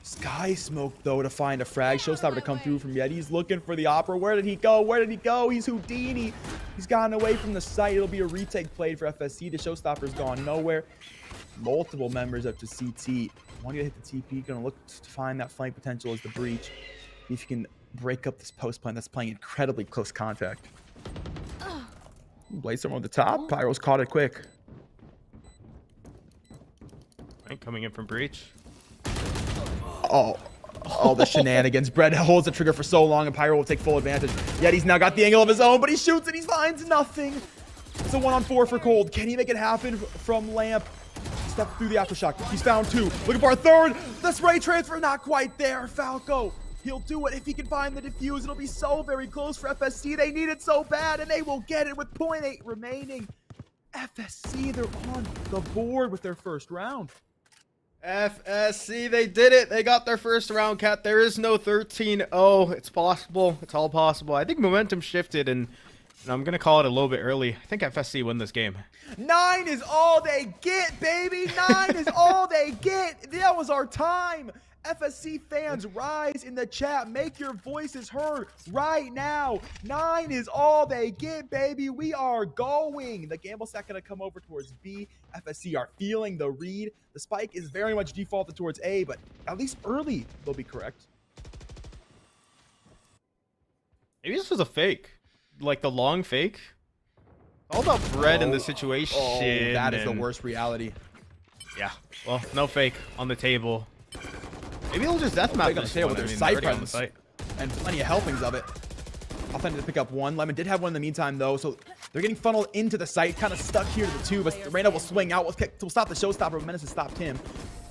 sky smoke, though, to find a frag. Showstopper to come through from Yeti. He's looking for the Opera. Where did he go? Where did he go? He's Houdini. He's gotten away from the site. It'll be a retake played for FSC. The Showstopper's gone nowhere. Multiple members up to CT. Want to hit the TP. Going to look to find that flank potential as the breach. If you can break up this post plan that's playing incredibly close contact. Blaze on the top. Pyro's caught it quick. Coming in from breach. Oh, the shenanigans. Brett holds the trigger for so long, and Pyro will take full advantage. Yeti's now got the angle of his own, but he shoots and he finds nothing. It's a 1-on-4 for Cold. Can he make it happen from Lamp? Step through the aftershock. He's found 2. Looking for a 3rd. The spray transfer, not quite there. Falco, he'll do it if he can find the defuse. It'll be so very close for FSC. They need it so bad, and they will get it with 0.8 remaining. FSC, they're on the board with their first round. FSC, they did it. They got their first round, Cat. There is no 13-0. It's possible. It's all possible. I think momentum shifted, and I'm going to call it a little bit early. I think FSC win this game. 9 is all they get, baby. 9 is all they get. That was our time. FSC fans, rise in the chat. Make your voices heard right now. 9 is all they get, baby. We are going. The gamble stack going to come over towards B. FSC are feeling the read. The spike is very much defaulted towards A, but at least early, they'll be correct. Maybe this was a fake. Like the long fake. All about bread in the situation. Oh, that is the worst reality. Yeah. Well, no fake on the table. Maybe they'll just deathmatch this one. With their site presence and plenty of helpings of it. Authentic to pick up 1. Lemon did have 1 in the meantime, though, so they're getting funneled into the site, kind of stuck here to the 2, but Reyna will swing out. We'll stop the Showstopper, but Menace has stopped him.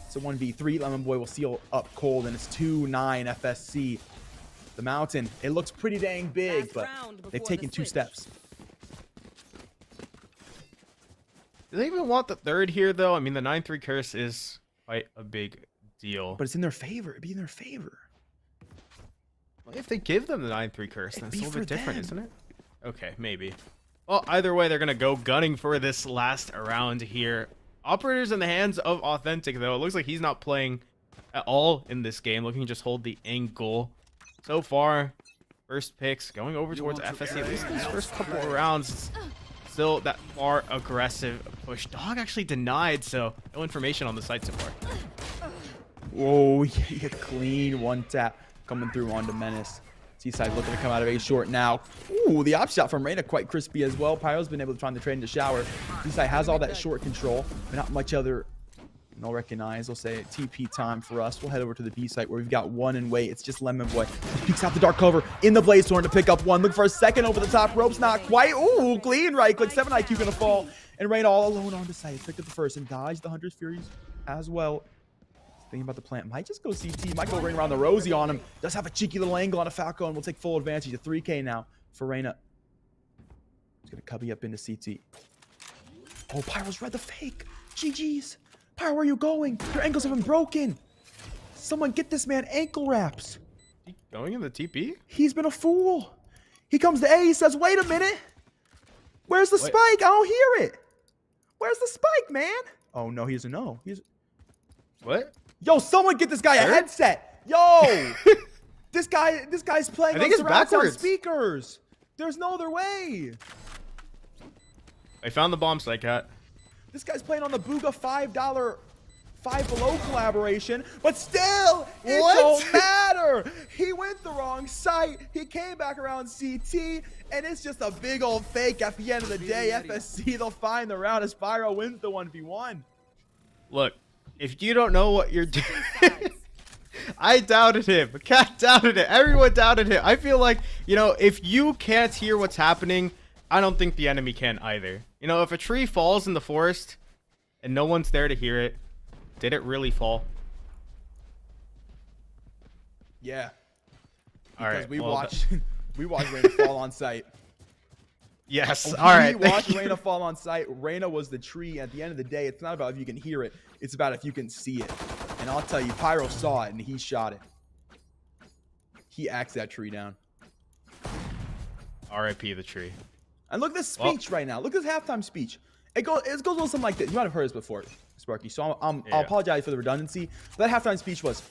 So 1v3. Lemon Boy will seal up Cold, and it's 2-9 FSC. The mountain, it looks pretty dang big, but they've taken 2 steps. Do they even want the 3rd here, though? I mean, the 9-3 curse is quite a big deal. But it's in their favor. It'd be in their favor. Well, if they give them the 9-3 curse, then it's a little bit different, isn't it? Okay, maybe. Well, either way, they're going to go gunning for this last round here. Operator's in the hands of Authentic, though. It looks like he's not playing at all in this game. Looking to just hold the ankle. So far, first picks going over towards FSC. At least these first couple of rounds, still that far aggressive push. Dog actually denied, so no information on the site so far. Whoa, yeah, clean 1 tap coming through onto Menace. Seaside looking to come out of A short now. Ooh, the op shot from Reyna quite crispy as well. Pyro's been able to find the trade into shower. Seaside has all that short control, but not much other. No recognize. We'll say TP time for us. We'll head over to the B site where we've got 1 in wait. It's just Lemon Boy. He peeks out the dark cover in the Blaze Thorn to pick up 1. Look for a 2nd over the top. Rope's not quite. Ooh, clean right click. 7 IQ gonna fall. And Reyna all alone on the site. Picked up the first and dodged the Hunter's Furies as well. Thinking about the plant. Might just go CT. Might go ring around the Rosie on him. Does have a cheeky little angle on a Falco and will take full advantage. A 3K now for Reyna. He's gonna cubby up into CT. Oh, Pyro's read the fake. GG's. Pyro, where are you going? Your ankles have been broken. Someone get this man ankle wraps. He going in the TP? He's been a fool. He comes to A. He says, wait a minute. Where's the spike? I don't hear it. Where's the spike, man? Oh, no, he doesn't know. What? Yo, someone get this guy a headset. Yo. This guy's playing on surround sound speakers. There's no other way. I found the bomb site, Cat. This guy's playing on the Booga $5 Five Below collaboration, but still, it don't matter. He went the wrong site. He came back around CT, and it's just a big old fake at the end of the day. FSC, they'll find the round as Spyro wins the 1v1. Look, if you don't know what you're doing, I doubted him. Cat doubted it. Everyone doubted him. I feel like, you know, if you can't hear what's happening, I don't think the enemy can either. You know, if a tree falls in the forest and no one's there to hear it, did it really fall? Yeah. All Because right. we well, watched we watched Reyna fall on site. Yes. All right. We watched Reyna fall on site. Reyna was the tree. At the end of the day, it's not about if you can hear it. It's about if you can see it. And I'll tell you, Pyro saw it and he shot it. He axed that tree down. R.I.P. the tree. And look at this speech right now. Look at this halftime speech. It goes a little something like this. You might have heard this before, Sparky. So I'll apologize for the redundancy. But that halftime speech was,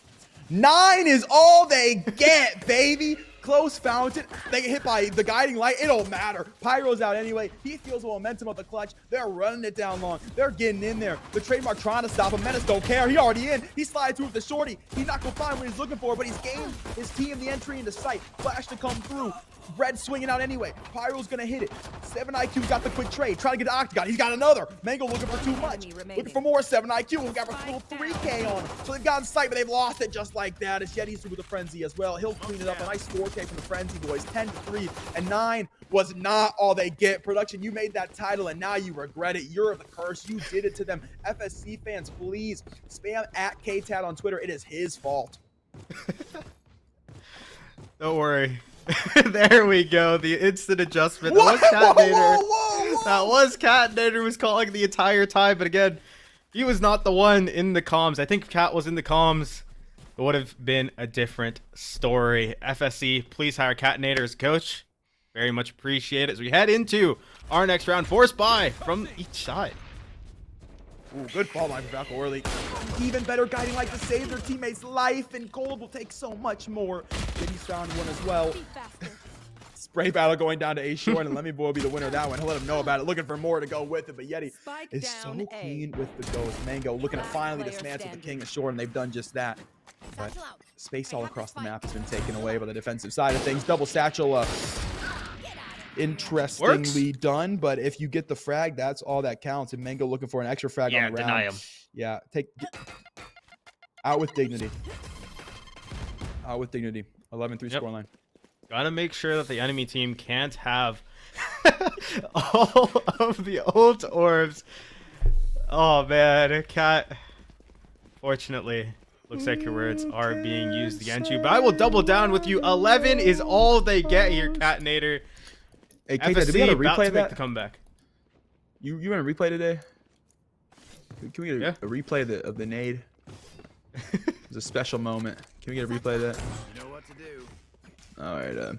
9 is all they get, baby. Close fountain. They get hit by the guiding light. It don't matter. Pyro's out anyway. He feels the momentum of the clutch. They're running it down long. They're getting in there. The trademark trying to stop him. Menace don't care. He already in. He slides through with the shorty. He's not going to find what he's looking for, but he's gained his team the entry into sight. Flash to come through. Red swinging out anyway. Pyro's going to hit it. 7 IQ got the quick trade. Trying to get the Octagon. He's got another. Mango looking for too much. Looking for more 7 IQ. We got a full 3K on him. So they've gotten sight, but they've lost it just like that. It's Yeti's through with the Frenzy as well. He'll clean it up. A nice 4K from the Frenzy boys. 10-3. And 9 was not all they get. Production, you made that title, and now you regret it. You're the curse. You did it to them. FSC fans, please spam at KTAT on Twitter. It is his fault. Don't worry. There we go. The instant adjustment. That was Cat Nader. That was Cat Nader who was calling the entire time. But again, he was not the one in the comms. I think Cat was in the comms. It would have been a different story. FSC, please hire Cat Nader as coach. Very much appreciate it as we head into our next round. Forced buy from each side. Ooh, good fall line from Falco early. Even better guiding light to save their teammates' life, and Gold will take so much more. Yeti's found one as well. Spray battle going down to A short, and Lemmy Boy will be the winner of that one. He'll let him know about it, looking for more to go with it, but Yeti is so clean with the ghost. Mango looking to finally dismantle the king of short, and they've done just that. But space all across the map has been taken away by the defensive side of things. Double satchel, interestingly done, but if you get the frag, that's all that counts. And Mango looking for an extra frag on the round. Deny him. Yeah, out with dignity. Out with dignity. 11-3 scoreline. Gotta make sure that the enemy team can't have all of the old orbs. Oh man, Cat. Fortunately, looks like your words are being used against you. But I will double down with you. 11 is all they get here, Cat Nader. Hey, FSC did we get a about replay to of make that? the comeback. You want a replay today? Can we get a replay of the nade? It's a special moment. Can we get a replay of that? You know what to do. All right.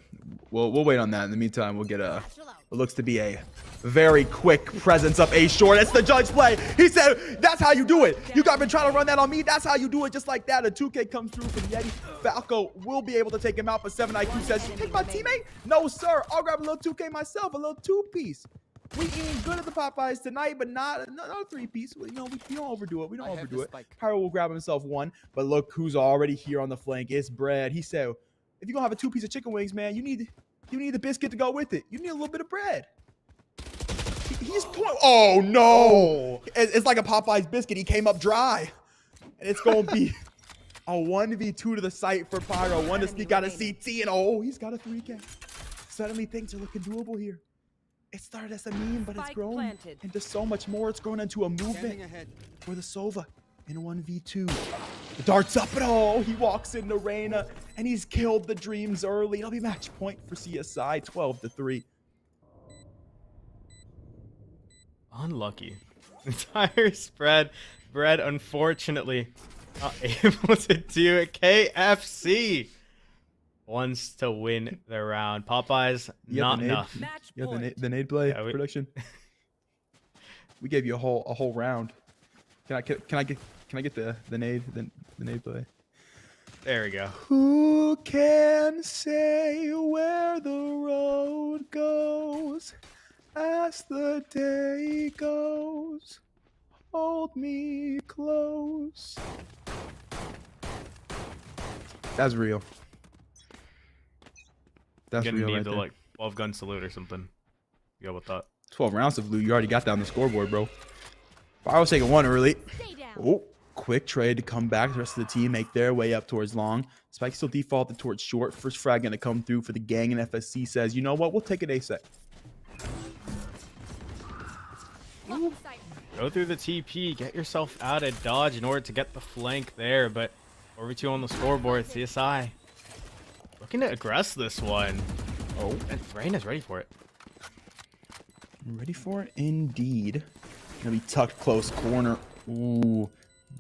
We'll wait on that. In the meantime, we'll get what looks to be a very quick presence up A short. It's the judge play. He said, "That's how you do it. You guys been trying to run that on me. That's how you do it, just like that." A 2K comes through from Yeti. Falco will be able to take him out, but 7 IQ says, "You take my teammate? No, sir. I'll grab a little 2K myself, a little 2-piece." We eating good at the Popeyes tonight, but not a 3-piece. You know, we don't overdo it. We don't overdo it. Pyro will grab himself one, but look who's already here on the flank. It's Bread. He said, if you're gonna have a 2-piece of chicken wings, man, you need the biscuit to go with it. You need a little bit of bread. He's oh no! It's like a Popeyes biscuit. He came up dry, and it's gonna be a 1v2 to the site for Pyro. One to sneak out of CT, and oh, he's got a 3K. Suddenly things are looking doable here. It started as a meme, but it's grown into so much more. It's grown into a movement for the Sova in 1v2. The dart's up, and oh, he walks into Reyna, and he's killed the dreams early. It'll be match point for CSI, 12-3. Unlucky. Entire spread. Bread, unfortunately, not able to do it. KFC wants to win the round. Popeyes, not enough. You have the nade play production. We gave you a whole round. Can I get the nade play? There we go. Who can say where the road goes as the day goes? Hold me close. That's real. That's Gonna real need right the there. like 12 gun salute or something. Yeah, with that. 12 rounds of loot. You already got down the scoreboard, bro. I was taking one early. Oh, quick trade to come back. The rest of the team make their way up towards long. Spike still defaulted towards short. First frag going to come through for the gang, and FSC says, you know what, we'll take it ASAP. Go through the TP, get yourself out of dodge in order to get the flank there, but over 2 on the scoreboard. CSI looking to aggress this one. Oh, and Reyna's ready for it. Ready for it indeed. Gonna be tucked close corner. Ooh,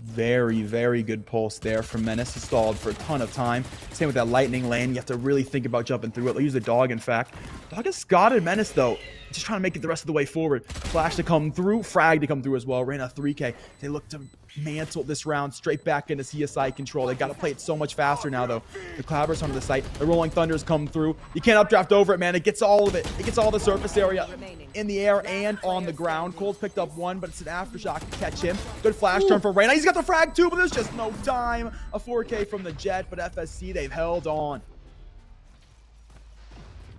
very, very good pulse there from Menace. He stalled for a ton of time. Same with that lightning lane. You have to really think about jumping through it. They'll use the dog, in fact. Dog has scotted Menace, though. Just trying to make it the rest of the way forward. Flash to come through. Frag to come through as well. Ran a 3K. They look to mantle this round straight back into CSI control. They got to play it so much faster now, though. The Clabbers onto the site. The Rolling Thunders come through. You can't updraft over it, man. It gets all of it. It gets all the surface area in the air and on the ground. Cole's picked up one, but it's an aftershock to catch him. Good flash turn for Reyna. He's got the frag too, but there's just no time. A 4K from the Jet, but FSC, they've held on.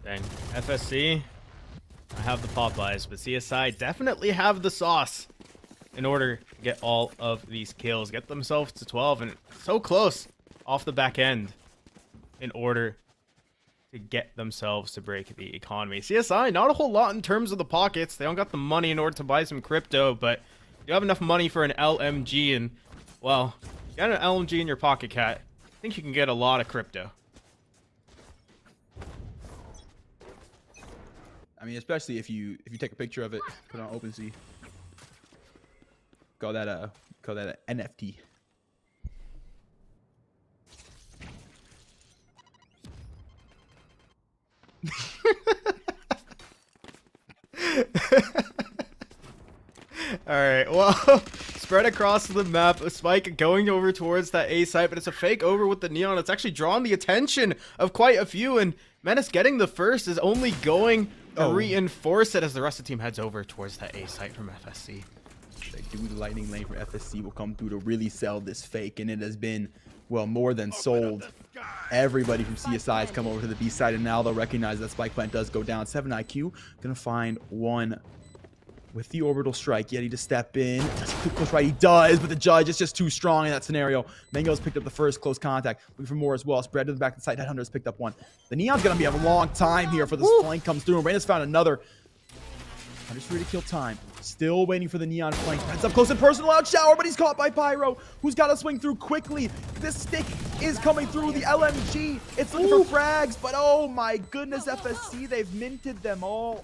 Dang. FSC, I have the Popeyes, but CSI definitely have the sauce in order to get all of these kills, get themselves to 12, and so close off the back end in order to get themselves to break the economy. CSI, not a whole lot in terms of the pockets. They don't got the money in order to buy some crypto, but you have enough money for an LMG, and, well, you got an LMG in your pocket, cat. I think you can get a lot of crypto. I mean, especially if you take a picture of it, put it on OpenSea. Call that a NFT. All right, well, spread across the map. Spike going over towards that A site, but it's a fake over with the neon. It's actually drawn the attention of quite a few, and Menace getting the first is only going to reinforce it as the rest of the team heads over towards that A site from FSC. The lightning lane for FSC will come through to really sell this fake, and it has been, well, more than sold. Everybody from CSI has come over to the B side, and now they'll recognize that Spike Plant does go down. 7 IQ, gonna find one with the orbital strike. Yeti to step in. Does he close right? He does, but the judge is just too strong in that scenario. Mango's picked up the first close contact. Looking for more as well. Spread to the back of the site. Headhunter has picked up one. The neon's gonna be a long time here for this flank comes through, and Reyna's found another. Hunter's free to kill time. Still waiting for the neon flank. Heads up close and personal out shower, but he's caught by Pyro, who's got to swing through quickly. This stick is coming through the LMG. It's looking for frags, but oh my goodness, FSC, they've minted them all.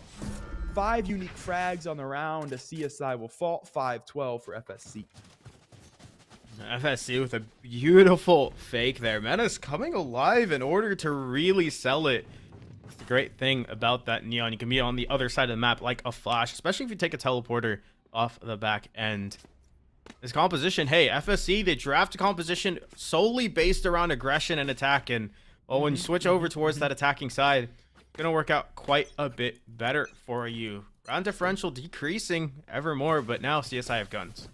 5 unique frags on the round. A CSI will fall. 5-12 for FSC. FSC with a beautiful fake there. Menace coming alive in order to really sell it. The great thing about that neon, you can be on the other side of the map like a flash, especially if you take a teleporter off the back end. This composition, hey, FSC, they draft a composition solely based around aggression and attack, and well, when you switch over towards that attacking side, it's gonna work out quite a bit better for you. Round differential decreasing ever more, but now CSI have guns.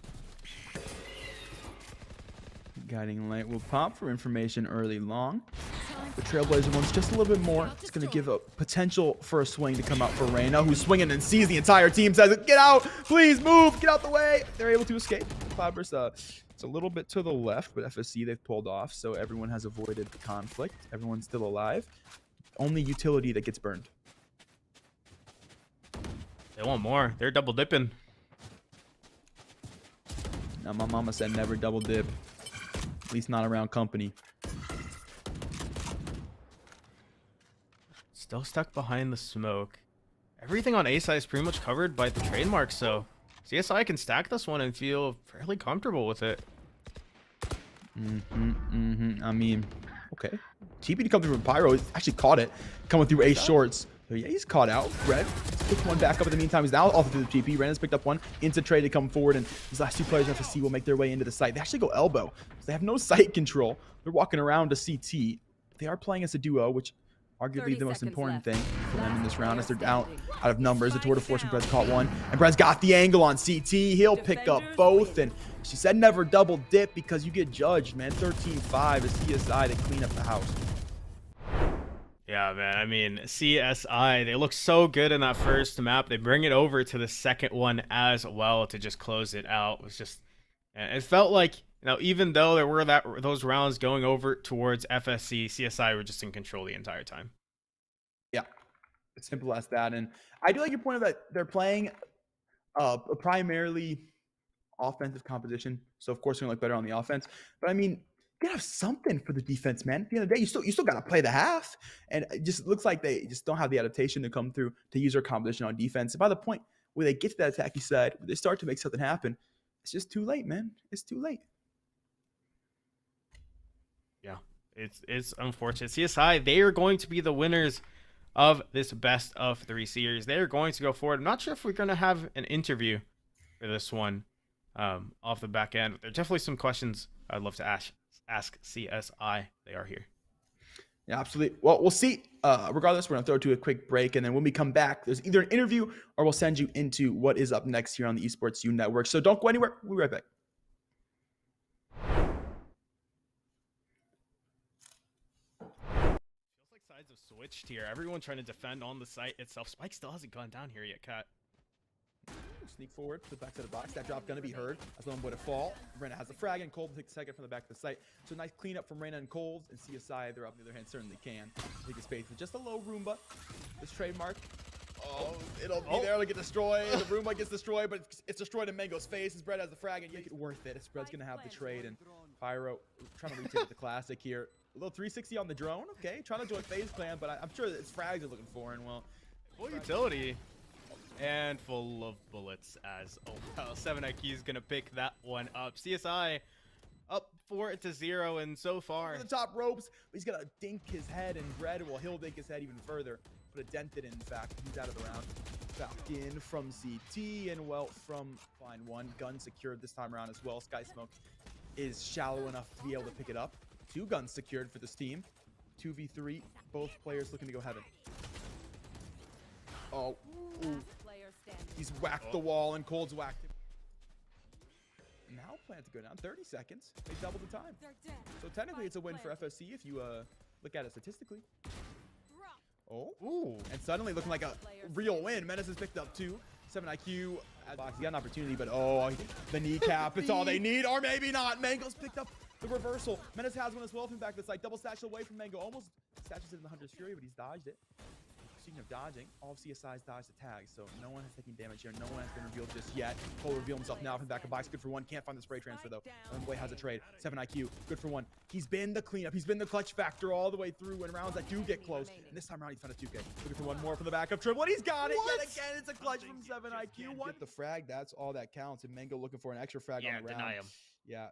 Guiding light will pop for information early long. The Trailblazer one's just a little bit more. It's going to give a potential for a swing to come out for Reyna, who's swinging and sees the entire team, says, get out, please move, get out the way. They're able to escape. Cloudburst, it's a little bit to the left, but FSC they've pulled off, so everyone has avoided the conflict. Everyone's still alive. Only utility that gets burned. They want more. They're double dipping. Now, my mama said never double dip. At least not around company. Still stuck behind the smoke. Everything on A side is pretty much covered by the trademark, so CSI can stack this one and feel fairly comfortable with it. I mean, okay. TP to come through from Pyro. He's actually caught it. Coming through A shorts. So yeah, he's caught out. Red picked one back up in the meantime. He's now off through the TP. Renan's picked up one. Into trade to come forward, and these last 2 players in FSC will make their way into the site. They actually go elbow. So they have no sight control. They're walking around to CT. They are playing as a duo, which arguably the most important thing for them in this round, as they're out of numbers. The tour de force from Bred's caught one, and Bred's got the angle on CT. He'll pick up both, and she said never double dip because you get judged, man. 13-5 is CSI to clean up the house. Yeah, man. I mean, CSI, they look so good in that first map. They bring it over to the second one as well to just close it out. It was just, it felt like even though there were those rounds going over towards FSC, CSI were just in control the entire time. Yeah, as simple as that. And I do like your point of that they're playing a primarily offensive composition. So of course, they're gonna look better on the offense. But I mean, you gotta have something for the defense, man. At the end of the day, you still gotta play the half. And it just looks like they just don't have the adaptation to come through to use their composition on defense. And by the point where they get to that attacky side, where they start to make something happen, it's just too late, man. It's too late. Yeah, it's unfortunate. CSI, they are going to be the winners of this best of 3 series. They are going to go forward. I'm not sure if we're going to have an interview for this one off the back end. There are definitely some questions I'd love to ask CSI. They are here. Yeah, absolutely. Well, we'll see. Regardless, we're going to throw to a quick break. And then when we come back, there's either an interview or we'll send you into what is up next here on the Esports U Network. So don't go anywhere. We'll be right back. Feels like sides have switched here. Everyone trying to defend on the site itself. Spike still hasn't gone down here yet, Kat. Sneak forward to the back side of the box. That drop going to be heard. As one would have fall. Reyna has the frag, and Cold takes a second from the back of the site. So nice cleanup from Reyna and Cold. And CSI, they're up on the other hand, certainly can take a space with just a low Roomba. This trademark. Oh, it'll be there to get destroyed. The Roomba gets destroyed, but it's destroyed in Mango's face. His Bread has the frag, and you make it worth it. His Bread's going to have the trade. And Pyro trying to retake the classic here. A little 360 on the drone. Okay, trying to do a phase plan, but I'm sure it's frags are looking for. And well, full utility. And full of bullets as well. 7IQ is going to pick that one up. CSI up 4-0, and so far the top ropes, but he's going to dink his head, and Bread, well, he'll dink his head even further. Put a dent in fact. He's out of the round. Back in from CT, and well, from Fine One. Gun secured this time around as well. Sky Smoke is shallow enough to be able to pick it up. 2 guns secured for this team. 2v3, both players looking to go heaven. Oh, ooh. He's whacked the wall, and Cold's whacked him. Now plan to go down 30 seconds. They double the time. So technically it's a win for FSC if you look at it statistically. Oh, ooh. And suddenly looking like a real win. Menace has picked up 2. 7IQ. He got an opportunity, but oh, the kneecap. It's all they need, or maybe not. Mango's picked up the reversal. Menace has one as well from back to the side. Double satchel away from Mango. Almost stashes it in the Hunter's Fury, but he's dodged it. Speaking of dodging, all of CSI's dodged the tags, so no one has taken damage here. No one has been revealed just yet. Cole will reveal himself now from the back of box. Good for 1. Can't find the spray transfer, though. Boy has a trade. 7IQ. Good for 1. He's been the cleanup. He's been the clutch factor all the way through in rounds that do get close. And this time around, he's found a 2K. Looking for 1 more from the back of Triple, and he's got it yet again. It's a clutch from 7IQ. Get the frag. That's all that counts. And Mango looking for an extra frag on the round. Deny him. Yeah,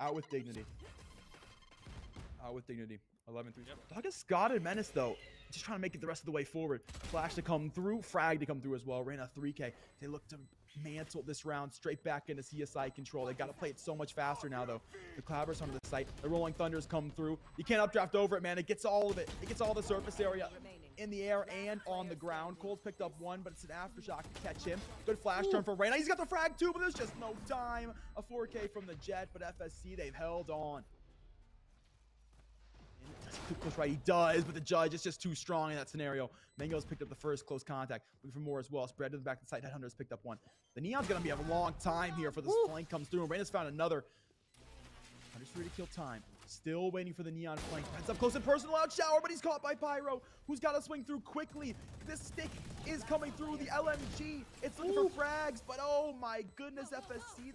out with dignity. Out with dignity. 11-3. Dog has scotted Menace, though. Just trying to make it the rest of the way forward. Flash to come through. Frag to come through as well. Reyna 3K. They look to mantle this round straight back into CSI control. They got to play it so much faster now, though. The Clabbers onto the site. The Rolling Thunders come through. You can't updraft over it, man. It gets all of it. It gets all the surface area in the air and on the ground. Cole's picked up 1, but it's an aftershock to catch him. Good flash turn for Reyna. He's got the frag, too, but there's just no time. A 4K from the Jet, but FSC, they've held on. Close right, he does, but the judge is just too strong in that scenario. Mango's picked up the first close contact. Looking for more as well. Spread to the back of the site. Headhunter's picked up 1. The Neon's gonna be a long time here for this flank comes through. And Reyna's found another. Hunter's free to kill time. Still waiting for the Neon flank. Heads up close and personal out shower, but he's caught by Pyro, who's got to swing through quickly. This stick is coming through the LMG. It's looking for frags, but oh my goodness, FSC.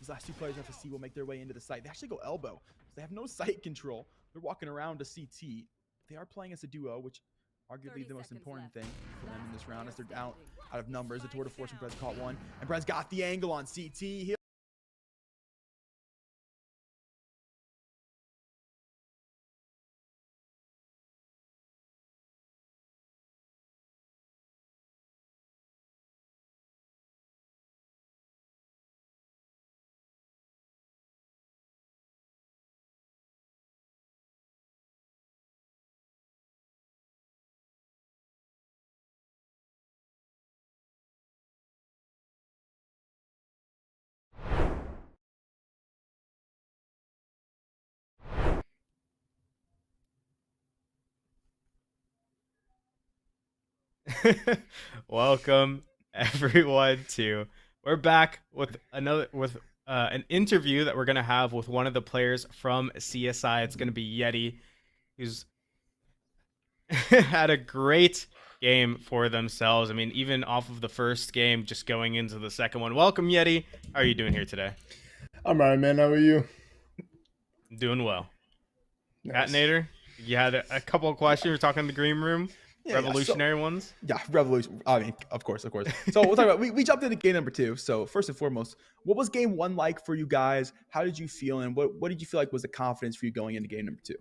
These last 2 players, FSC, will make their way into the site. They actually go elbow. They have no site control. They're walking around to CT. They are playing as a duo, which arguably the most important thing for them in this round as they're out of numbers. The tour de force from Bred's caught 1, and Bred's got the angle on CT. Welcome everyone to we're back with an interview that we're going to have with one of the players from CSI. It's going to be Yeti, who's had a great game for themselves. I mean, even off of the first game, just going into the second one. Welcome, Yeti. How are you doing here today? I'm alright, man. How are you? Doing well. Nice. Catinator, you had a couple of questions. We're talking in the green room. Yeah, Revolutionary ones. Yeah, revolution. I mean, of course. So we'll talk about. We jumped into game number 2. So first and foremost, what was game 1 like for you guys? How did you feel, and what did you feel like was the confidence for you going into game number 2?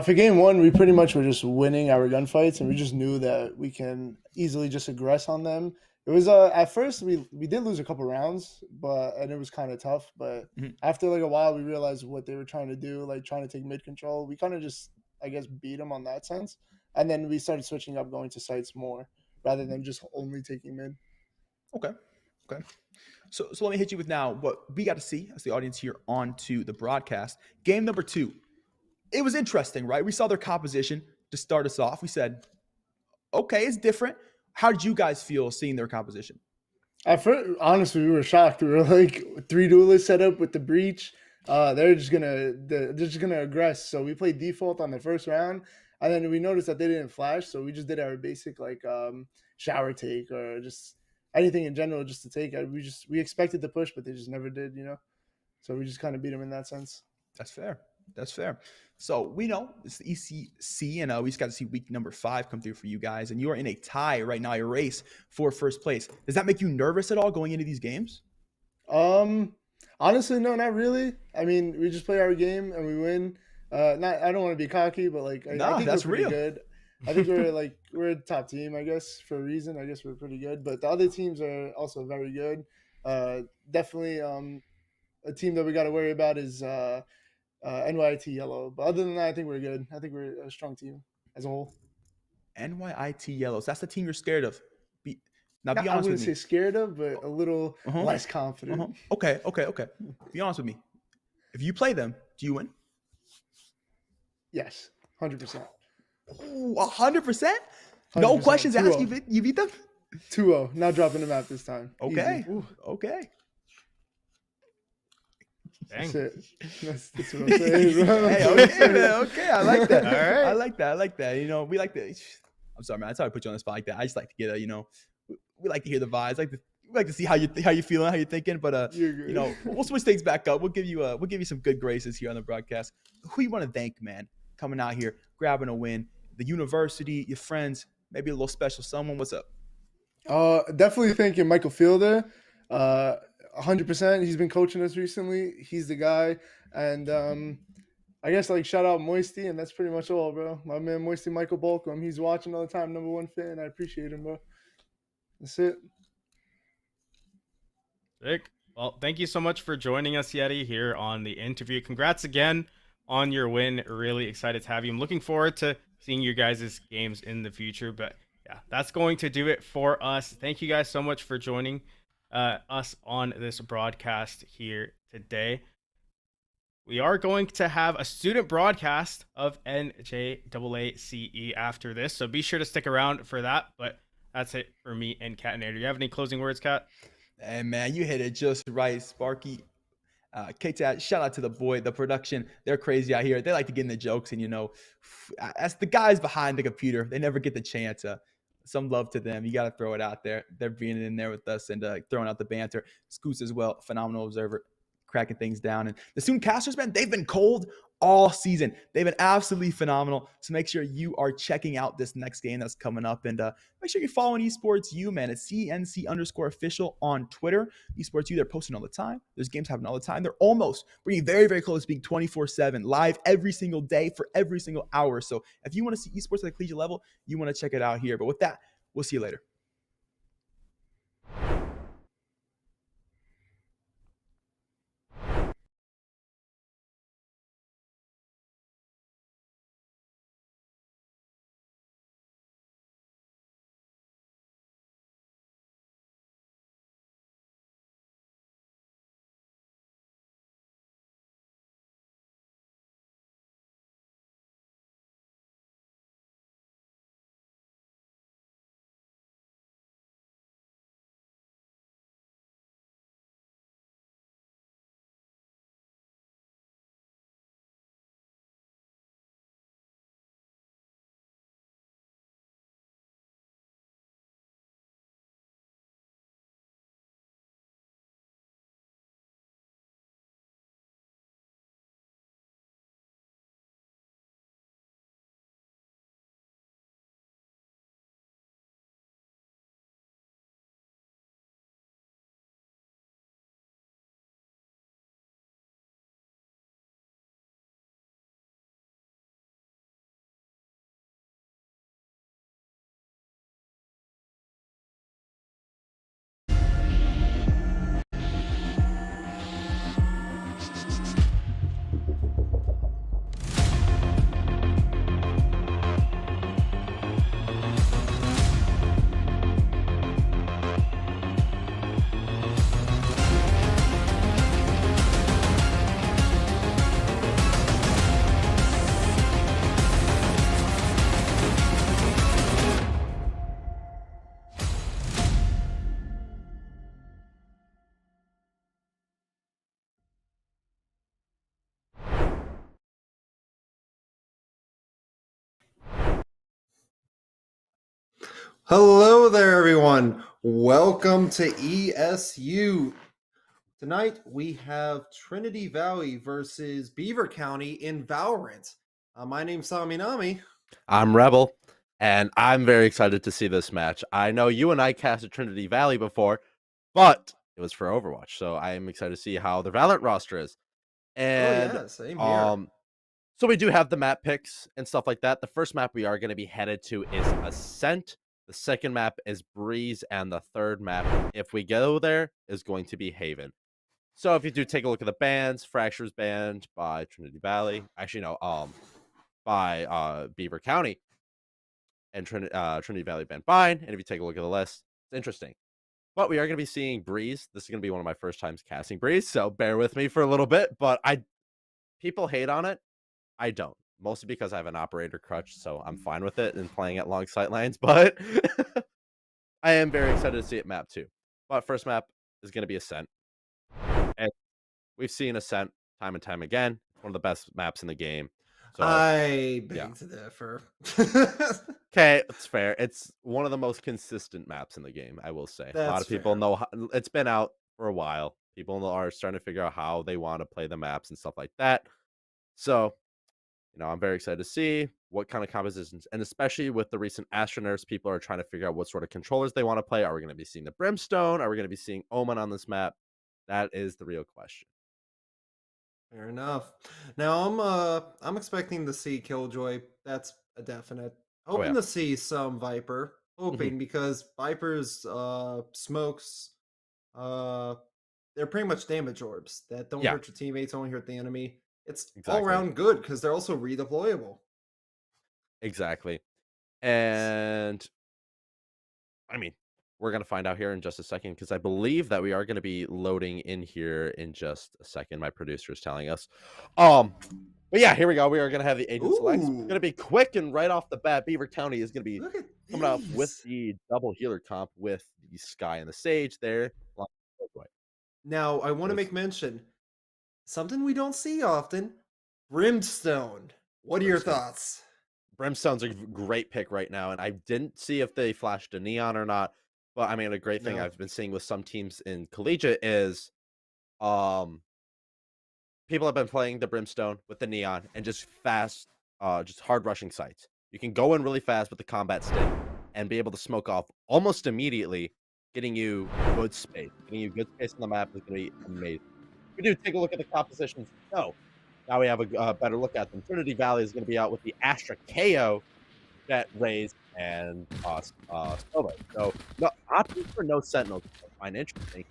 For game 1, we pretty much were just winning our gunfights, and we just knew that we can easily just aggress on them. It was at first we did lose a couple rounds, and it was kind of tough. But after like a while, we realized what they were trying to do, like trying to take mid control. We kind of just, I guess, beat them on that sense, and then we started switching up, going to sites more rather than just only taking mid. Okay. So let me hit you with now what we got to see as the audience here onto the broadcast. Game number 2. It was interesting, right? We saw their composition to start us off. We said, okay, it's different. How did you guys feel seeing their composition? At first, honestly, we were shocked. We were like 3 duelists set up with the breach. They're just gonna aggress. So we played default on the first round, and then we noticed that they didn't flash. So we just did our basic like shower take or just anything in general just to take. We expected to push, but they just never did. So we just kind of beat them in that sense. That's fair. So we know it's the ECC, and we just got to see week number 5 come through for you guys, and you are in a tie right now, a race for first place. Does that make you nervous at all going into these games? Honestly, no, not really. I mean, we just play our game and we win. I don't want to be cocky, but like I think that's we're pretty real. good. I think we're a top team, I guess, for a reason. I guess we're pretty good, but the other teams are also very good. Definitely, a team that we got to worry about is NYT Yellow. But other than that, I think we're good. I think we're a strong team as a whole. NYT Yellows. That's the team you're scared of. Be I honest wouldn't with say me. scared of, but a little less confident. Okay. Be honest with me. If you play them, do you win? Yes, 100%. Ooh, 100%? No 100%. questions asked. 2-0. You beat them? 2-0. Not dropping the map this time. Okay. Easy. Okay. Dang. That's it. That's what I'm saying, bro. Hey, okay, man. Okay, I like that. All right. I like that. We like to. I'm sorry, man. That's how I put you on the spot like that. I just like to get we like to hear the vibes. We like to see how you feeling, how you're thinking. But we'll switch things back up. We'll give you some good graces here on the broadcast. Who you want to thank, man, coming out here, grabbing a win, the university, your friends, maybe a little special someone. What's up? Definitely thanking Michael Fielder. 100%. He's been coaching us recently. He's the guy. And I guess shout out Moisty, and that's pretty much all, bro. My man Moisty Michael Bolcom. He's watching all the time, #1 fan. I appreciate him, bro. That's it. Sick. Well, thank you so much for joining us, Yeti, here on the interview. Congrats again on your win. Really excited to have you. I'm looking forward to seeing your guys' games in the future. But yeah, that's going to do it for us. Thank you guys so much for joining us on this broadcast here today. We are going to have a student broadcast of NJCAAE after this, so be sure to stick around for that. But that's it for me and Catinator. Do you have any closing words, Cat? Hey, man, you hit it just right, Sparky. K-Tat, shout out to the boy, the production. They're crazy out here. They like to get in the jokes, and as the guys behind the computer, they never get the chance. Some love to them. You got to throw it out there. They're being in there with us and throwing out the banter. Scoots as well, phenomenal observer, cracking things down. And the student casters, man, they've been cold all season. They've been absolutely phenomenal. So make sure you are checking out this next game that's coming up. And make sure you're following Esports U, man. It's CNC_official on Twitter. Esports U, they're posting all the time. There's games happening all the time. They're getting very, very close to being 24/7 live every single day for every single hour. So if you want to see esports at the collegiate level, you want to check it out here. But with that, we'll see you later. Hello there, everyone. Welcome to ESU. Tonight we have Trinity Valley versus Beaver County in Valorant. My name's Saminami. I'm Rebel, and I'm very excited to see this match. I know you and I casted Trinity Valley before, but it was for Overwatch, so I am excited to see how the Valorant roster is. And Oh yeah, same here. so we do have the map picks and stuff like that. The first map we are going to be headed to is Ascent. The second map is Breeze, and the third map, if we go there, is going to be Haven. So if you do take a look at the bands, Fracture's banned by Trinity Valley. Actually, no, by Beaver County, and Trinity Valley banned Bind. And if you take a look at the list, it's interesting. But we are going to be seeing Breeze. This is going to be one of my first times casting Breeze, so bear with me for a little bit. But people hate on it. I don't. Mostly because I have an operator crutch, so I'm fine with it and playing at long sight lines. But I am very excited to see it map too. But first map is going to be Ascent. And we've seen Ascent time and time again. One of the best maps in the game. So, I beg yeah. to differ. Okay, it's fair. It's one of the most consistent maps in the game, I will say. A lot That's of people fair. know it's been out for a while. People are starting to figure out how they want to play the maps and stuff like that. So, I'm very excited to see what kind of compositions, and especially with the recent Astronerfs, people are trying to figure out what sort of controllers they want to play. Are we going to be seeing the Brimstone? Are we going to be seeing Omen on this map? That is the real question. Fair enough. Now I'm expecting to see Killjoy. That's a definite. Hoping yeah. to see some Viper. Hoping because Viper's smokes they're pretty much damage orbs that don't hurt your teammates, only hurt the enemy. It's all around good because they're also redeployable. Exactly. And I mean, we're going to find out here in just a second because I believe that we are going to be loading in here in just a second. My producer is telling us. But yeah, here we go. We are going to have the agent selects. It's going to be quick and right off the bat. Beaver County is going to be coming up with the double healer comp with the Sky and the Sage there. Now, I want to make mention something we don't see often. Brimstone. What are your thoughts? Brimstone's a great pick right now, and I didn't see if they flashed a neon or not. But I mean, a great thing I've been seeing with some teams in collegiate is, people have been playing the Brimstone with the neon and just fast, just hard rushing sites. You can go in really fast with the combat stick and be able to smoke off almost immediately, getting you good space. Getting you good space on the map is going to be amazing. We do take a look at the compositions. No. Now we have a better look at them. Trinity Valley is going to be out with the Astra KO, Jet, Raze, and Sova. So options for no Sentinels I find interesting.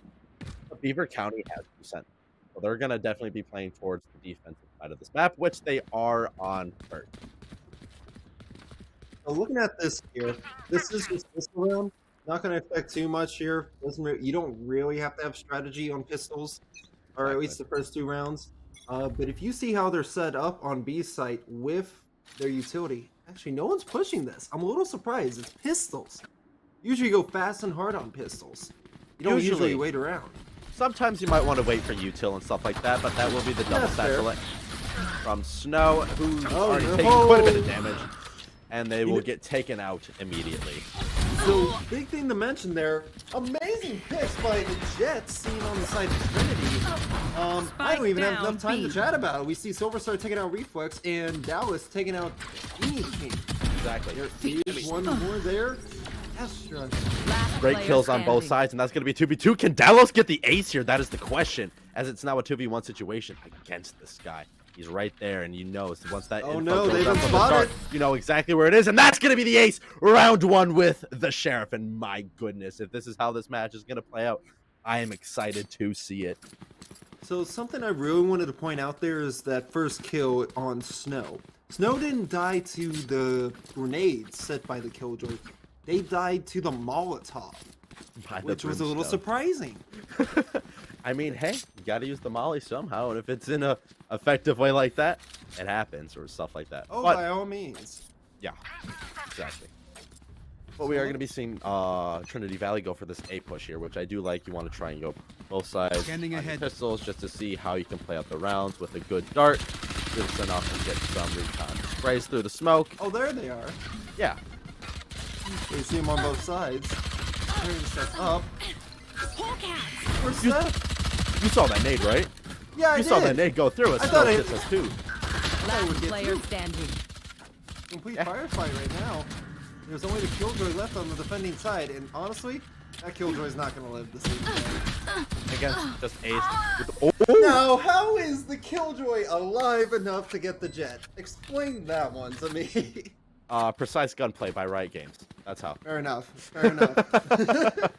But Beaver County has 2 Sentinels. So they're going to definitely be playing towards the defensive side of this map, which they are on first. So looking at this here, this is just pistol round. Not going to affect too much here. You don't really have to have strategy on pistols, or at least the first 2 rounds. But if you see how they're set up on B's site with their utility, actually no one's pushing this. I'm a little surprised. It's pistols. Usually you go fast and hard on pistols. You don't usually wait around. Sometimes you might want to wait for util and stuff like that, but that will be the double satellite from Snow, who's already taking quite a bit of damage, and they will get taken out immediately. So, big thing to mention there, amazing picks by the Jets seen on the side of Trinity. I don't even have enough time to chat about it. We see Silverstar taking out Reflex and Dallas taking out King. Exactly. There's one more there. Astra. Great kills on both sides, and that's going to be 2v2. Can Dallas get the ace here? That is the question, as it's now a 2v1 situation against this guy. He's right there, and once that info goes up from the start, you know exactly where it is, and that's going to be the ace. Round 1 with the Sheriff, and my goodness, if this is how this match is going to play out, I am excited to see it. So something I really wanted to point out there is that first kill on Snow. Snow didn't die to the grenades set by the Killjoy. They died to the Molotov, which was a little surprising. I mean, hey, you got to use the molly somehow, and if it's in a effective way like that, it happens, or stuff like that. Oh, by all means. Yeah, exactly. But we are going to be seeing Trinity Valley go for this A push here, which I do like. You want to try and go both sides on your pistols just to see how you can play out the rounds with a good dart. Just send off and get some recon sprays through the smoke. Oh, there they are. Yeah. You see him on both sides. Turn stuff up. Where's that? You saw that nade, right? Yeah, I You did. saw that nade go through us. I thought Snow it- hits us too. Last player standing. Complete firefight right now. There's only the Killjoy left on the defending side, and honestly, that Killjoy is not going to live this evening. Against just ace. Oh! Now, how is the Killjoy alive enough to get the jet? Explain that one to me. Precise gunplay by Riot Games. That's how. Fair enough. Fair enough.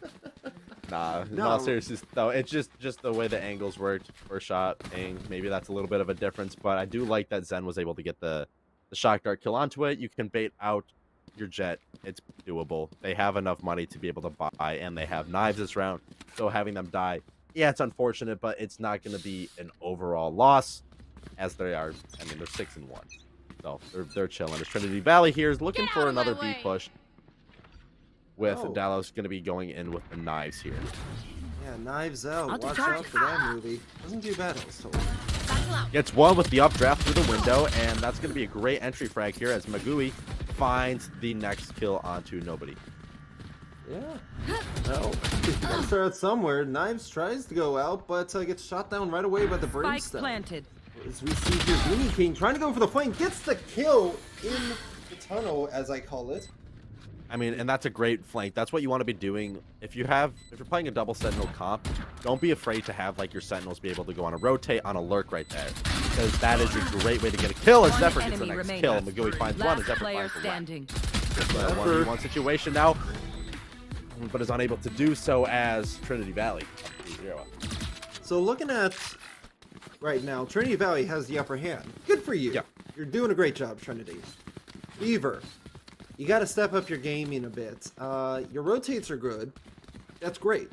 Nah, in No. all seriousness, though, it's just the way the angles worked for shot, and maybe that's a little bit of a difference, but I do like that Zen was able to get the shock dart kill onto it. You can bait out your jet. It's doable. They have enough money to be able to buy, and they have knives this round, so having them die, yeah, it's unfortunate, but it's not going to be an overall loss, as they are, I mean, they're 6-1. So they're chilling. As Trinity Valley here is looking for another B push, with Dallas going to be going in with the knives here. Yeah, Knives Out. Watch out for that movie. Doesn't do bad, I was told. Gets one with the updraft through the window, and that's going to be a great entry frag here as Magui finds the next kill onto nobody. Yeah. No. Gotta start out somewhere. Knives tries to go out, but gets shot down right away by the Spike Brimstone. planted. As we see here, Beanie King trying to go for the flank, gets the kill in the tunnel, as I call it. I mean, and that's a great flank. That's what you want to be doing. If you're playing a double sentinel comp, don't be afraid to have like your sentinels be able to go on a rotate on a lurk right there, because that is a great way to get a kill. As One Zephyr gets the enemy next remaining. kill, Magui finds one, and Last Zephyr player finds the one. standing. Just a 1v1 situation now, but is unable to do so as Trinity Valley. Up 3-0. So looking at right now, Trinity Valley has the upper hand. Good for you. Yeah. You're doing a great job, Trinity. Beaver, you got to step up your gaming a bit. Your rotates are good. That's great.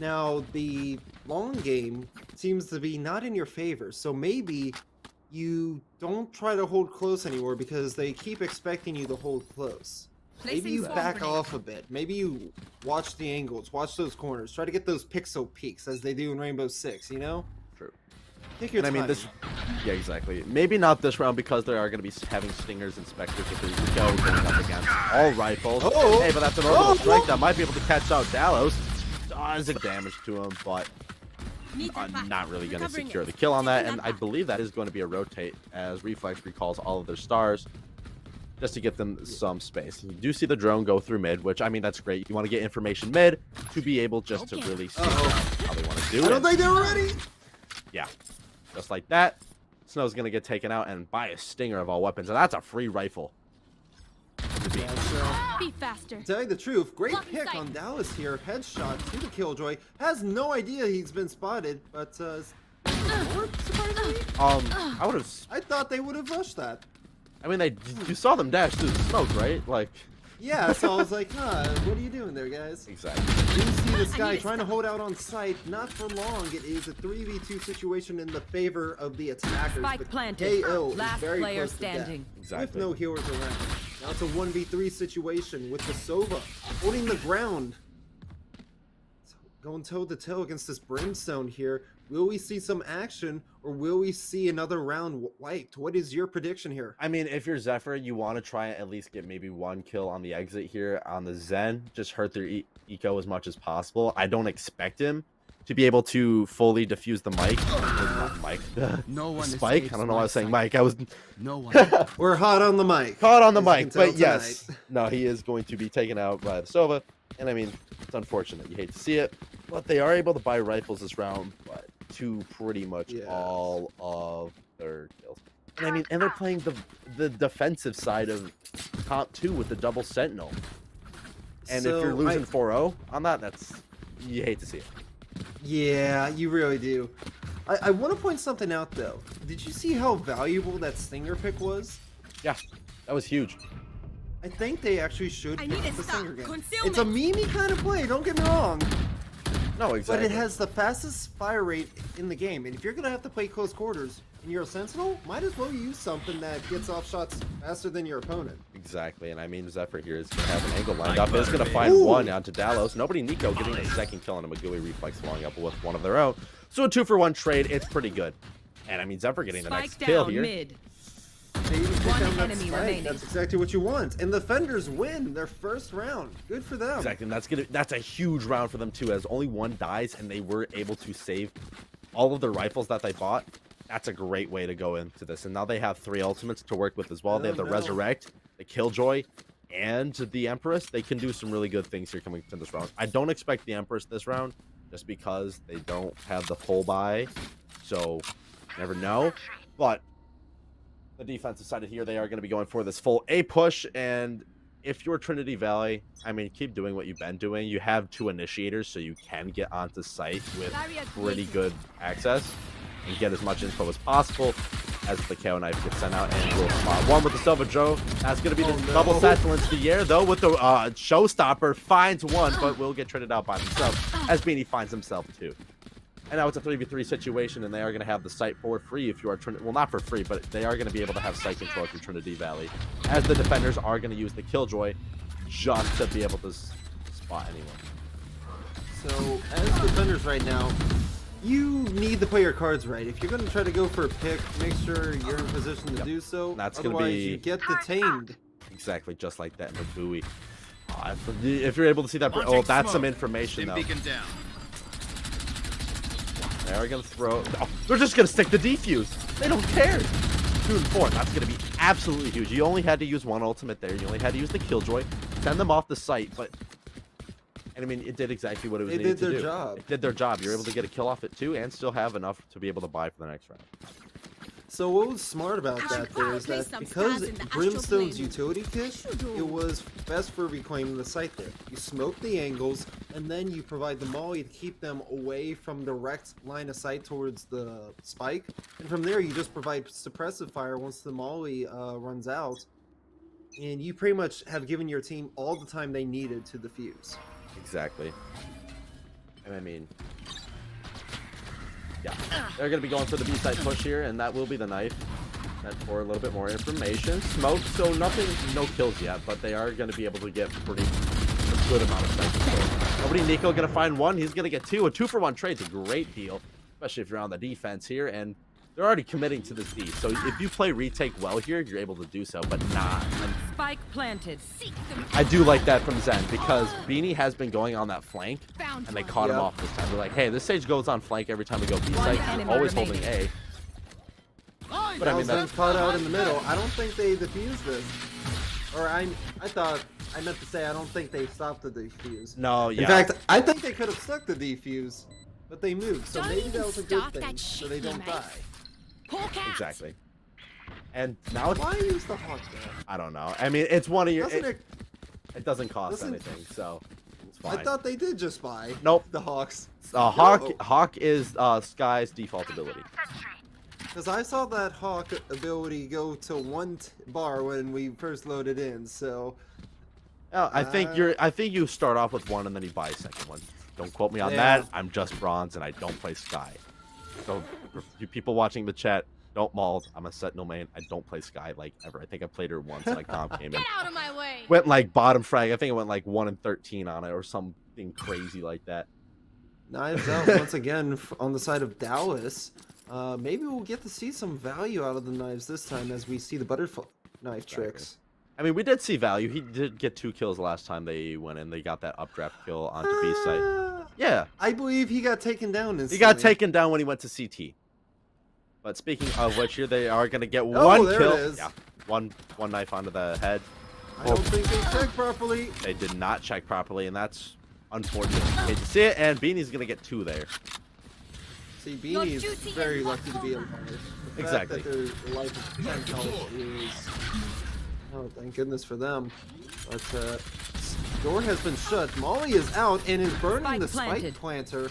Now, the long game seems to be not in your favor, so maybe you don't try to hold close anymore because they keep expecting you to hold close. Maybe you back off a bit. Maybe you watch the angles, watch those corners, try to get those pixel peaks as they do in Rainbow Six, you know? True. Take your And I time. mean, yeah, exactly. Maybe not this round because they are going to be having Stingers and Spectres if they go going up against all rifles. Oh! Hey, but that's an orbital strike that might be able to catch out Dallos. Does damage to him, but not really going to secure the kill on that. And I believe that is going to be a rotate as Reflex recalls all of their stars just to get them some space. You do see the drone go through mid, which, I mean, that's great. You want to get information mid to be able just to really see how they want to do I it. don't think they're ready. Yeah, just like that. Snow's going to get taken out and buy a Stinger of all weapons, and that's a free rifle. Be faster. To tell you the truth, great pick on Dallas here. Headshot to the Killjoy. Has no idea he's been spotted, but surprisingly, I would have. I thought they would have rushed that. I mean, you saw them dash through the smoke, right? Like, Yeah, so I was like, what are you doing there, guys? exactly. You see this guy trying to hold out on site. Not for long. It is a 3v2 situation in the favor of the attackers. Spike but planted. KO Last is very player close to death, standing. Exactly. with no healers around. Now it's a 1v3 situation with the Sova holding the ground. So going toe to toe against this Brimstone here. Will we see some action, or will we see another round wiped? What is your prediction here? I mean, if you're Zephyr, you want to try and at least get maybe one kill on the exit here on the Zen. Just hurt their eco as much as possible. I don't expect him to be able to fully defuse the mic. Not mic. The spike. I don't know why I was saying mic. I was We're hot on the mic. caught on the as you mic, can tell but yes. tonight. No, he is going to be taken out by the Sova. And I mean, it's unfortunate. You hate to see it. But they are able to buy rifles this round, but to pretty much all of their kills. And I mean, and they're playing the defensive side of comp 2 with the double sentinel. And if you're losing 4-0 on that, you hate to see it. Yeah, you really do. I want to point something out, though. Did you see how valuable that Stinger pick was? Yeah, that was huge. I think they actually should I pick need up to the stop. Stinger game. Concealment. It's a meme-y kind of play, don't get me wrong. No, exactly. But it has the fastest fire rate in the game. And if you're going to have to play close quarters and you're a Sentinel, might as well use something that gets off shots faster than your opponent. Exactly, and I mean, Zephyr here is going to have an angle lined up. Is going to find one onto Dallos. Nobody Nico getting a second kill on a Magui Reflex following up with one of their own. So a 2-for-1 trade, it's pretty good. And I mean, Zephyr getting the Spike next kill down here. mid. They even take One down that enemy spike. remaining. That's exactly what you want. And the Fenders win their first round. Good for them. Exactly, and that's a huge round for them too, as only one dies and they were able to save all of the rifles that they bought. That's a great way to go into this. And now they have 3 ultimates to work with as well. They have the Resurrect, the Killjoy, and the Empress. They can do some really good things here coming to this round. I don't expect the Empress this round just because they don't have the full buy. So, never know. But the defensive side of here, they are going to be going for this full A push. And if you're Trinity Valley, I mean, keep doing what you've been doing. You have 2 initiators, so you can get onto site with pretty good access and get as much info as possible as the KO knife gets sent out. And we'll spot one with the Silver Joe. That's going to be the double satchel into the air, though, with the Showstopper. Finds one, but will get traded out by themselves as Beanie finds himself, too. And now it's a 3v3 situation, and they are going to have the site for free if you are Trinity. Well, not for free, but they are going to be able to have site control through Trinity Valley, as the defenders are going to use the Killjoy just to be able to spot anyone. So, as defenders right now, you need to play your cards right. If you're going to try to go for a pick, make sure you're in position to do so. That's going to Otherwise, be you get detained. Exactly, just like that in the buoy. If you're able to see that, oh, that's some information, though. They are going to throw... Oh, they're just going to stick the defuse. They don't care. 2 and 4. That's going to be absolutely huge. You only had to use 1 ultimate there. You only had to use the Killjoy. Send them off the site, but... And I mean, it did exactly what it was needed to do. They did their job. It did their job. You're able to get a kill off it, too, and still have enough to be able to buy for the next round. So what was smart about that there is that because Brimstone's utility kit, it was best for reclaiming the site there. You smoke the angles, and then you provide the molly to keep them away from direct line of sight towards the spike. And from there, you just provide suppressive fire once the molly runs out. And you pretty much have given your team all the time they needed to defuse. Exactly. And I mean... Yeah, they're going to be going for the B-side push here, and that will be the knife. And for a little bit more information. Smoke, so nothing, no kills yet, but they are going to be able to get a good amount of sight control. Nobody Nico going to find 1. He's going to get 2. A 2-for-1 trade's a great deal, especially if you're on the defense here, and they're already committing to this D. So if you play retake well here, you're able to do so, but not. Spike planted. I do like that from Zen, because Beanie has been going on that flank, and they caught him off this time. They're like, hey, this Sage goes on flank every time we go B site. He's always holding A. But I mean, that's caught out in the middle. I don't think they defused this. Or I meant to say I don't think they stopped the defuse. No, yeah. In fact, I think they could have stuck the defuse, but they moved. So maybe that was a good thing, so they don't die. Exactly. And now it's... Why use the Hawk there? I don't know. I mean, it's one of your... It doesn't cost anything, so it's fine. I thought they did just buy the Hawks. Hawk is Sky's default ability. Because I saw that Hawk ability go to 1 bar when we first loaded in, so... I think you start off with 1 and then you buy a second one. Don't quote me on that. I'm just bronze and I don't play Sky. So for you people watching the chat, don't maul. I'm a Sentinel main. I don't play Sky like ever. I think I played her once and comp came in. Get out of my way. Went like bottom frag. I think it went like 1 and 13 on it or something crazy like that. Knives out once again on the side of Dallas. Maybe we'll get to see some value out of the knives this time as we see the butterfly knife tricks. I mean, we did see value. He did get 2 kills last time they went in. They got that updraft kill onto B site. Yeah. I believe he got taken down instantly. He got taken down when he went to CT. But speaking of which, here they are going to get 1 kill. It is. Yeah, one knife onto the head. I don't think they checked properly. They did not check properly, and that's unfortunate. Hate to see it, and Beanie's going to get 2 there. See, Beanie is very lucky to be alive. The Exactly. fact that their life is 10 health is... Oh, thank goodness for them. But door has been shut. Molly is out and is burning the spike planter.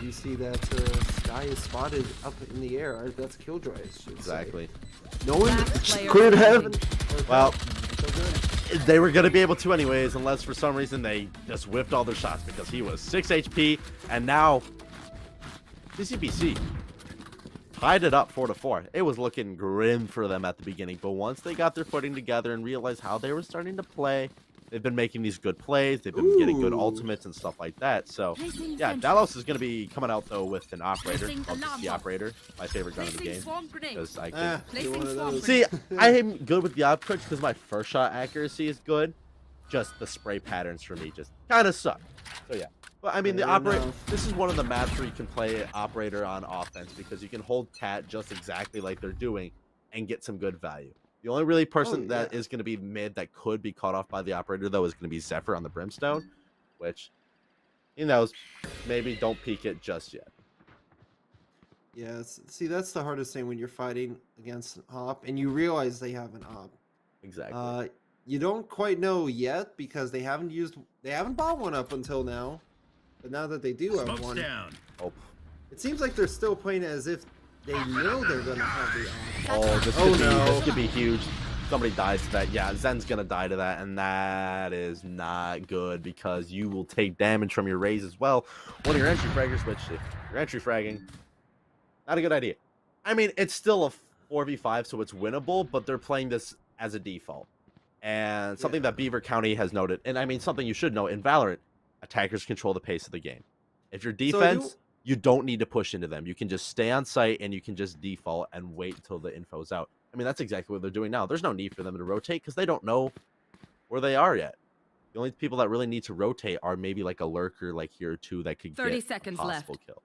You see that Sky is spotted up in the air. That's Killjoy, I should Exactly. say. No one could have. Well, they were going to be able to anyways, unless for some reason they just whiffed all their shots because he was 6 HP, and now CCBC tied it up 4-4. It was looking grim for them at the beginning, but once they got their footing together and realized how they were starting to play, they've been making these good plays. They've been getting good Ooh. ultimates and stuff like that. So Placing yeah, sentry. Dalos is going to be coming out though with an operator. Placing Love alarm the bot. operator, my favorite gun in the Placing game, swarm grenade. because I can. You're Placing one of swarm those. See, I am good with the operator because my first shot accuracy is good. Just the spray patterns for me just kind of suck. So yeah. But I mean, the Fair operator. enough. This is one of the maps where you can play operator on offense because you can hold cat just exactly like they're doing and get some good value. The only really person that yeah. is going to be mid that could be caught off by the operator though is going to be Zephyr on the Brimstone, which he knows. Maybe don't peek it just yet. Yes. See, that's the hardest thing when you're fighting against an op and you realize they have an op. Exactly. You don't quite know yet because they haven't bought one up until now. But now that they do have one, Oh, it seems like they're still playing it as if they know they're gonna have the op. oh, this Oh, could be no. this could be huge. Somebody dies to that. Yeah, Zen's gonna die to that, and that is not good because you will take damage from your raise as well. One of your entry fraggers, which if you're entry fragging, not a good idea. I mean, it's still a 4v5, so it's winnable, but they're playing this as a default. And something that Beaver County has noted, and I mean something you should know in Valorant, attackers control the pace of the game. If you're defense, you don't need to push into them. You can just stay on site and you can just default and wait until the info's out. I mean, that's exactly what they're doing now. There's no need for them to rotate because they don't know where they are yet. The only people that really need to rotate are maybe like a lurker like here or two that could 30 get seconds a possible left. kill.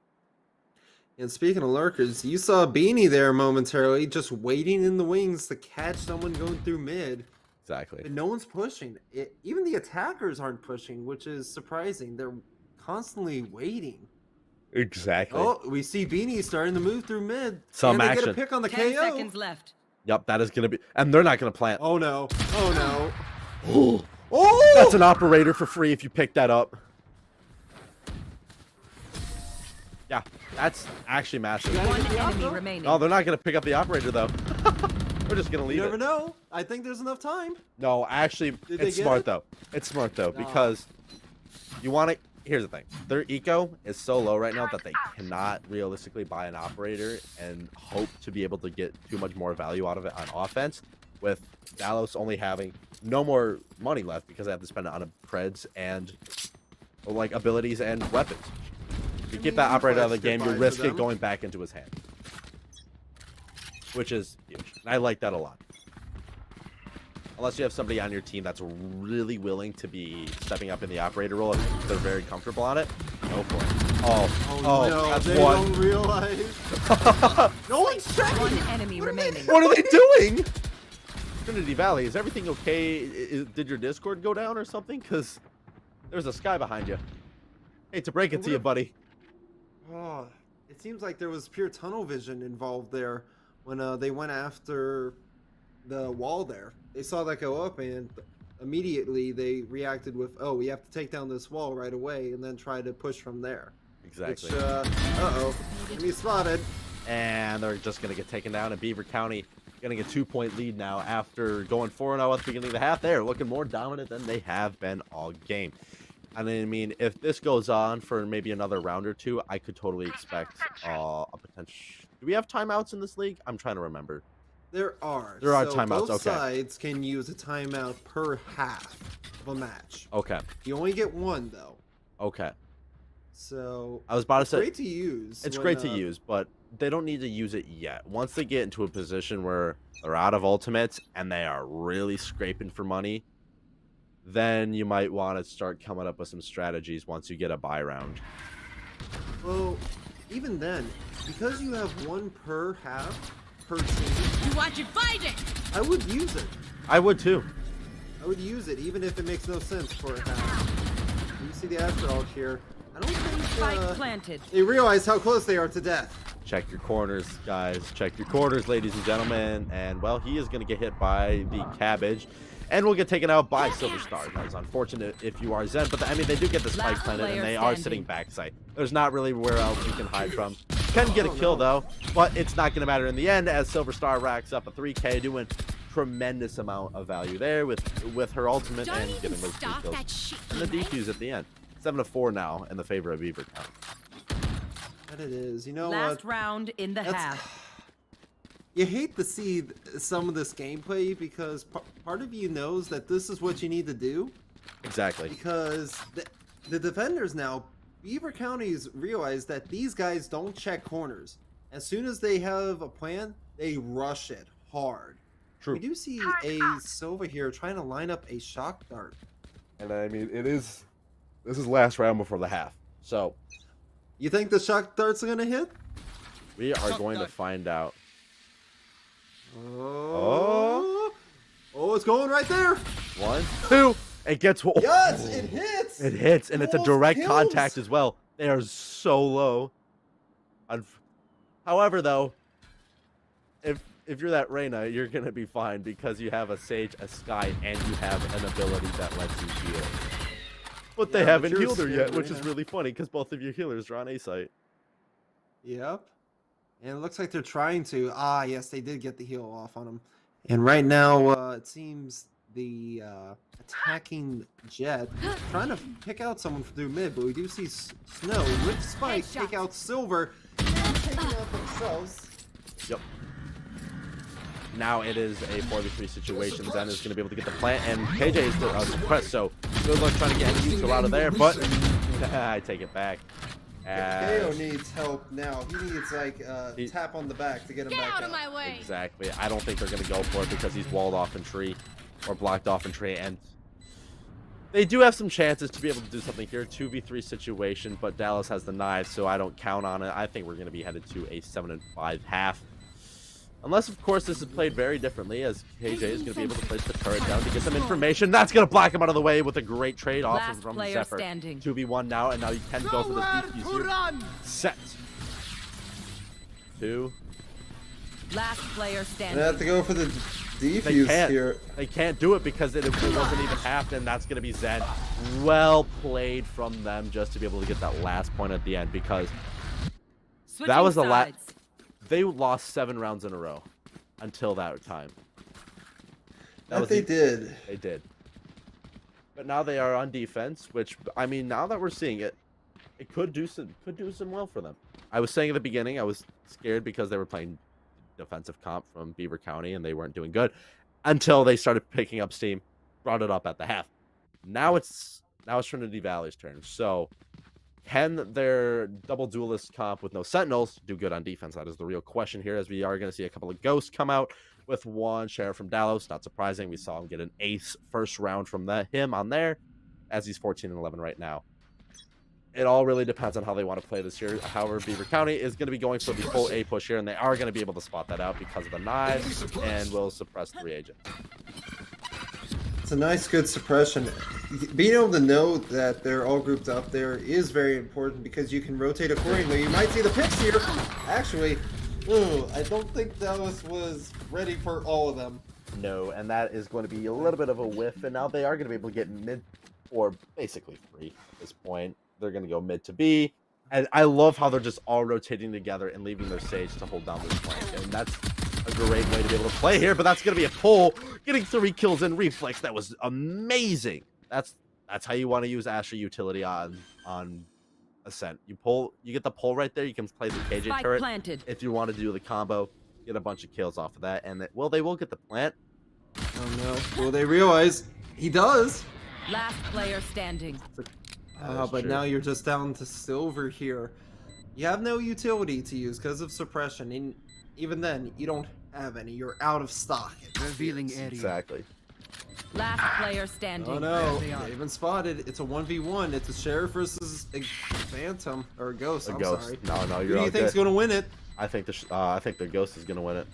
And speaking of lurkers, you saw Beanie there momentarily, just waiting in the wings to catch someone going through mid. Exactly. But no one's pushing. Even the attackers aren't pushing, which is surprising. They're constantly waiting. Exactly. Oh, we see Beanie starting to move through mid. Some and they action. get a pick on the 10 KO. seconds left. Yep, that is going to be... And they're not going to plant. Oh no. Oh no. Oh! That's an operator for free if you pick that up. Yeah, that's actually massive. One enemy remaining. No, they're not going to pick up the operator, though. We're just going to leave You it. never know. I think there's enough time. No, actually, Did they it's get smart, it? though. It's smart, though, No. because you want to... Here's the thing. Their eco is so low right now that they cannot realistically buy an operator and hope to be able to get too much more value out of it on offense, with Dalos only having no more money left because they have to spend it on creds and like abilities and weapons. If you keep that operator out of the game, you risk it going back into his hand, which is huge. And I like that a lot. Unless you have somebody on your team that's really willing to be stepping up in the operator role and they're very comfortable on it, go for it. Oh, no, that's they one. don't realize. No one's checking. One enemy remaining. What are they doing? Trinity Valley, is everything okay? Did your Discord go down or something? Because there's a sky behind you. Hate to break it to you, buddy. Oh, it seems like there was pure tunnel vision involved there when they went after the wall there. They saw that go up and immediately they reacted with, oh, we have to take down this wall right away and then try to push from there. Exactly. Which, uh-oh, enemy spotted. And they're just going to get taken down. And Beaver County getting a 2-point lead now after going 4-0 at the beginning of the half. They're looking more dominant than they have been all game. And I mean, if this goes on for maybe another round or two, I could totally expect a potential... Do we have timeouts in this league? I'm trying to remember. There are. There are So timeouts, both okay. sides can use a timeout per half of a match. Okay. You only get one, though. Okay. So I was about to it's say... great to use. It's when, great to use, but they don't need to use it yet. Once they get into a position where they're out of ultimates and they are really scraping for money, then you might want to start coming up with some strategies once you get a buy round. Well, even then, because you have one per half per team, You want to fight it? I would use it. I would too. I would use it, even if it makes no sense for a half. You see the Astrolog here. I don't Spike think planted. they realize how close they are to death. Check your corners, guys. Check your corners, ladies and gentlemen. And, well, he is going to get hit by the cabbage. And will get taken out by Silver Star. That was unfortunate if you are Zen. But, I mean, they do get the spike Last planted, and player they are standing. sitting backside. There's not really where else you can hide from. Can get a kill, though. But it's not going to matter in the end as Silver Star racks up a 3K, doing tremendous amount of value there with her ultimate Don't and even getting those start kills. that shit, And the teammate. defuse at the end. 7-4 now in the favor of Beaver County. That it is. You know Last what? round in the That's- half. You hate to see some of this gameplay because part of you knows that this is what you need to do, Exactly. Because the defenders now, Beaver County's realized that these guys don't check corners. As soon as they have a plan, they rush it hard. True. We do see a Silva here trying to line up a shock dart. And I mean, this is last round before the half. So You think the shock darts are gonna hit? we are going to find out. Oh, it's going right there. 1, 2. It gets. Yes, it hits. It hits, and it's a Both direct kills. contact as well. They are so low. However, though, if you're that Reyna, you're gonna be fine because you have a Sage, a Sky, and you have an ability that lets you heal. But they Yeah, but haven't you're healed her scared, yet, which is Reyna. really funny because both of your healers are on A site. Yep. And it looks like they're trying to. Ah, yes, they did get the heal off on him. And right now, it seems the attacking Jet trying to pick out someone through mid, but we do see Snow with Spike take out Silver, taking out themselves. Yep. Now it is a 4v3 situation. Zen is going to be able to get the plant, and KJ is still suppressed, so good luck trying to get Yuto out of there, but I take it back. KO needs help now. He needs like tap on the back to get him back out. Exactly. I don't think they're going to go for it because he's walled off in tree or blocked off in tree, and they do have some chances to be able to do something here. 2v3 situation, but Dallas has the knife, so I don't count on it. I think we're going to be headed to a 7-5 half. Unless, of course, this is played very differently, as KJ is going to be able to place the turret down to get some information. That's going to block him out of the way with a great trade off from Zephyr. 2v1 now, and now you can go for the defuse here. Set. 2. Last player standing. They have to go for the defuse here. They can't do it because it wasn't even half, and that's going to be Zen. Well played from them just to be able to get that last point at the end, because that was the last. They lost 7 rounds in a row until that time. They did. They did. But now they are on defense, which, I mean, now that we're seeing it, it could do some well for them. I was saying at the beginning, I was scared because they were playing defensive comp from Beaver County and they weren't doing good until they started picking up steam, brought it up at the half. Now it's Trinity Valley's turn. So can their double duelist comp with no sentinels do good on defense? That is the real question here, as we are going to see a couple of ghosts come out with one sheriff from Dallas. Not surprising. We saw him get an ace first round from him on there, as he's 14-11 right now. It all really depends on how they want to play this here. However, Beaver County is going to be going for the full A push here, and they are going to be able to spot that out because of the knives and will suppress 3 agents. It's a nice, good suppression. Being able to know that they're all grouped up there is very important because you can rotate accordingly. You might see the picks here. Actually, I don't think Dallas was ready for all of them. No, and that is going to be a little bit of a whiff, and now they are going to be able to get mid, or basically free at this point. They're going to go mid to B, and I love how they're just all rotating together and leaving their Sage to hold down this flank, and that's a great way to be able to play here. But that's going to be a pull, getting 3 kills in reflex. That was amazing. That's how you want to use Asher utility on Ascent. You get the pull right there. You can play the KJ Spike turret planted. if you want to do the combo, get a bunch of kills off of that, and they will get the plant. Oh no! Well, they realize he does. Last player standing. But true. now you're just down to silver here. You have no utility to use because of suppression, and even then, you don't have any. You're out of stock. Revealing area. Exactly. Last player standing. Oh no! They've been spotted. It's a 1v1. It's a sheriff versus a phantom or a ghost. A I'm ghost. sorry. No, Who you're do all you think's good. gonna win it? I think the ghost is gonna win it.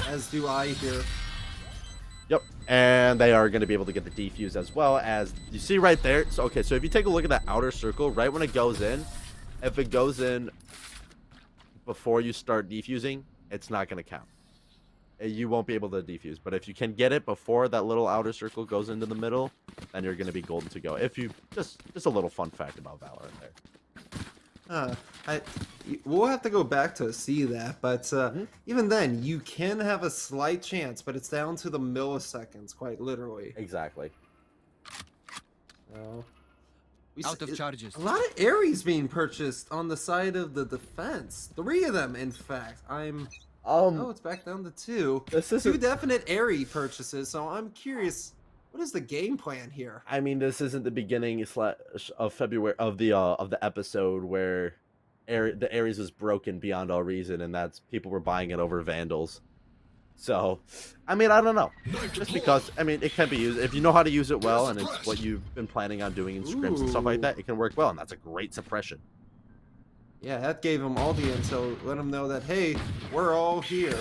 As do I here. Yep, and they are going to be able to get the defuse as well, as you see right there. So okay, so if you take a look at that outer circle, right when it goes in, if it goes in before you start defusing, it's not going to count. You won't be able to defuse, but if you can get it before that little outer circle goes into the middle, then you're going to be golden to go. If you just a little fun fact about VALORANT there. We'll have to go back to see that, but even then, you can have a slight chance, but it's down to the milliseconds, quite literally. Exactly. Out of charges. A lot of Ares being purchased on the side of the defense. 3 of them, in fact. Oh, it's back down to 2. This is 2 definite Aerie purchases, so I'm curious What is the game plan here? I mean, this isn't the beginning of February of the episode where the Ares was broken beyond all reason, and that's people were buying it over Vandals. So, I mean, I don't know. Just because, I mean, it can be used if you know how to use it well, and it's what you've been planning on doing in scrims and stuff like that. It can work well, and that's a great suppression. Yeah, that gave him all the intel. Let him know that, hey, we're all here.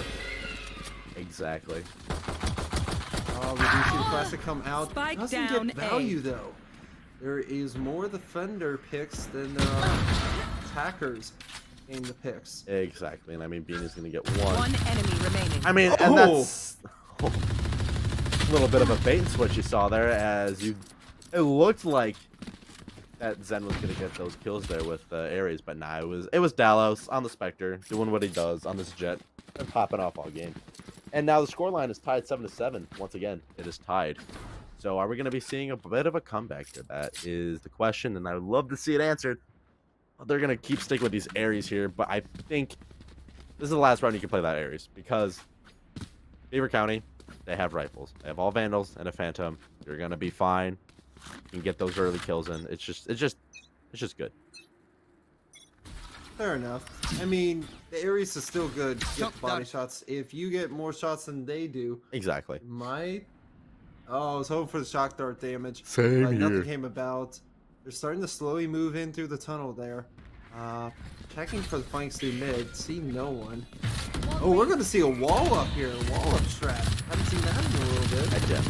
Exactly. Oh, we do see the classic come out. Spike Doesn't down get value, though. There is more defender picks than attackers in the picks. Exactly, and I mean, Bean is going to get One enemy remaining. I mean, and that's a little bit of a bait and switch you saw there, as it looked like that Zen was going to get those kills there with Ares, but nah, it was Dallos on the Spectre doing what he does on this Jet and popping off all game. And now the scoreline is tied 7-7. Once again, it is tied. So are we going to be seeing a bit of a comeback here? That is the question, and I would love to see it answered. They're going to keep sticking with these Ares here, but I think this is the last round you can play that Ares, because Beaver County, they have rifles. They have all Vandals and a Phantom. You're going to be fine. You can get those early kills in. It's just good. Fair enough. I mean, the Ares is still good. Get body shots. If you get more shots than they do, Exactly. might. Oh, I was hoping for the shock dart damage. Same but nothing here. came about. They're starting to slowly move in through the tunnel there. Checking for the flanks through mid. See no one. Oh, we're going to see a wall up here. A wall up trap. Haven't seen that in a little bit. I did.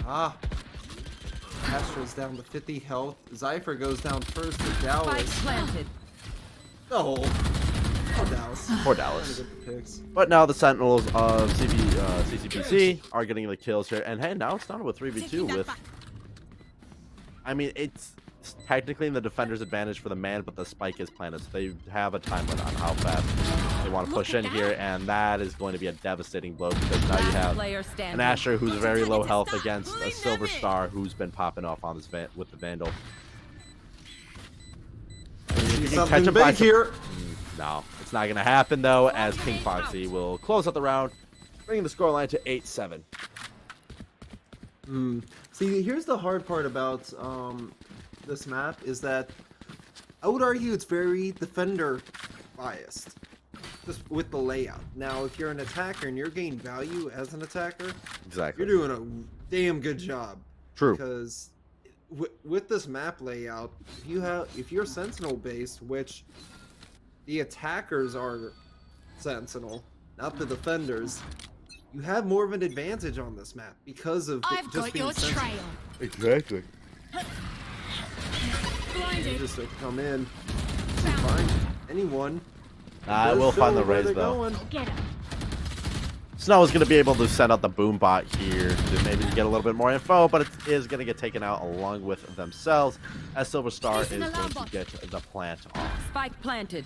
Ah. Astro's down to 50 health. Zypher goes down first to Spike Dallas. planted. Oh. Poor Dallas. Poor Dallas. Trying to get the picks. But now the Sentinels of CCPC are getting the kills here. And hey, now it's down to a 3v2 with... I mean, it's technically in the defender's advantage for the man, but the spike is planted. So they have a time limit on how fast they want to push in here. And that is going to be a devastating blow, because now you have an Asher who's very low health against a Silver Star who's been popping off on this with the Vandal. See something big here. No, it's not going to happen, though, as King Foxy will close out the round, bringing the scoreline to 8-7. See, here's the hard part about this map is that I would argue it's very defender biased, just with the layout. Now, if you're an attacker and you're gaining value as an attacker, Exactly. you're doing a damn good job. True. Because with this map layout, if you're Sentinel based, which the attackers are Sentinel, not the defenders, you have more of an advantage on this map because of just being Sentinel. Exactly. They just come in, find anyone. We'll find the Rays, though. Snow is going to be able to send out the boom bot here to maybe get a little bit more info, but it is going to get taken out along with themselves, as Silver Star is going to get the plant off. Spike planted.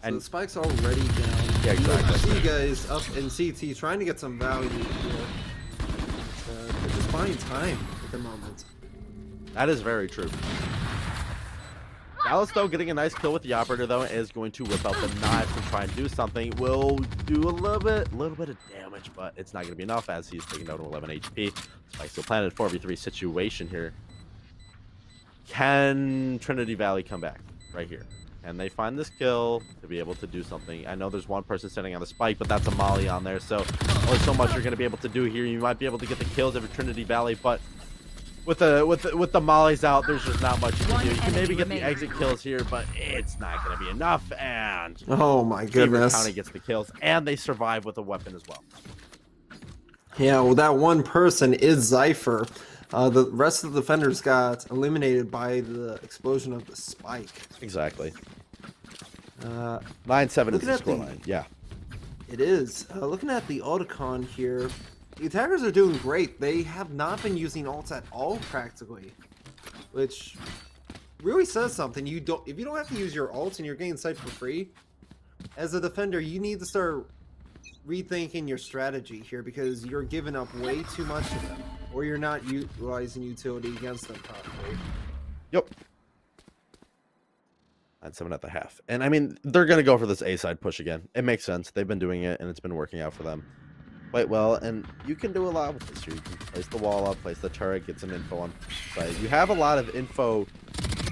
And the spike's already down. Yeah, exactly. I see you guys up in CT trying to get some value here. They're just buying time at the moment. That is very true. Dallas, though, getting a nice kill with the Operator, though, is going to whip out the knife and try and do something. Will do a little bit of damage, but it's not going to be enough, as he's taking down to 11 HP. Spike still planted, 4v3 situation here. Can Trinity Valley come back right here? Can they find this kill to be able to do something? I know there's one person sitting on the spike, but that's a molly on there, so only so much you're going to be able to do here. You might be able to get the kills over Trinity Valley, but with the mollies out, there's just not much you can do. You can maybe get the exit kills here, but it's not going to be enough. And oh my Beaver goodness, County gets the kills, and they survive with a weapon as well. Yeah, well, that one person is Zypher. The rest of the defenders got eliminated by the explosion of the spike. Exactly. 9-7 is the scoreline. Yeah. It is. Looking at the Auticon here, the attackers are doing great. They have not been using ults at all, practically, which really says something. If you don't have to use your ults and you're getting sight for free, as a defender, you need to start rethinking your strategy here, because you're giving up way too much to them, or you're not utilizing utility against them properly. Yep. 9-7 at the half. And I mean, they're going to go for this A side push again. It makes sense. They've been doing it, and it's been working out for them. quite well, and you can do a lot with this. You can place the wall up, place the turret, get some info on site. You have a lot of info,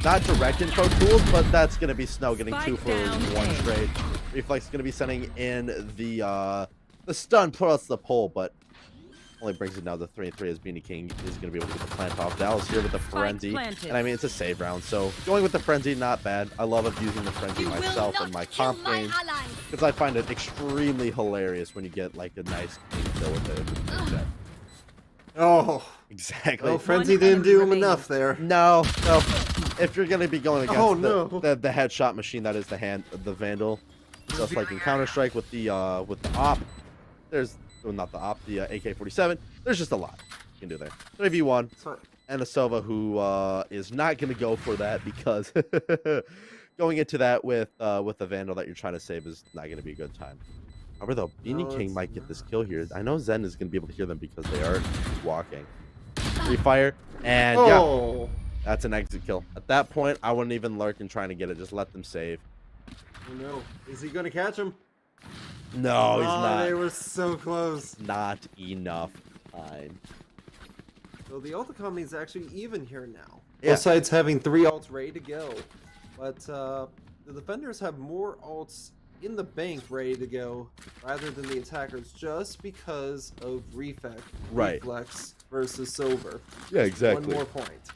not direct info tools, but that's going to be Snow getting Spike 2 for down 1 A. trade. Reflex is going to be sending in the stun plus the pull, but only brings it down to 3-3 as Beanie King is going to be able to get the plant off. Dallas here with the frenzy, planted. and I mean it's a save round, so going with the frenzy, not bad. I love abusing the frenzy myself in my comp games because I find it extremely hilarious when you get like a nice kill with it. Oh, Exactly. oh, frenzy didn't do him enough there. No. If you're going to be going against Oh, no. the headshot machine that is the Vandal, just like in Counter-Strike with the op, there's well, not the op, the AK-47. There's just a lot you can do there. 3v1, and a Sova who is not going to go for that because going into that with the Vandal that you're trying to save is not going to be a good time. However, though, Beanie King might get this kill here. I know Zen is going to be able to hear them because they are walking. Free fire, and yeah, that's an exit kill. At that point, I wouldn't even lurk in trying to get it. Just let them save. Oh no, is he going to catch him? No, he's not. They were so close. Not enough time. So the ult economy is actually even here now. Yeah. Both sides having 3 ults ready to go, but the defenders have more ults in the bank ready to go rather than the attackers, just because of reflex versus Silver. Yeah, exactly. One more point.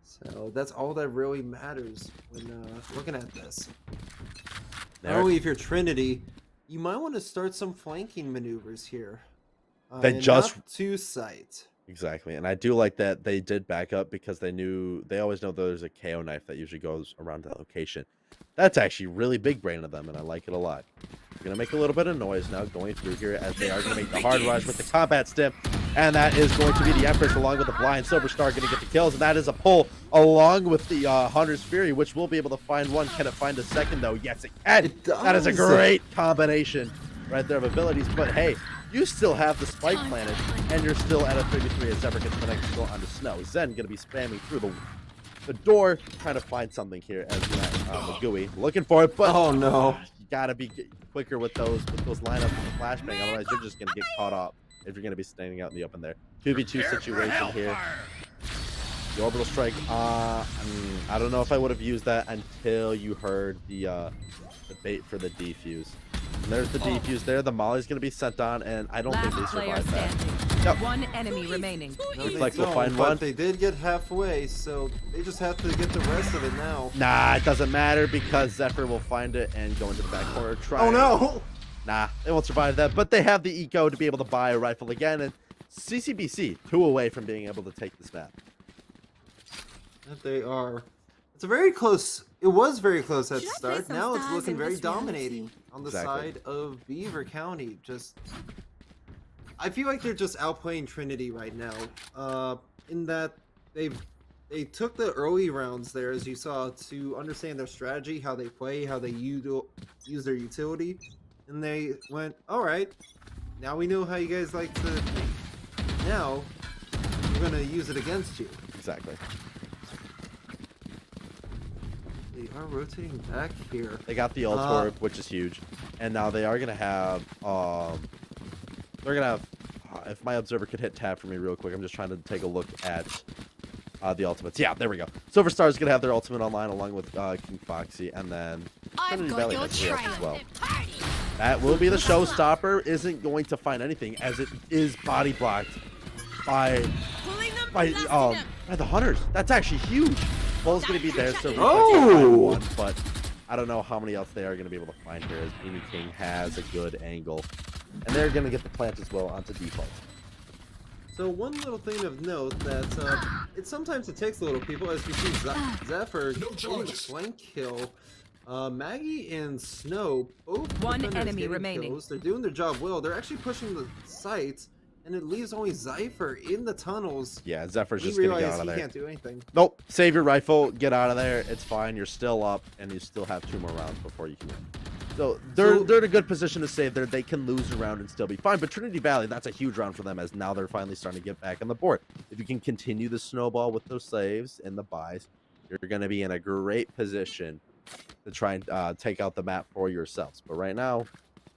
So that's all that really matters when looking at this. Not only if you're Trinity, you might want to start some flanking maneuvers here. That just not to sight. Exactly, and I do like that they did back up because they always know there's a KO knife that usually goes around that location. That's actually really big brain of them, and I like it a lot. We're gonna make a little bit of noise now going through here as they are gonna make the hard rush with the combat stim, and that is going to be the Empress along with the blind Silver Star gonna get the kills, and that is a pull along with the Hunter's Fury, which will be able to find one. Can it find a second though? Yes, it can. It does. That is a great combination right there of abilities, but hey, you still have the spike planted, and you're still at a 33 as Zephyr gets the next goal onto Snow. Zen gonna be spamming through the door, trying to find something here as Magui looking for it, but oh no, you gotta be quicker with those lineups with the flashbang, otherwise you're just gonna get caught up if you're gonna be standing out in the open there. 2v2 situation here. The orbital strike. I don't know if I would have used that until you heard the bait for the defuse. And there's the defuse there. The molly's gonna be sent on, and I don't think they survive that. Yep. One enemy remaining. Reflex will find but one. they did get halfway, so they just have to get the rest of it now. Nah, it doesn't matter because Zephyr will find it and go into the back corner. Oh no! Nah, they won't survive that, but they have the eco to be able to buy a rifle again, and CCBC 2 away from being able to take this map. They are. It's a very close. It was very close at the Should I play start. some Now it's stars looking in very this reality? dominating on the Exactly. side of Beaver County. Just, I feel like they're just outplaying Trinity right now. In that they took the early rounds there, as you saw, to understand their strategy, how they play, how they use their utility, and they went, all right, now we know how you guys like to think. Now we're gonna use it against you. Exactly. They are rotating back here. They got the ult orb, which is huge, and now they are gonna have. They're gonna have. If my observer could hit tab for me real quick, I'm just trying to take a look at the ultimates. Yeah, there we go. Silver Star is gonna have their ultimate online along with King Foxy, and then Trinity Valley has theirs as well. That will be the showstopper. Isn't going to find anything as it is body blocked by the Hunters. That's actually huge. Bull's gonna be there, so one, but I don't know how many else they are gonna be able to find here as Beanie King has a good angle. And they're gonna get the plant as well onto default. So one little thing of note that sometimes it takes a little people, as you see Zephyr getting the flank kill. Maggie and Snow both One defenders enemy getting remaining. kills. They're doing their job well. They're actually pushing the sites, and it leaves only Zephyr in the tunnels. Yeah, Zephyr's He just gonna get realizes out of he there. can't do anything. Nope. Save your rifle. Get out of there. It's fine. You're still up, and you still have 2 more rounds before you can win. So they're in a good position to save there. They can lose a round and still be fine. But Trinity Valley, that's a huge round for them as now they're finally starting to get back on the board. If you can continue the snowball with those saves and the buys, you're going to be in a great position to try and take out the map for yourselves. But right now,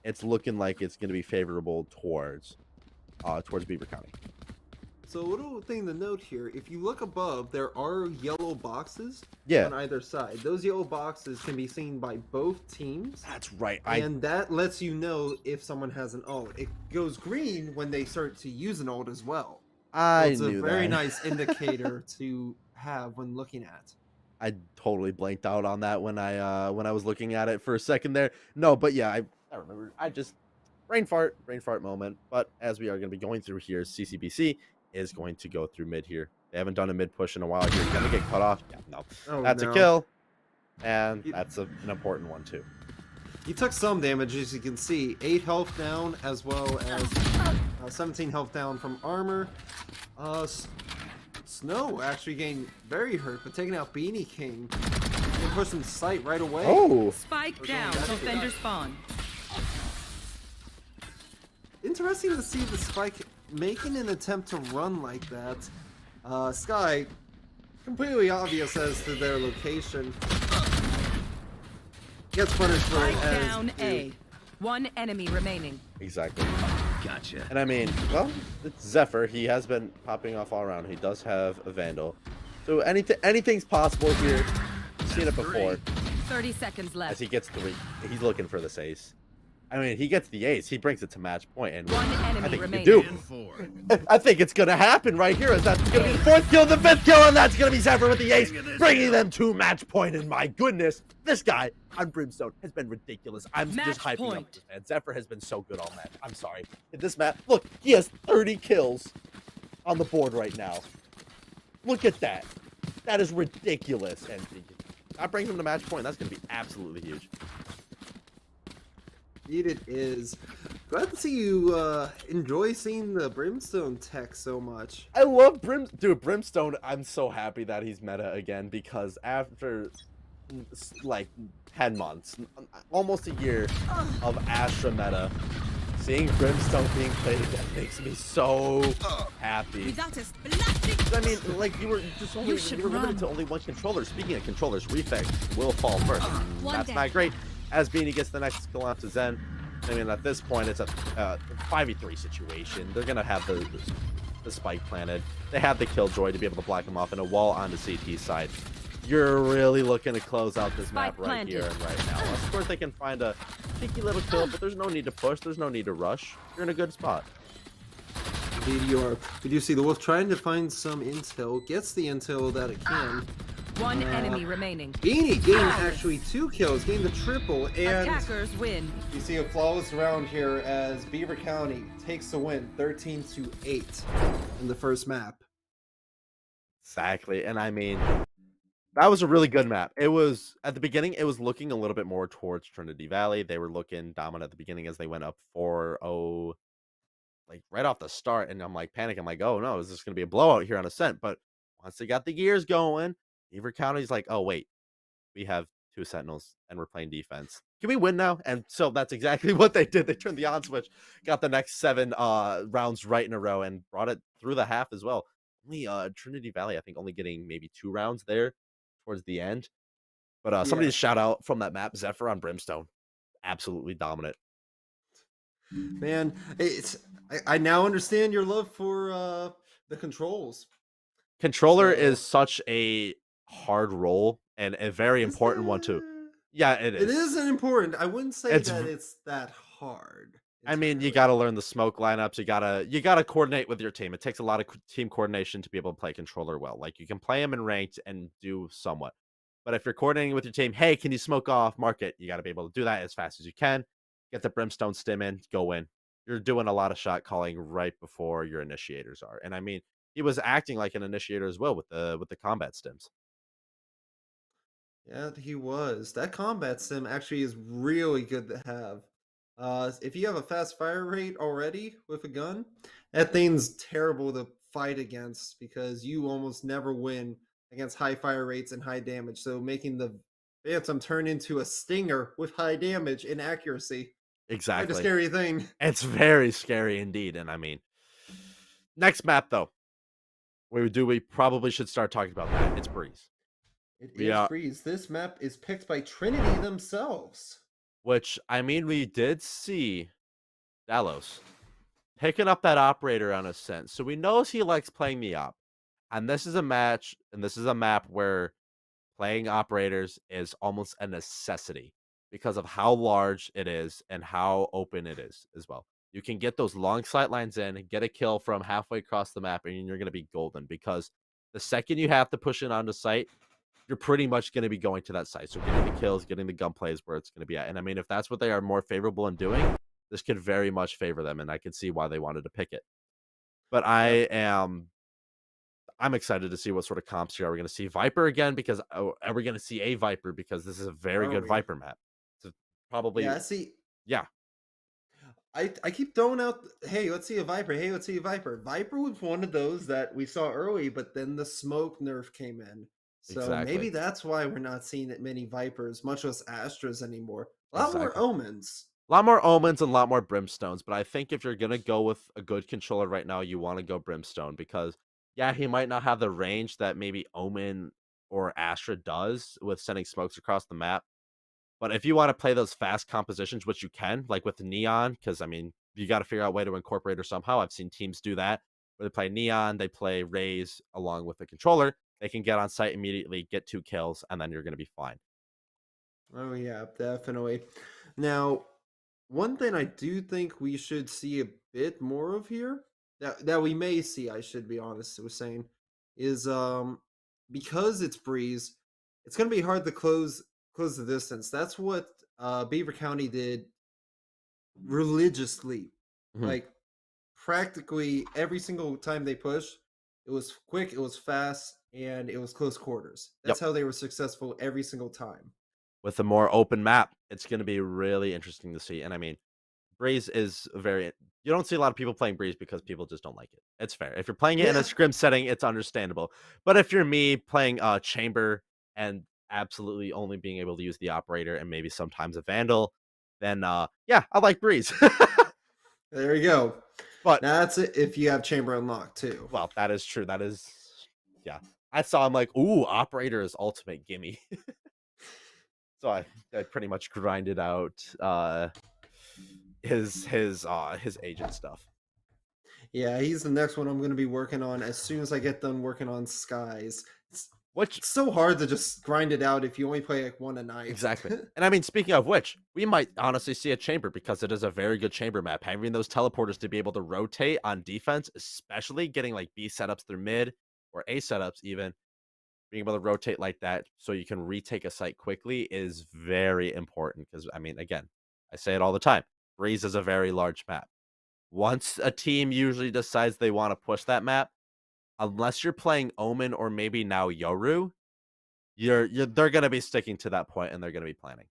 it's looking like it's going to be favorable towards Beaver County. So a little thing to note here, if you look above, there are yellow boxes Yeah. on either side. Those yellow boxes can be seen by both teams. That's right. And that lets you know if someone has an ult. It goes green when they start to use an ult as well. It's a very nice indicator to have when looking at. I totally blanked out on that when I was looking at it for a second there. No, but yeah, I remember. I just brain fart moment. But as we are going to be going through here, CCBC is going to go through mid here. They haven't done a mid push in a while here. He's going to get cut off. Yeah, no. Oh, That's no. a kill. And that's an important one, too. He took some damage, as you can see. 8 health down, as well as 17 health down from armor. Snow actually getting very hurt, but taking out Beanie King. And push some sight right away. Oh! Spike down. Defender spawn. Interesting to see the Spike making an attempt to run like that. Sky, completely obvious as to their location. Gets punished for it Spike as down A. One enemy remaining. Exactly. Gotcha. And I mean, well, it's Zephyr. He has been popping off all around. He does have a Vandal. So anything's possible here. We've seen it before. 30 seconds left. As he gets 3, he's looking for this ace. I mean, he gets the ace. He brings it to match point, and One I enemy think remaining. you do. I think it's gonna happen right here. As that's gonna be the 4th kill, the 5th kill, and that's gonna be Zephyr with the ace, bringing them to match point. And my goodness, this guy on Brimstone has been ridiculous. I'm just Match hyping up point. this man. Zephyr has been so good all match. I'm sorry. In this map, look, he has 30 kills on the board right now. Look at that. That is ridiculous. And that brings him to match point. That's gonna be absolutely huge. Indeed it is. Glad to see you enjoy seeing the Brimstone tech so much. I love Brimstone. I'm so happy that he's meta again, because after like 10 months, almost a year of Astra meta, seeing Brimstone being played again makes me so happy. I mean, like you were limited to only one controller. Speaking of controllers, Reflex will fall first. That's not great. As Beanie gets the next skill onto Zen. I mean, at this point, it's a 5v3 situation. They're going to have the spike planted. They have the Killjoy to be able to block him off, and a wall on the CT side. You're really looking to close out this map right here and right now. Of course, they can find a cheeky little kill, but there's no need to push. There's no need to rush. You're in a good spot. Indeed you are. We do see the Wolf trying to find some intel. Gets the intel that it can. One enemy remaining. Beanie getting actually 2 kills, getting the triple, and Attackers win. you see a flawless round here as Beaver County takes the win 13-8 in the first map. Exactly. And I mean, that was a really good map. It was, at the beginning, it was looking a little bit more towards Trinity Valley. They were looking dominant at the beginning as they went up 4-0, like right off the start. And I'm like, panic. I'm like, oh no, is this going to be a blowout here on Ascent? But once they got the gears going, Beaver County's like, oh wait, we have 2 Sentinels and we're playing defense. Can we win now? And so that's exactly what they did. They turned the on switch, got the next 7 rounds right in a row, and brought it through the half as well. Only Trinity Valley, I think, only getting maybe 2 rounds there towards the end. But somebody to shout out from that map, Zephyr on Brimstone. Absolutely dominant. Man, I now understand your love for the controls. Controller is such a hard role and a very important one too. Yeah, it is. It is an important. I wouldn't say It's that it's that hard. I mean, you got to learn the smoke lineups. You gotta coordinate with your team. It takes a lot of team coordination to be able to play controller well. Like, you can play him in ranked and do somewhat, but if you're coordinating with your team, hey, can you smoke off market? You got to be able to do that as fast as you can. Get the Brimstone stim in, go in. You're doing a lot of shot calling right before your initiators are. And I mean, he was acting like an initiator as well with the combat stims. Yeah, he was. That combat sim actually is really good to have. If you have a fast fire rate already with a gun, that thing's terrible to fight against because you almost never win against high fire rates and high damage. So making the Phantom turn into a stinger with high damage and accuracy. Exactly. Quite a scary thing. It's very scary indeed. And I mean, next map though, we probably should start talking about that. It's Breeze. It is Breeze. This map is picked by Trinity themselves. which I mean, we did see Dallos picking up that operator on Ascent. So we know he likes playing the op. And this is a match, and this is a map where playing operators is almost a necessity because of how large it is and how open it is as well. You can get those long sight lines in, get a kill from halfway across the map, and you're going to be golden because the second you have to push it onto site, you're pretty much going to be going to that site. So getting the kills, getting the gunplay is where it's going to be at. And I mean, if that's what they are more favorable in doing, this could very much favor them, and I can see why they wanted to pick it. But I'm excited to see what sort of comps here are we going to see. Viper again, because are we going to see a Viper? Because this is a very Are good we? Viper map. So probably, Yeah, see, yeah, I keep throwing out, hey, let's see a Viper. Hey, let's see a Viper. Viper was one of those that we saw early, but then the smoke nerf came in. So maybe exactly. that's why we're not seeing that many Vipers, much less Astras anymore. A lot more Exactly. Omens. A lot more Omens and a lot more Brimstones. But I think if you're going to go with a good controller right now, you want to go Brimstone because, yeah, he might not have the range that maybe Omen or Astra does with sending smokes across the map. But if you want to play those fast compositions, which you can, like with Neon, because I mean, you got to figure out a way to incorporate her somehow. I've seen teams do that where they play Neon, they play Raze along with the controller. They can get on site immediately, get 2 kills, and then you're going to be fine. Oh, yeah, definitely. Now, one thing I do think we should see a bit more of here, that we may see, I should be honest with saying, is because it's Breeze, it's gonna be hard to close the distance. That's what Beaver County did religiously. Mhm. Like practically every single time they pushed, it was quick, it was fast, and it was close quarters. Yep. That's how they were successful every single time. With a more open map, it's going to be really interesting to see. And I mean, Breeze is very. You don't see a lot of people playing Breeze because people just don't like it. It's fair. If you're playing it in a Yeah. scrim setting, it's understandable. But if you're me playing Chamber and absolutely only being able to use the operator and maybe sometimes a Vandal, then yeah, I like Breeze. There you go. But That's it if you have chamber unlocked too. well, that is true. That is, yeah. I saw. I'm like, ooh, operator is ultimate. Gimme. So I pretty much grinded out his agent stuff. Yeah, he's the next one I'm going to be working on as soon as I get done working on Skies. Which It's so hard to just grind it out if you only play like one a night. exactly. And I mean, speaking of which, we might honestly see a chamber because it is a very good chamber map. Having those teleporters to be able to rotate on defense, especially getting like B setups through mid or A setups even, being able to rotate like that so you can retake a site quickly is very important because I mean, again, I say it all the time. Breeze is a very large map. Once a team usually decides they want to push that map, unless you're playing Omen or maybe now Yoru, they're gonna be sticking to that point and they're gonna be planning.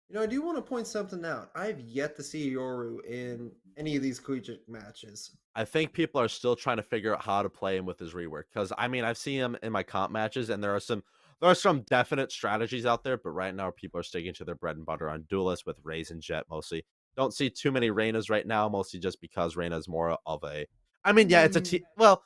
You know, I do want to point something out. I've yet to see Yoru in any of these collegiate matches. I think people are still trying to figure out how to play him with his rework because I mean I've seen him in my comp matches and there are some definite strategies out there, but right now people are sticking to their bread and butter on duelists with Raze and Jet mostly. Don't see too many Reynas right now, mostly just because Reyna is more of a. I mean, yeah, it's a well,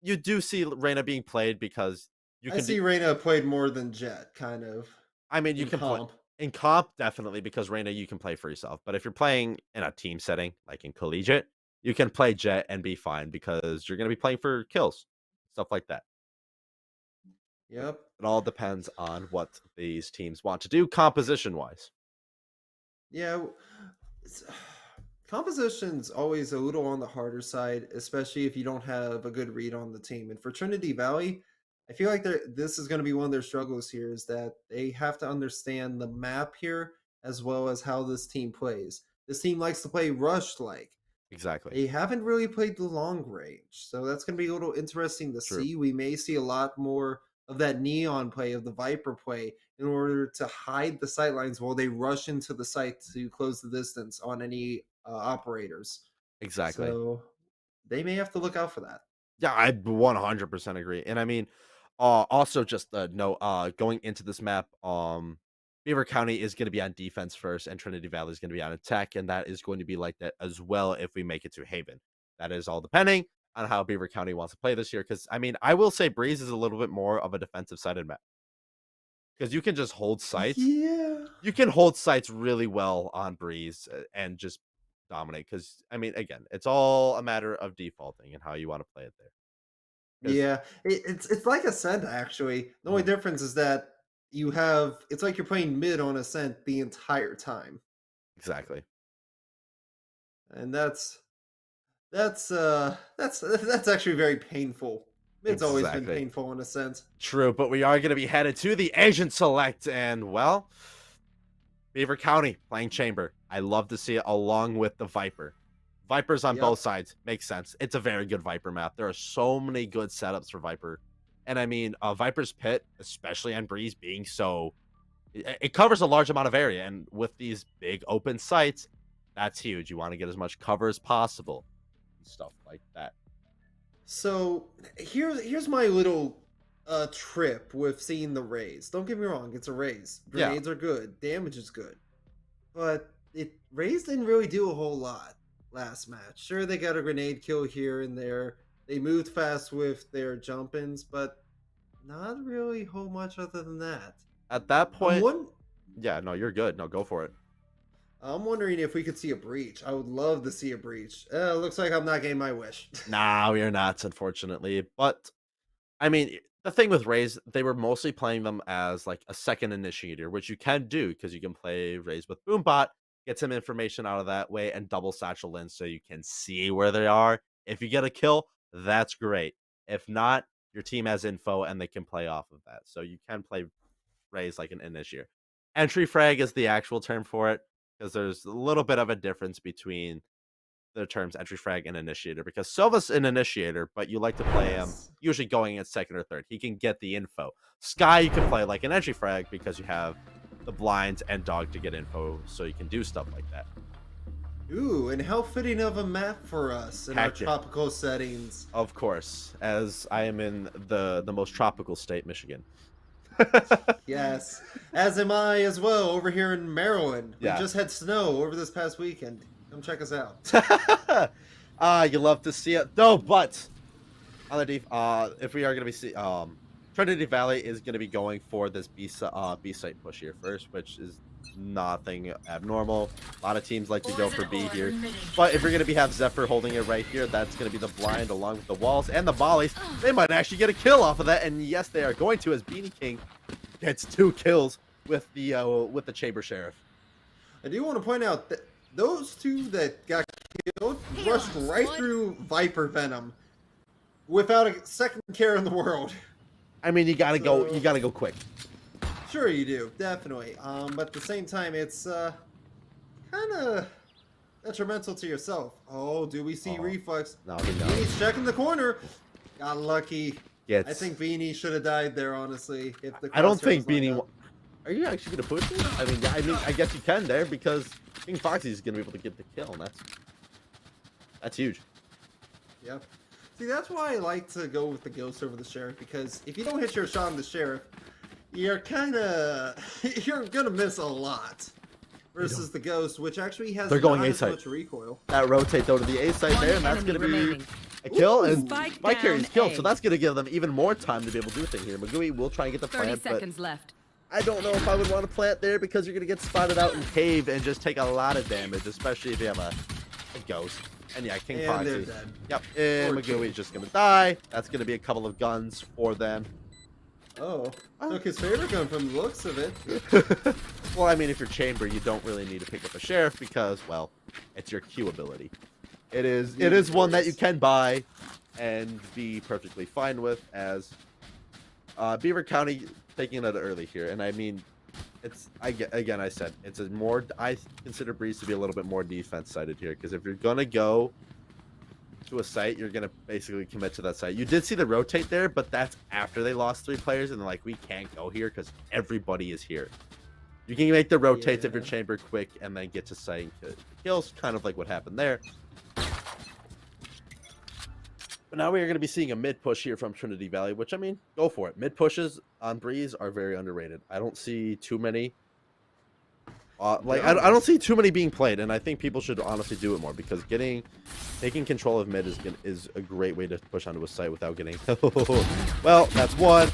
you do see Reyna being played because you I can. see Reyna played more than Jet, kind of. I mean, you in can play comp. in comp definitely because Reyna you can play for yourself. But if you're playing in a team setting like in collegiate, you can play Jet and be fine because you're going to be playing for kills, stuff like that. Yep. It all depends on what these teams want to do composition wise. Yeah. Composition's always a little on the harder side, especially if you don't have a good read on the team. And for Trinity Valley, I feel like this is going to be one of their struggles here is that they have to understand the map here as well as how this team plays. This team likes to play rush like. Exactly. They haven't really played the long range. So that's going to be a little interesting to True. see. We may see a lot more of that neon play, of the Viper play, in order to hide the sight lines while they rush into the site to close the distance on any operators. Exactly. So they may have to look out for that. Yeah, I 100% agree. And I mean, also just no, going into this map, Beaver County is going to be on defense first, and Trinity Valley is going to be on attack, and that is going to be like that as well if we make it to Haven. That is all depending on how Beaver County wants to play this year. Because I mean, I will say Breeze is a little bit more of a defensive sided map. because you can just hold sites. Yeah. You can hold sites really well on Breeze and just dominate. Because I mean, again, it's all a matter of defaulting and how you want to play it there. 'Cause- Yeah, it's like Ascent actually. The only difference is that it's like you're playing mid on Ascent the entire time, Exactly. and that's actually very painful. Mid's always been Exactly. painful in Ascent. True, but we are going to be headed to the Asian Select, and well, Beaver County playing Chamber. I love to see it along with the Viper. Vipers on Yep. both sides makes sense. It's a very good Viper map. There are so many good setups for Viper, and I mean, Viper's Pit, especially on Breeze, being so it covers a large amount of area, and with these big open sites, that's huge. You want to get as much cover as possible, and stuff like that. So here's my little trip with seeing the raise. Don't get me wrong, it's a raise. Yeah. Grenades are good, damage is good, but raise didn't really do a whole lot last match. Sure, they got a grenade kill here and there. They moved fast with their jump-ins, but not really a whole much other than that. At that point, I'm yeah, no, you're good. No, go for it. wondering if we could see a breach. I would love to see a breach. Looks like I'm not getting my wish. Nah, we're not, unfortunately. But I mean, the thing with Raze, they were mostly playing them as like a second initiator, which you can do because you can play Raze with Boombot, get some information out of that way, and double satchel in so you can see where they are. If you get a kill, that's great. If not, your team has info and they can play off of that. So you can play Raze like an initiator. Entry frag is the actual term for it, because there's a little bit of a difference between the terms entry frag and initiator, because Silva's an initiator, but you like to play him usually going at second or third. He can get the info. Sky, you can play like an entry frag because you have the blinds and dog to get info, so you can do stuff like that. Ooh, and how fitting of a map for us in our Heck yeah. tropical settings. Of course, as I am in the most tropical state, Michigan. Yes, as am I as well over here in Maryland. Yeah. We just had snow over this past weekend. Come check us out. You love to see it. No, but on the if we are going to be Trinity Valley is going to be going for this B site push here first, which is nothing abnormal. A lot of teams like to go for B here, but if you're going to have Zephyr holding it right here, that's going to be the blind along with the walls and the volleys. They might actually get a kill off of that, and yes, they are going to, as Beanie King gets 2 kills with the Chamber Sheriff. I do want to point out that those two that got killed rushed right through Viper Venom without a second care in the world. I mean, you gotta go quick. Sure you do, definitely. But at the same time, it's kind of detrimental to yourself. Oh, do we see Reflex? No, he knows. Beanie's checking the corner. Got lucky. Gets- I think Beanie should have died there, honestly. If the I don't crosshair think was lined Beanie. up. Are you actually gonna push it? I mean, I guess you can there because King Foxy is gonna be able to get the kill, and that's huge. Yep. See, that's why I like to go with the Ghost over the Sheriff, because if you don't hit your shot on the Sheriff, you're gonna miss a lot. Versus the Ghost, which actually has They're going not A as site. much recoil. That rotate though to the A side there, and that's gonna be a kill, and Spike Mike carries down killed, A. so that's gonna give them even more time to be able to do things here. Magui will try and get the 30 plant, but seconds left. I don't know if I would want to plant there because you're gonna get spotted out in cave and just take a lot of damage, especially if you have a Ghost. And yeah, King And they're Foxy. dead. Yep, and Magui is just gonna die. That's gonna be a couple of guns for them. Oh, took his favorite gun from the looks of it. Well, I mean, if you're Chamber, you don't really need to pick up a Sheriff because, well, it's your Q ability. It is one that you can buy and be perfectly fine with, as Beaver County taking it early here. And I mean, I consider Breeze to be a little bit more defense sided here, because if you're gonna go to a site, you're gonna basically commit to that site. You did see the rotate there, but that's after they lost 3 players, and they're like, we can't go here because everybody is here. You can make the rotates if you're Chamber quick and then get to site and kills, kind of like what happened there. But now we are going to be seeing a mid push here from Trinity Valley, which, I mean, go for it. Mid pushes on Breeze are very underrated. I don't see too many. I don't see too many being played, and I think people should honestly do it more, because taking control of mid is a great way to push onto a site without getting. Well, that's one.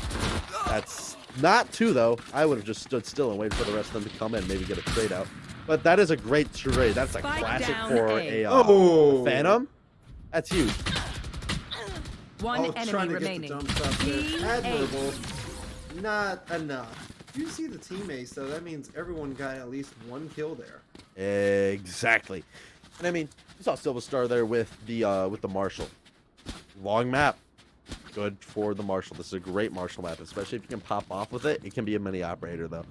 That's Not 2 though. I would have just stood still and waited for the rest of them to come in, maybe get a trade out. But that is a great trade. That's a Spike classic down for A. a Phantom. That's huge. One trying enemy to remaining. get the jump shot Team there. Admirable. Not enough. You see the team ace, though. That means everyone got at least 1 kill there. Exactly. And I mean, you saw Silver Star there with the Marshall. Long map. Good for the Marshall. This is a great Marshall map, especially if you can pop off with it. It can be a mini operator though.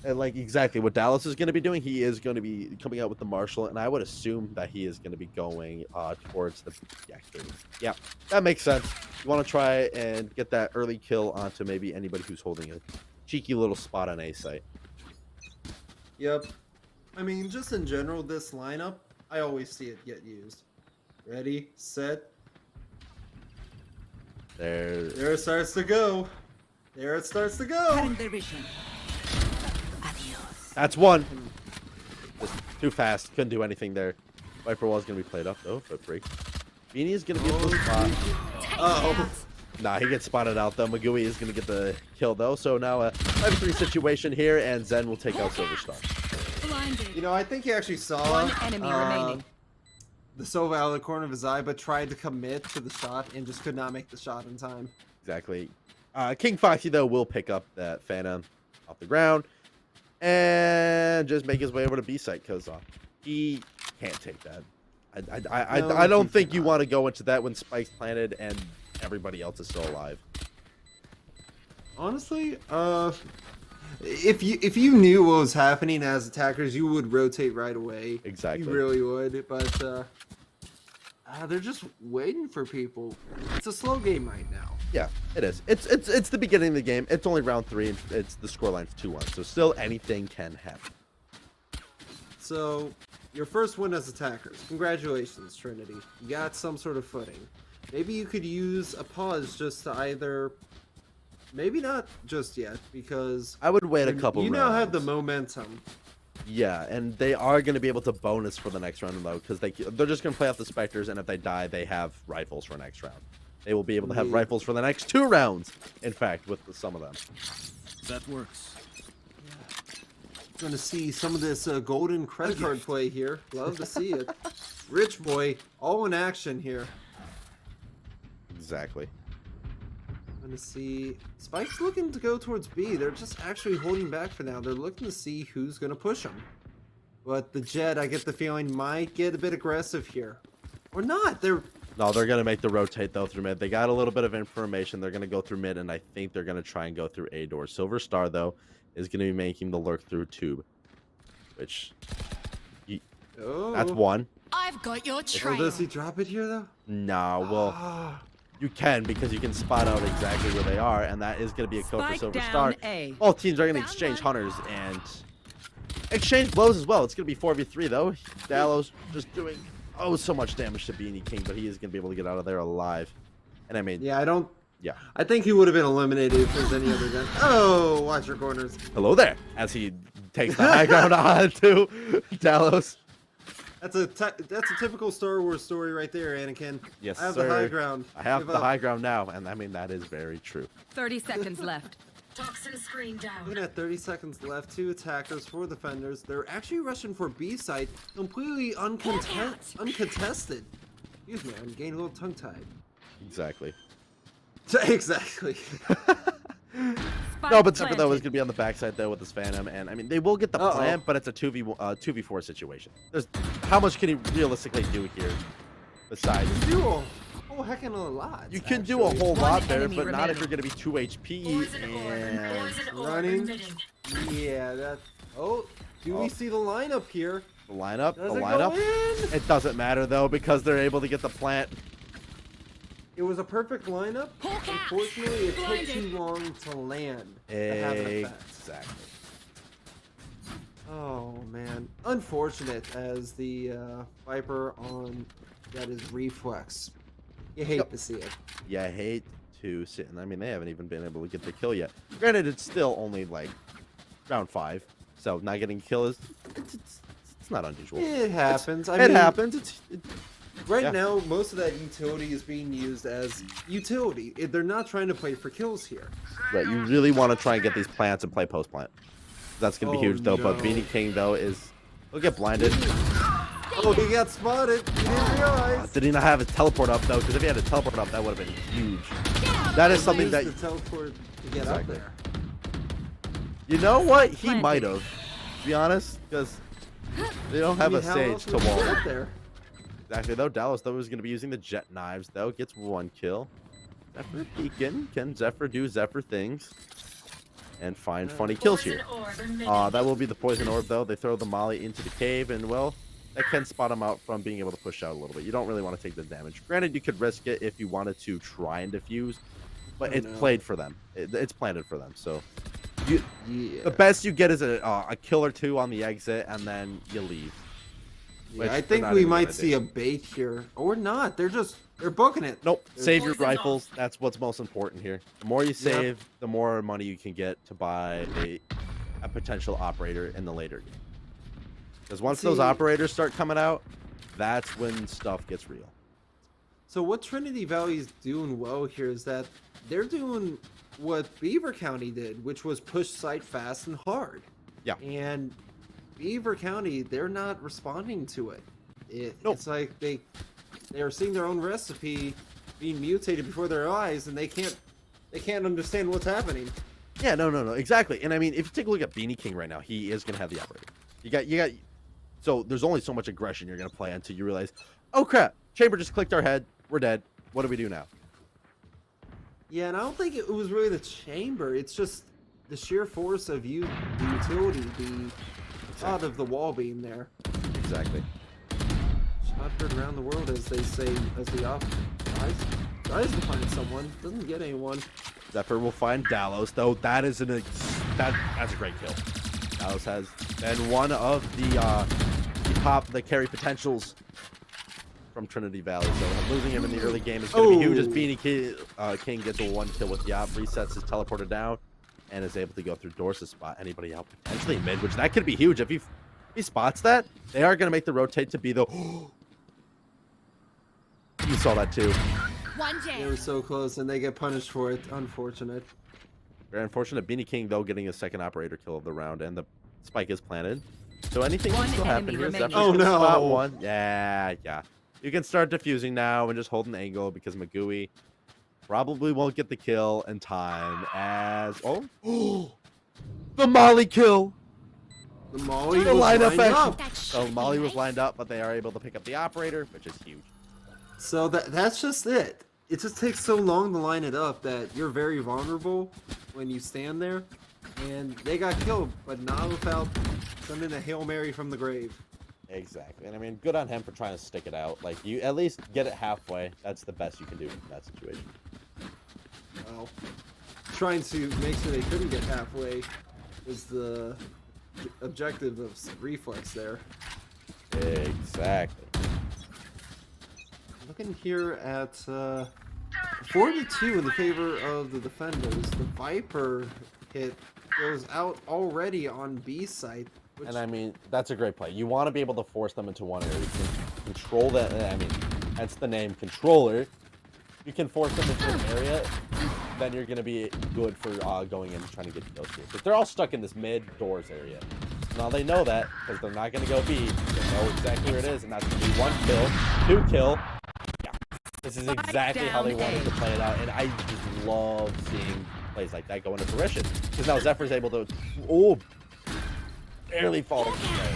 And like exactly what Dallas is going to be doing, he is going to be coming out with the Marshall, and I would assume that he is going to be going towards the Katie. Yeah, that makes sense. You want to try and get that early kill onto maybe anybody who's holding a cheeky little spot on A site. Yep. I mean, just in general, this lineup, I always see it get used. Ready, set. There it starts to go. There it starts to go. That's 1. Just too fast. Couldn't do anything there. Viper Wall's going to be played up, though, but break. Beanie is going to be in the spot. Oh. Nah, he gets spotted out, though. Magui is going to get the kill, though. So now a 5-3 situation here, and Zen will take out Silver Star. You know, I think he actually saw One enemy remaining. the Sova out of the corner of his eye, but tried to commit to the shot and just could not make the shot in time. Exactly. King Foxy, though, will pick up that Phantom off the ground and just make his way over to B site because he can't take that. I don't think you want to go into that when Spike's planted and everybody else is still alive. Honestly, if you knew what was happening as attackers, you would rotate right away. Exactly. You really would, but they're just waiting for people. It's a slow game right now. Yeah, it is. It's the beginning of the game. It's only round 3, and it's the scoreline's 2-1, so still anything can happen. So, your first win as attackers. Congratulations, Trinity. You got some sort of footing. Maybe you could use a pause just to either... Maybe not just yet, because... I would wait a couple You rounds. now have the momentum. Yeah, and they are going to be able to bonus for the next round, though, because they're just going to play off the Spectres, and if they die, they have rifles for next round. They will be able to have rifles for the next 2 rounds, in fact, with some of them. That works. Going to see some of this golden credit card play here. Love to see it. Rich boy, all in action here. Exactly. Going to see Spike's looking to go towards B. They're just actually holding back for now. They're looking to see who's going to push them. But the Jet, I get the feeling, might get a bit aggressive here. Or not. No, they're going to make the rotate, though, through mid. They got a little bit of information. They're going to go through mid, and I think they're going to try and go through A door. Silver Star, though, is going to be making the lurk through tube, which... That's 1. I've got your trail. Oh, does he drop it here, though? No, well... You can, because you can spot out exactly where they are, and that is going to be a kill for Spike Silver down Star. A. All teams are going to exchange hunters and exchange blows as well. It's going to be 4v3, though. Dallos just doing so much damage to Beanie King, but he is going to be able to get out of there alive. And I mean... Yeah, I don't... Yeah. I think he would have been eliminated if there's any other gun. Oh, watch your corners. Hello there, as he takes the high ground on to Dallos. That's a typical Star Wars story right there, Anakin. Yes, I have sir. the high ground. I have Give the up. high ground now, and I mean, that is very true. 30 seconds left. Toxin screen down. Looking at 30 seconds left, 2 attackers, 4 defenders. They're actually rushing for B site, completely uncontested. Excuse me, I'm getting a little tongue-tied. Exactly. Exactly. No, but Zipper, though, is going to be on the backside, though, with this Phantom. And, I mean, they will get the plant, but it's a 2v4 situation. How much can he realistically do here besides... do a whole heckin' a lot. You can do a whole lot there, but not if you're going to be 2 HP and... Running. Yeah, that... Oh, do we see the lineup here? The lineup? Does The it go lineup? in? It doesn't matter, though, because they're able to get the plant. It was a perfect lineup. Unfortunately, it took too long to land. To have an effect. Exactly. Oh man, unfortunate as the Viper on that is reflex. You hate to see it. Yeah, I hate to sit, and I mean, they haven't even been able to get the kill yet. Granted, it's still only like round 5, so not getting kill is it's not unusual. It happens. It happens. Right Yeah. now, most of that utility is being used as utility. They're not trying to play for kills here. Right, you really want to try and get these plants and play post plant. That's gonna be Oh, huge though. But no. Beanie King though he'll get blinded. Oh, he got spotted. He didn't realize. Did he not have his teleport up though? Because if he had a teleport up, that would have been huge. That is something that the teleport to get up there. you know what he Planted. might have. To be honest, because they don't have I mean, a how sage else to would he wall. get up there? Exactly though. Dallas though is gonna be using the jet knives though. Gets 1 kill. Zephyr peeking. Can Zephyr do Zephyr things? And find funny kills here. That will be the poison orb though. They throw the molly into the cave, and well, that can spot him out from being able to push out a little bit. You don't really want to take the damage. Granted, you could risk it if you wanted to try and defuse, but it's played for them. It's planted for them. So the best you get is a kill or 2 on the exit, and then you leave. Yeah, I think we might see a bait here, or not. They're booking it. Nope. They're Save your Poison's rifles. That's what's most important here. The more you save, the more money you can get to buy a potential operator in the later game. Because once those See- operators start coming out, that's when stuff gets real. So what Trinity Valley is doing well here is that they're doing what Beaver County did, which was push site fast and hard. Yeah. And Beaver County, they're not responding to it. It's like they're seeing their own recipe being mutated before their eyes, and they can't understand what's happening. Yeah, no, exactly. And I mean, if you take a look at Beanie King right now, he is gonna have the operator. You got. So there's only so much aggression you're gonna play until you realize, oh crap, Chamber just clicked our head. We're dead. What do we do now? Yeah, and I don't think it was really the chamber. It's just the sheer force of the utility, the thought of the wall being there. Exactly. Shot heard around the world, as they say, as the off tries to find someone, doesn't get anyone. Zephyr will find Dallos, though. That is that's a great kill. Dallos has been one of the carry potentials from Trinity Valley. So losing him in the early game is going to be huge. As Beanie King gets a 1 kill with the op, resets his teleporter down, and is able to go through doors to spot anybody out potentially mid, which that could be huge. If he spots that, they are going to make the rotate to be the. You saw that too. They were so close, and they get punished for it. Unfortunate. Very unfortunate. Beanie King, though, getting a second operator kill of the round, and the spike is planted. So anything can still happen here. Zephyr's Oh, gonna no. spot one. Yeah. You can start diffusing now and just hold an angle because Magui probably won't get the kill in time as... Oh! The Molly kill! The Molly The was line lined effect. up. So Molly was lined up, but they are able to pick up the operator, which is huge. So that's just it. It just takes so long to line it up that you're very vulnerable when you stand there. And they got killed, but not without sending a Hail Mary from the grave. Exactly. And I mean, good on him for trying to stick it out. Like, you at least get it halfway. That's the best you can do in that situation. Well, trying to make sure they couldn't get halfway was the objective of Reflex there. Exactly. Looking here at 4-2 in the favor of the defenders. The Viper hit goes out already on B site. Which... And I mean, that's a great play. You want to be able to force them into one area. You can control that. I mean, that's the name, controller. You can force them into an area, then you're going to be good for going in and trying to get kills here. But they're all stuck in this mid doors area. Now they know that because they're not going to go B. They know exactly where it is, and that's going to be 1 kill, 2 kill. Yeah, this is exactly how they wanted to play it out, and I just love seeing plays like that go into fruition. Because now Zephyr's able to, barely fall into the play.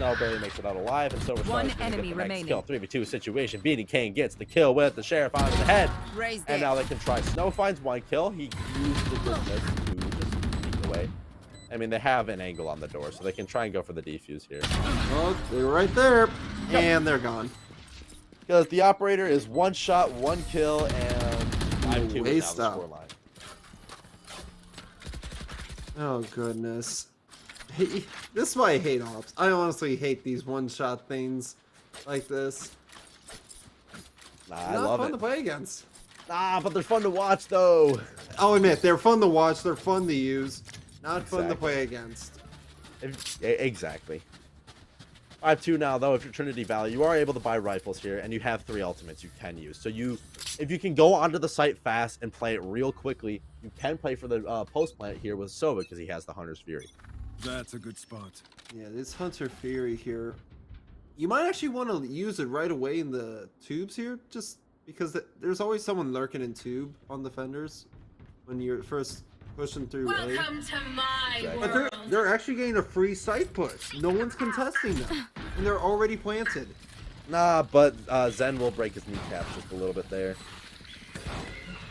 No, barely makes it out alive, and so One get enemy the next remaining. kill. 3v2 situation. Beanie King gets the kill with the sheriff on the head, Raised and it. now they can try. Snow finds 1 kill. He used the goodness to just sneak away. I mean, they have an angle on the door, so they can try and go for the defuse here. Well, they were right there, and they're gone. Because the operator is 1 shot, 1 kill, and 5-2 is now the scoreline. Oh goodness. This is why I hate ops. I honestly hate these one-shot things like this. Nah, They're I not love fun it. to play against. Nah, but they're fun to watch, though. I'll admit, they're fun to watch, they're fun to use, not fun to Exactly. play against. Exactly. 5-2 now, though. If you're Trinity Valley, you are able to buy rifles here, and you have 3 ultimates you can use. So if you can go onto the site fast and play it real quickly, you can play for the post plant here with Sova because he has the Hunter's Fury. That's a good spot. Yeah, this Hunter Fury here, you might actually want to use it right away in the tubes here, just because there's always someone lurking in tube on defenders when you're first pushing through A. Welcome to my But world. they're actually getting a free site push. No one's contesting them, and they're already planted. Nah, but Zen will break his kneecaps just a little bit there.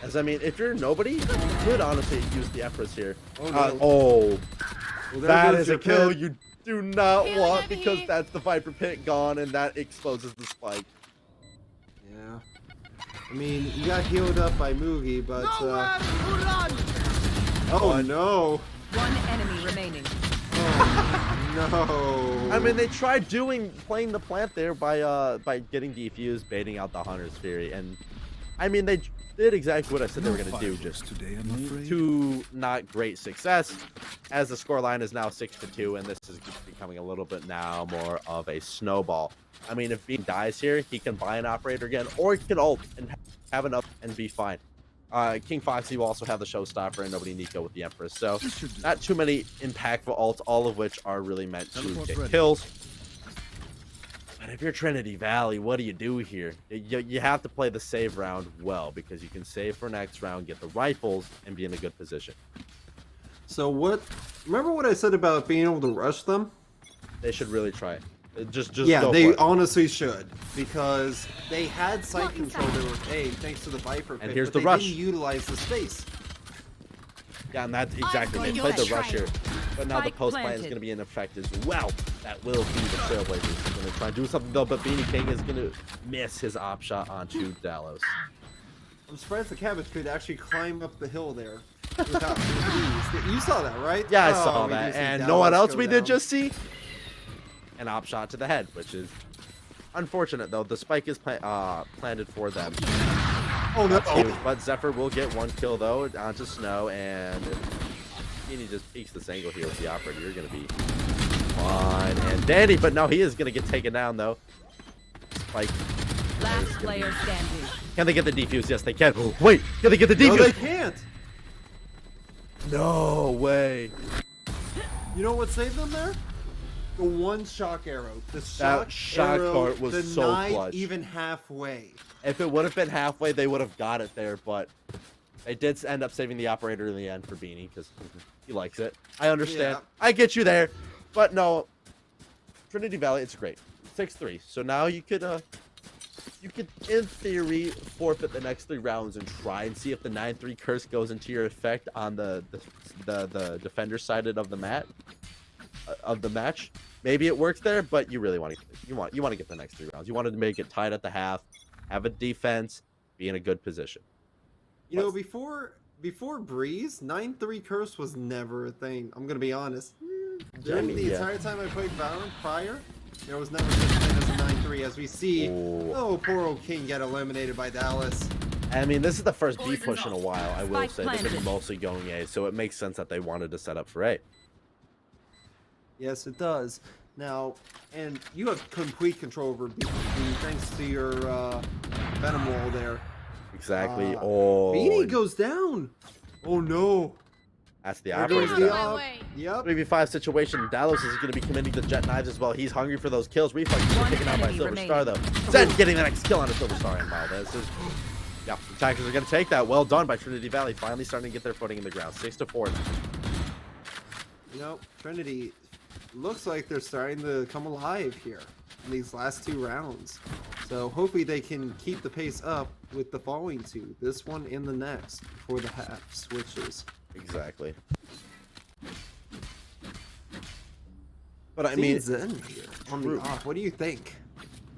As I mean, if you're nobody, you could honestly use the Empress here. Well, there that goes is your a kill pit. you do not Healing want over because here. that's the Viper pit gone, and that exposes the spike. Yeah. I mean, you got healed up by Mugi, but oh no! One enemy remaining. No. I mean, they tried playing the plant there by getting defused, baiting out the Hunter's Fury, and I mean they did exactly what I said they were going to do, just today, I'm afraid. to not great success, as the scoreline is now 6-2, and this is becoming a little bit now more of a snowball. I mean, if Bean dies here, he can buy an operator again, or he can ult and have enough and be fine. King Foxy will also have the showstopper and nobody Nico with the Empress, so not too many impactful ults, all of which are really meant to Teleport get ready. kills. But if you're Trinity Valley, what do you do here? You have to play the save round well, because you can save for next round, get the rifles, and be in a good position. So remember what I said about being able to rush them? They should really try it. Just Yeah, go they for it. honestly should, because they had site control over A thanks to the Viper pit, And here's but the they rush. didn't utilize the space. Yeah, and that's exactly got they your played the rush trail. here. But now the Spike post plant is planted. going to be in effect as well. That will be the Trailblazers. Going to try and do something though, but Beanie King is going to miss his op shot onto Dallos. I'm surprised the cabbage could actually climb up the hill there without ease. You saw that, right? Yeah, I Oh, saw we do that. see And know Dallas what else go we down. did just see? An op shot to the head, which is unfortunate though. The spike is planted for them. Oh no! That's huge, but Zephyr will get 1 kill though onto Snow, and if Beanie just peeks this angle here with the operator, you're going to be fine and dandy. But no, he is going to get taken down though. Spike. Last player standing. Can they get the defuse? Yes, they can. Oh, wait, can they get the No, they defuse? can't. No way. You know what saved them there? The one shock arrow. The shock, shock arrow part was the so not clutch. even halfway. If it would have been halfway, they would have got it there, but they did end up saving the operator in the end for Beanie because he likes it. I understand. Yeah. I get you there, but no. Trinity Valley, it's great. 6-3. So now you could in theory forfeit the next 3 rounds and try and see if the 9-3 curse goes into your effect on the defender sided of the match. Maybe it works there, but you really want to get the next 3 rounds. You wanted to make it tight at the half, have a defense, be in a good position. You know, before Breeze, 9-3 curse was never a thing. I'm gonna be honest. During the yeah. entire time I played Valorant prior, there was never such a thing as a 9-3 as we see. Oh, poor old King get eliminated by Dallas. I mean, this is the first B push in a while, I will Spike say. They've been planted. mostly going A, so it makes sense that they wanted to set up for A. Yes, it does. Now, and you have complete control over B thanks to your Venom wall there. Exactly. Beanie goes down. Oh no. That's the There goes operator. the down. op. Yep. 3v5 situation. Dallas is going to be committing to jet knives as well. He's hungry for those kills. Reflex is One taken out by enemy Silver Star, though. remaining. Zen getting the next kill on a Silver Star. And wow, this is... Yeah, the attackers are going to take that. Well done by Trinity Valley. Finally starting to get their footing in the ground. 6-4. You know, Trinity looks like they're starting to come alive here in these last 2 rounds. So hopefully they can keep the pace up with the following 2. This one and the next for the half switches. Exactly. But I mean... Zen here on the True. off. What do you think?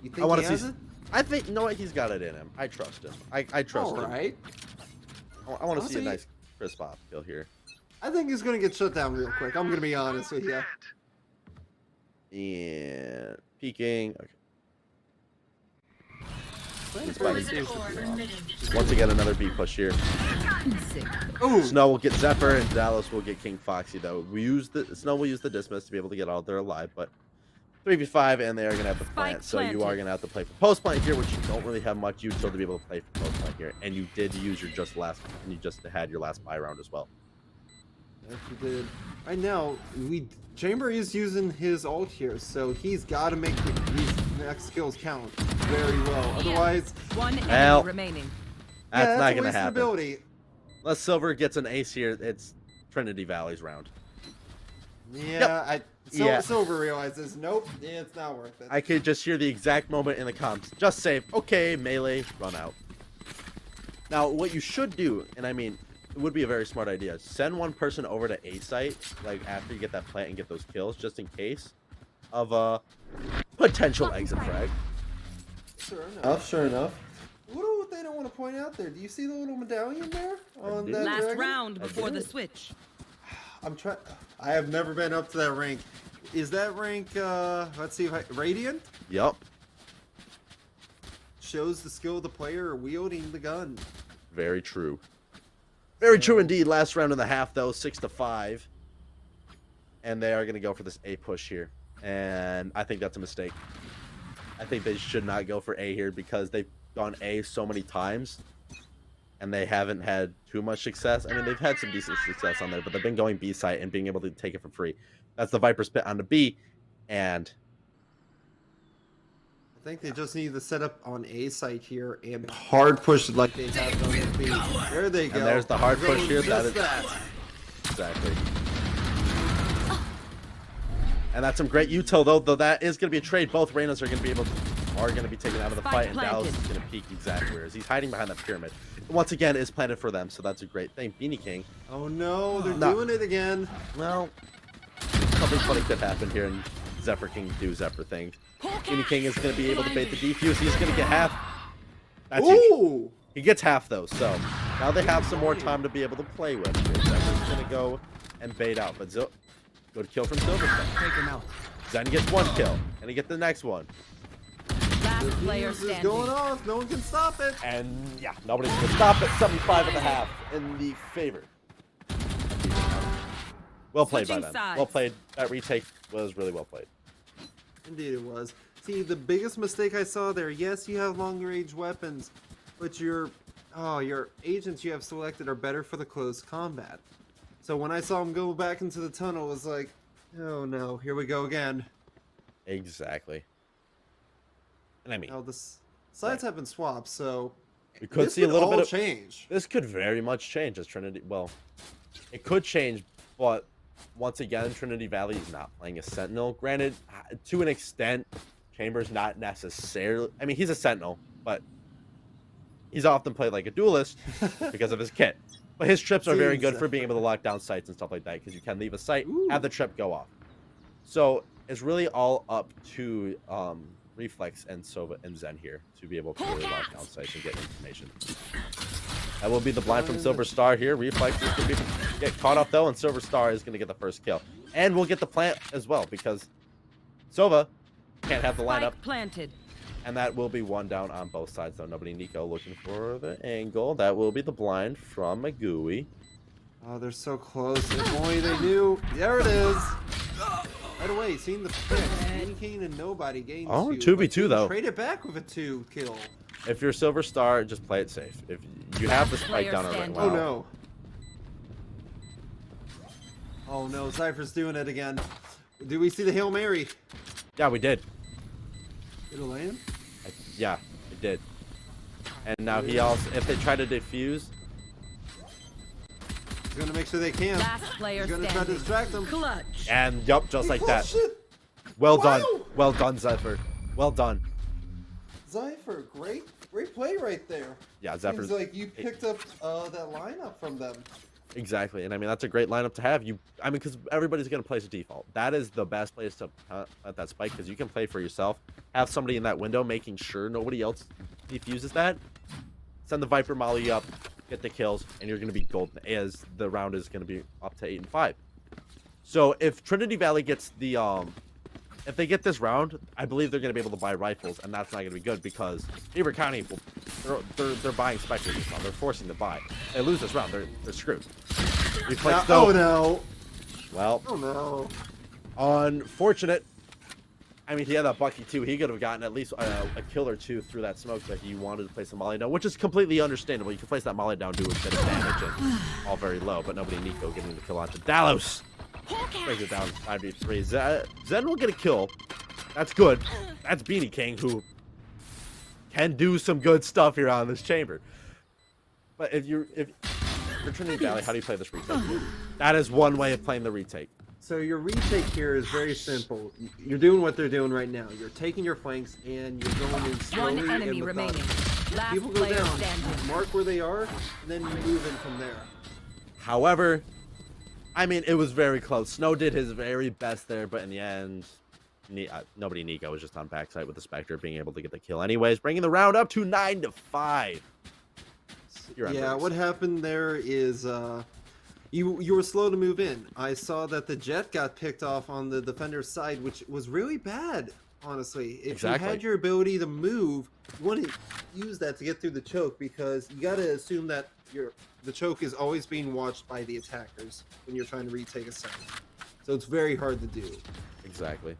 You think I want he to has see... it? I think... You know what? He's got it in him. I trust him. I trust him. Alright. I want to see a Honestly- nice crisp op kill here. I think he's gonna get shut down real quick. I'm gonna be honest with you. And peeking. Okay. It's Poison orb emitted. Once again, another B push here. Oh, Snow will get Zephyr, and Dallas will get King Foxy. Though Snow will use the dismiss to be able to get out there alive. But 3v5, and they are going to have to plant. Spike So you are planted. going to have to play for post plant here, which you don't really have much util to be able to play for post plant here. And you did use your and you just had your last buy round as well. Yes, you did. Right now, Chamber is using his ult here, so he's got to make these next skills count very well. Otherwise, One enemy Well, remaining. That's yeah, not a going to waste of happen. ability. Unless Silver gets an ace here, it's Trinity Valley's round. Yeah, Yeah. Silver realizes, nope, it's not worth it. I could just hear the exact moment in the comms. Just save. Okay, melee, run out. Now, what you should do, and I mean, it would be a very smart idea. Send one person over to A site, like after you get that plant and get those kills, just in case of a potential exit frag. Sure enough. What they don't want to point out there? Do you see the little medallion there on that Last dragon? round before the switch. I'm trying. I have never been up to that rank. Is that rank? Let's see. Radiant Yup. shows the skill of the player wielding the gun. Very true. Very true indeed. Last round in the half, though, 6-5. And they are going to go for this A push here. And I think that's a mistake. I think they should not go for A here because they've gone A so many times. And they haven't had too much success. I mean, they've had some decent success on there, but they've been going B site and being able to take it for free. That's the Viper spit on the B. And I think they just need to set up on A site here and hard push it like they have done in B. There they go. And there's the hard push here. Just that is exactly. And that's some great util though that is going to be a trade. Both Reynas are going to be taken out of the Spike fight, and planted. Dallas is going to peek exactly where he's hiding behind that pyramid. Once again, is planted for them, so that's a great thing. Beanie King. Oh no, they're No. doing it again. Well, something funny could happen here, and Zephyr King do Zephyr thing. Beanie King is going to be able to bait the defuse. He's going to get half. That's huge. Ooh! He gets half though, so now they have some more time to be able to play with. Zephyr's going to go and bait out, but good kill from Silverstone. Take him out. Zen gets one kill, and he get the next one. Last player This is standing. going off. No one can stop it. And yeah, nobody's going to stop it. 75.5 in the favor. Well played by Switching them. sides. Well played. That retake was really well played. Indeed, it was. See, the biggest mistake I saw there. Yes, you have long-range weapons, but your agents you have selected are better for the close combat. So when I saw him go back into the tunnel, it was like, oh no, here we go again. Exactly. And I mean, Now the sides have been swapped, so we could this see a little all bit of change. This could very much change as Trinity. Well, it could change, but once again, Trinity Valley is not playing a Sentinel. Granted, to an extent, Chamber's not necessarily. I mean, he's a Sentinel, but he's often played like a duelist because of his kit. But his trips are very good for being able to lock down sites and stuff like that because you can leave a site, have the trip go off. So it's really all up to Reflex and Sova and Zen here to be able to really lock down sites and get information. That will be the blind from Silver Star here. Reflex is going to get caught up though, and Silver Star is going to get the first kill. And we'll get the plant as well because Sova can't have the lineup. Spike planted. And that will be one down on both sides, though. Nobody Nico looking for the angle. That will be the blind from Magui. Oh, they're so close. If only they knew. There it is. Right away, seeing the pick. Beanie King and nobody gains Oh, two. 2v2 though. Trade it back with a 2 kill. If you're Silver Star, just play it safe. If you have the spike down already. standing. Wow. Oh no. Oh no, Cypher's doing it again. Do we see the Hail Mary? Yeah, we did. It'll land? Yeah, it did. And now he also, if they try to defuse, He's gonna make sure they can. Last player He's gonna try to standing. distract them. Clutch. and yup, just like that. Oh, shit. Well Wow. done. Well done, Zephyr. Well done. Cypher, great play right there. Yeah, Zephyr's Seems like you picked up that lineup from them. exactly. And I mean, that's a great lineup to have. I mean, because everybody's going to place a default. That is the best place to at that spike because you can play for yourself. Have somebody in that window making sure nobody else defuses that. Send the Viper Molly up, get the kills, and you're going to be golden as the round is going to be up to 8-5. So if Trinity Valley gets the if they get this round, I believe they're going to be able to buy rifles, and that's not going to be good because Beaver County, they're buying specters this round. They're forcing to buy. They lose this round, they're screwed. Oh no. Well, Oh no. unfortunate. I mean, he had that Bucky too. He could have gotten at least a kill or two through that smoke that he wanted to place a molly down, which is completely understandable. You can place that molly down, do a bit of damage, and all very low, but nobody Nico getting the kill onto Dalos. Breaks it down 5v3. Zen will get a kill. That's good. That's Beanie King, who can do some good stuff here on this chamber. But if you're Trinity Valley, how do you play this retake? That is one way of playing the retake. So your retake here is very simple. You're doing what they're doing right now. You're taking your flanks and you're going in slowly. One enemy and remaining. Last People go player down, standing. mark where they are, and then you move in from there. However, I mean, it was very close. Snow did his very best there, but in the end, nobody Nico was just on backside with the Spectre being able to get the kill anyways, bringing the round up to 9-5. Yeah, what happened there is you were slow to move in. I saw that the jet got picked off on the defender's side, which was really bad, honestly. If you had your ability to move, you want to use that to get through the choke, because you got to assume that the choke is always being watched by the attackers when you're trying to retake a site. So it's very hard to do. Exactly.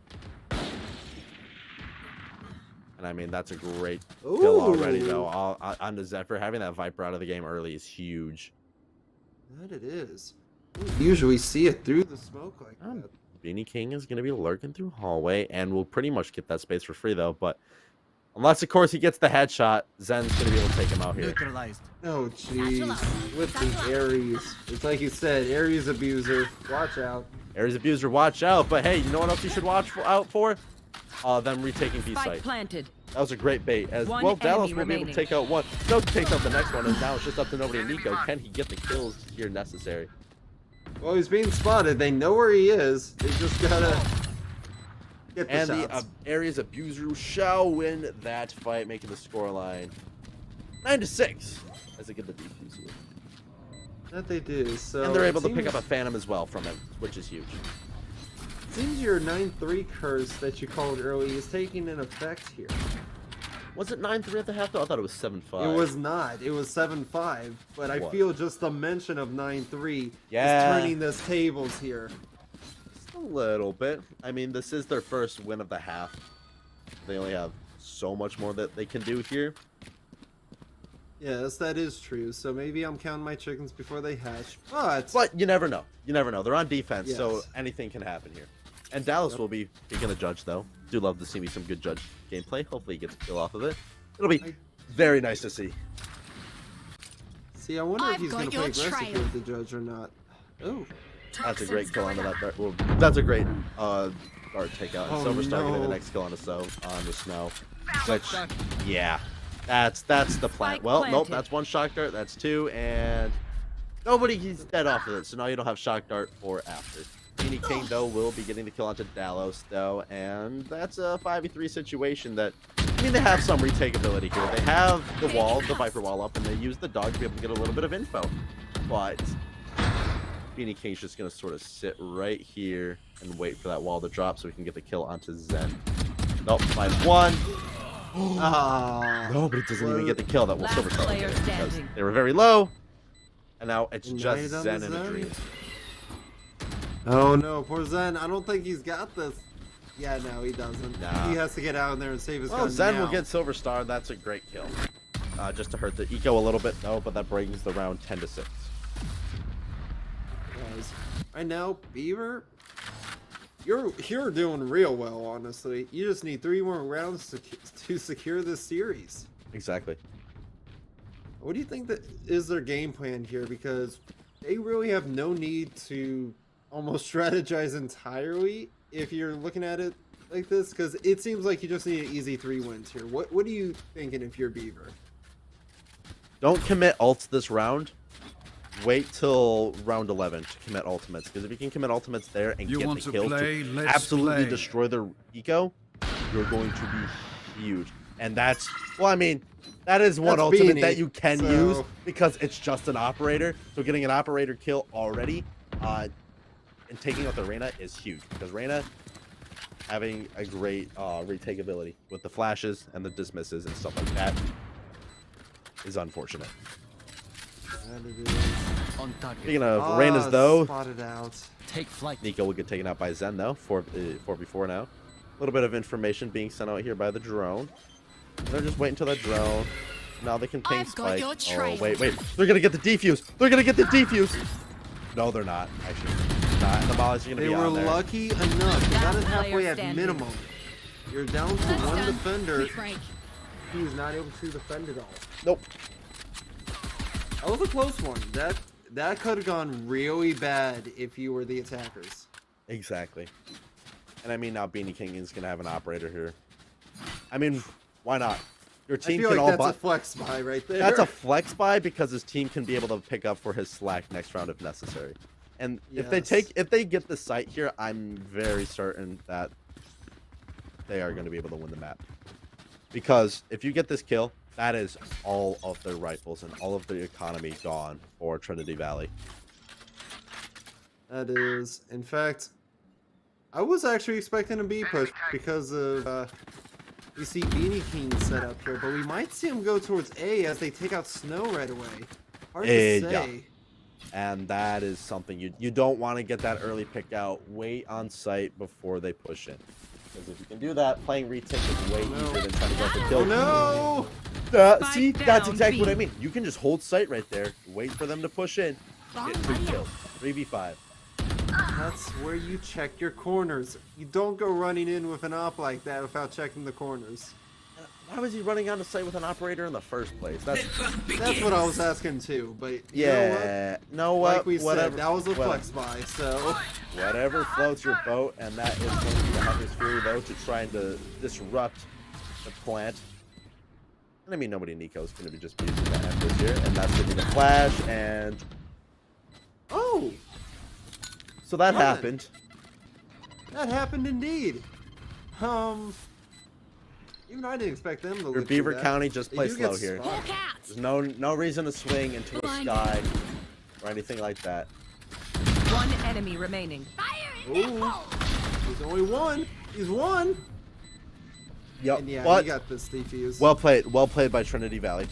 And I mean, that's a great kill already, though. On the Zephyr, having that Viper out of the game early is huge. That it is. You usually see it through the smoke like that. Beanie King is going to be lurking through hallway, and we'll pretty much get that space for free, though. But unless, of course, he gets the headshot, Zen's going to be able to take him out here. Neutralized. Oh, jeez. With the Ares. It's like you said, Ares abuser. Watch out. Ares abuser, watch out. But hey, you know what else you should watch out for? Them retaking B site. Planted. That was a great bait. As well, Dallas will be able to take out one. No, takes out the next one, and now it's just up to nobody and Nico. Can he get the kills here necessary? Well, he's being spotted. They know where he is. They just gotta get the shots. The Ares abuser shall win that fight, making the scoreline 9-6 as they get the defense here. That they do. So and they're able to pick up a Phantom as well from it, which is huge. Seems your 9-3 curse that you called early is taking an effect here. Was it 9-3 at the half though? I thought it was 7-5. It was not. It was 7-5. But I feel just the mention of 9-3 is turning the tables here. Just a little bit. I mean, this is their first win of the half. They only have so much more that they can do here. Yes, that is true. So maybe I'm counting my chickens before they hatch. But you never know. You never know. They're on defense, so anything can happen here. And Dallas will be picking a judge, though. Do love to see me some good judge gameplay. Hopefully he gets a kill off of it. It'll be very nice to see. See, I wonder if he's going to play aggressive with the judge or not. Oh. That's a great kill onto that dart. Well, that's a great dart takeout. And Silver Star getting the next kill on the snow. Which, yeah. That's the plan. Well, nope, that's one shock dart. That's two, and he's dead off of it. So now you don't have shock dart for after. Beanie King, though, will be getting the kill onto Dalos, though, and that's a 5v3 situation that, I mean, they have some retake ability here. They have the wall, the Viper wall up, and they use the dog to be able to get a little bit of info. But Beanie King's just going to sort of sit right here and wait for that wall to drop so we can get the kill onto Zen. Nope, find one. No, but it doesn't even get the kill. That will Silver Star because they were very low, and now it's just Zen in a dream. Oh no, poor Zen. I don't think he's got this. Yeah, no, he doesn't. Nah. He has to get out in there and save his gun. Zen will get Silver Star. That's a great kill. Just to hurt the eco a little bit, though, but that brings the round 10-6. Right now, Beaver, you're doing real well, honestly. You just need 3 more rounds to secure this series. Exactly. What do you think that is their game plan here? Because they really have no need to almost strategize entirely if you're looking at it like this, because it seems like you just need an easy 3 wins here. What are you thinking if you're Beaver? Don't commit ults this round. Wait till round 11 to commit ultimates, because if you can commit ultimates there and get the kill to absolutely destroy their eco, you're going to be huge. And that's, well, I mean, that is one ultimate that you can use because it's just an operator. So getting an operator kill already and taking out the Reyna is huge, because Reyna having a great retake ability with the flashes and the dismisses and stuff like that is unfortunate. Speaking of Reyna's, though, spotted out. Nico will get taken out by Zen, though. 4v4 now. little bit of information being sent out here by the drone. They're just waiting until that drone. Now they can ping I've got spike. your Oh, trail. wait. They're going to get the defuse. They're going to get the defuse. No, they're not. Actually, not. And the molly's going to They be were on there. lucky enough. They got it halfway player at standing. minimum. You're down to That's one done. defender. Quick break. He was not able to defend it all. Nope. That was a close one. That could have gone really bad if you were the attackers. Exactly. And I mean, now Beanie King is going to have an operator here. I mean, why not? Your I team feel can like all that's buy. a flex buy right there. That's a flex buy because his team can be able to pick up for his slack next round if necessary. And if they get the site here, I'm very certain that they are going to be able to win the map. Because if you get this kill, that is all of their rifles and all of the economy gone for Trinity Valley. That is, in fact, I was actually expecting a B push because of you see Beanie King set up here, but we might see him go towards A as they take out Snow right away. Hard to say. Yeah. And that is something you don't want to get that early pick out. Wait on site before they push in. Because if you can do that, playing retake is way easier than trying to go for kill. Oh no! See, Spike that's down, exactly what I B. mean. You can just hold site right there, wait for them to push in, get 2 kills, 3v5. That's where you check your corners. You don't go running in with an op like that without checking the corners. Why was he running onto site with an operator in the first place? That's That's what I was asking too, but you know what? like we whatever, said, that was a well, flex buy, so whatever floats your boat, and that is going to be the Hunter's Fury though, to trying to disrupt the plant. And I mean, nobody Nico's going to be just using that Empress here, and that's going to be the flash, and oh, so that Fun. happened. that happened indeed. Even I didn't expect them to Your live through Beaver that. County just They play do slow get here. spotted. Hawk out. There's no reason to swing into a Blind. sky or anything like that. One enemy remaining. Ooh, there's only one. He's one. Yep. And yeah, But he got this defuse. well played by Trinity Valley.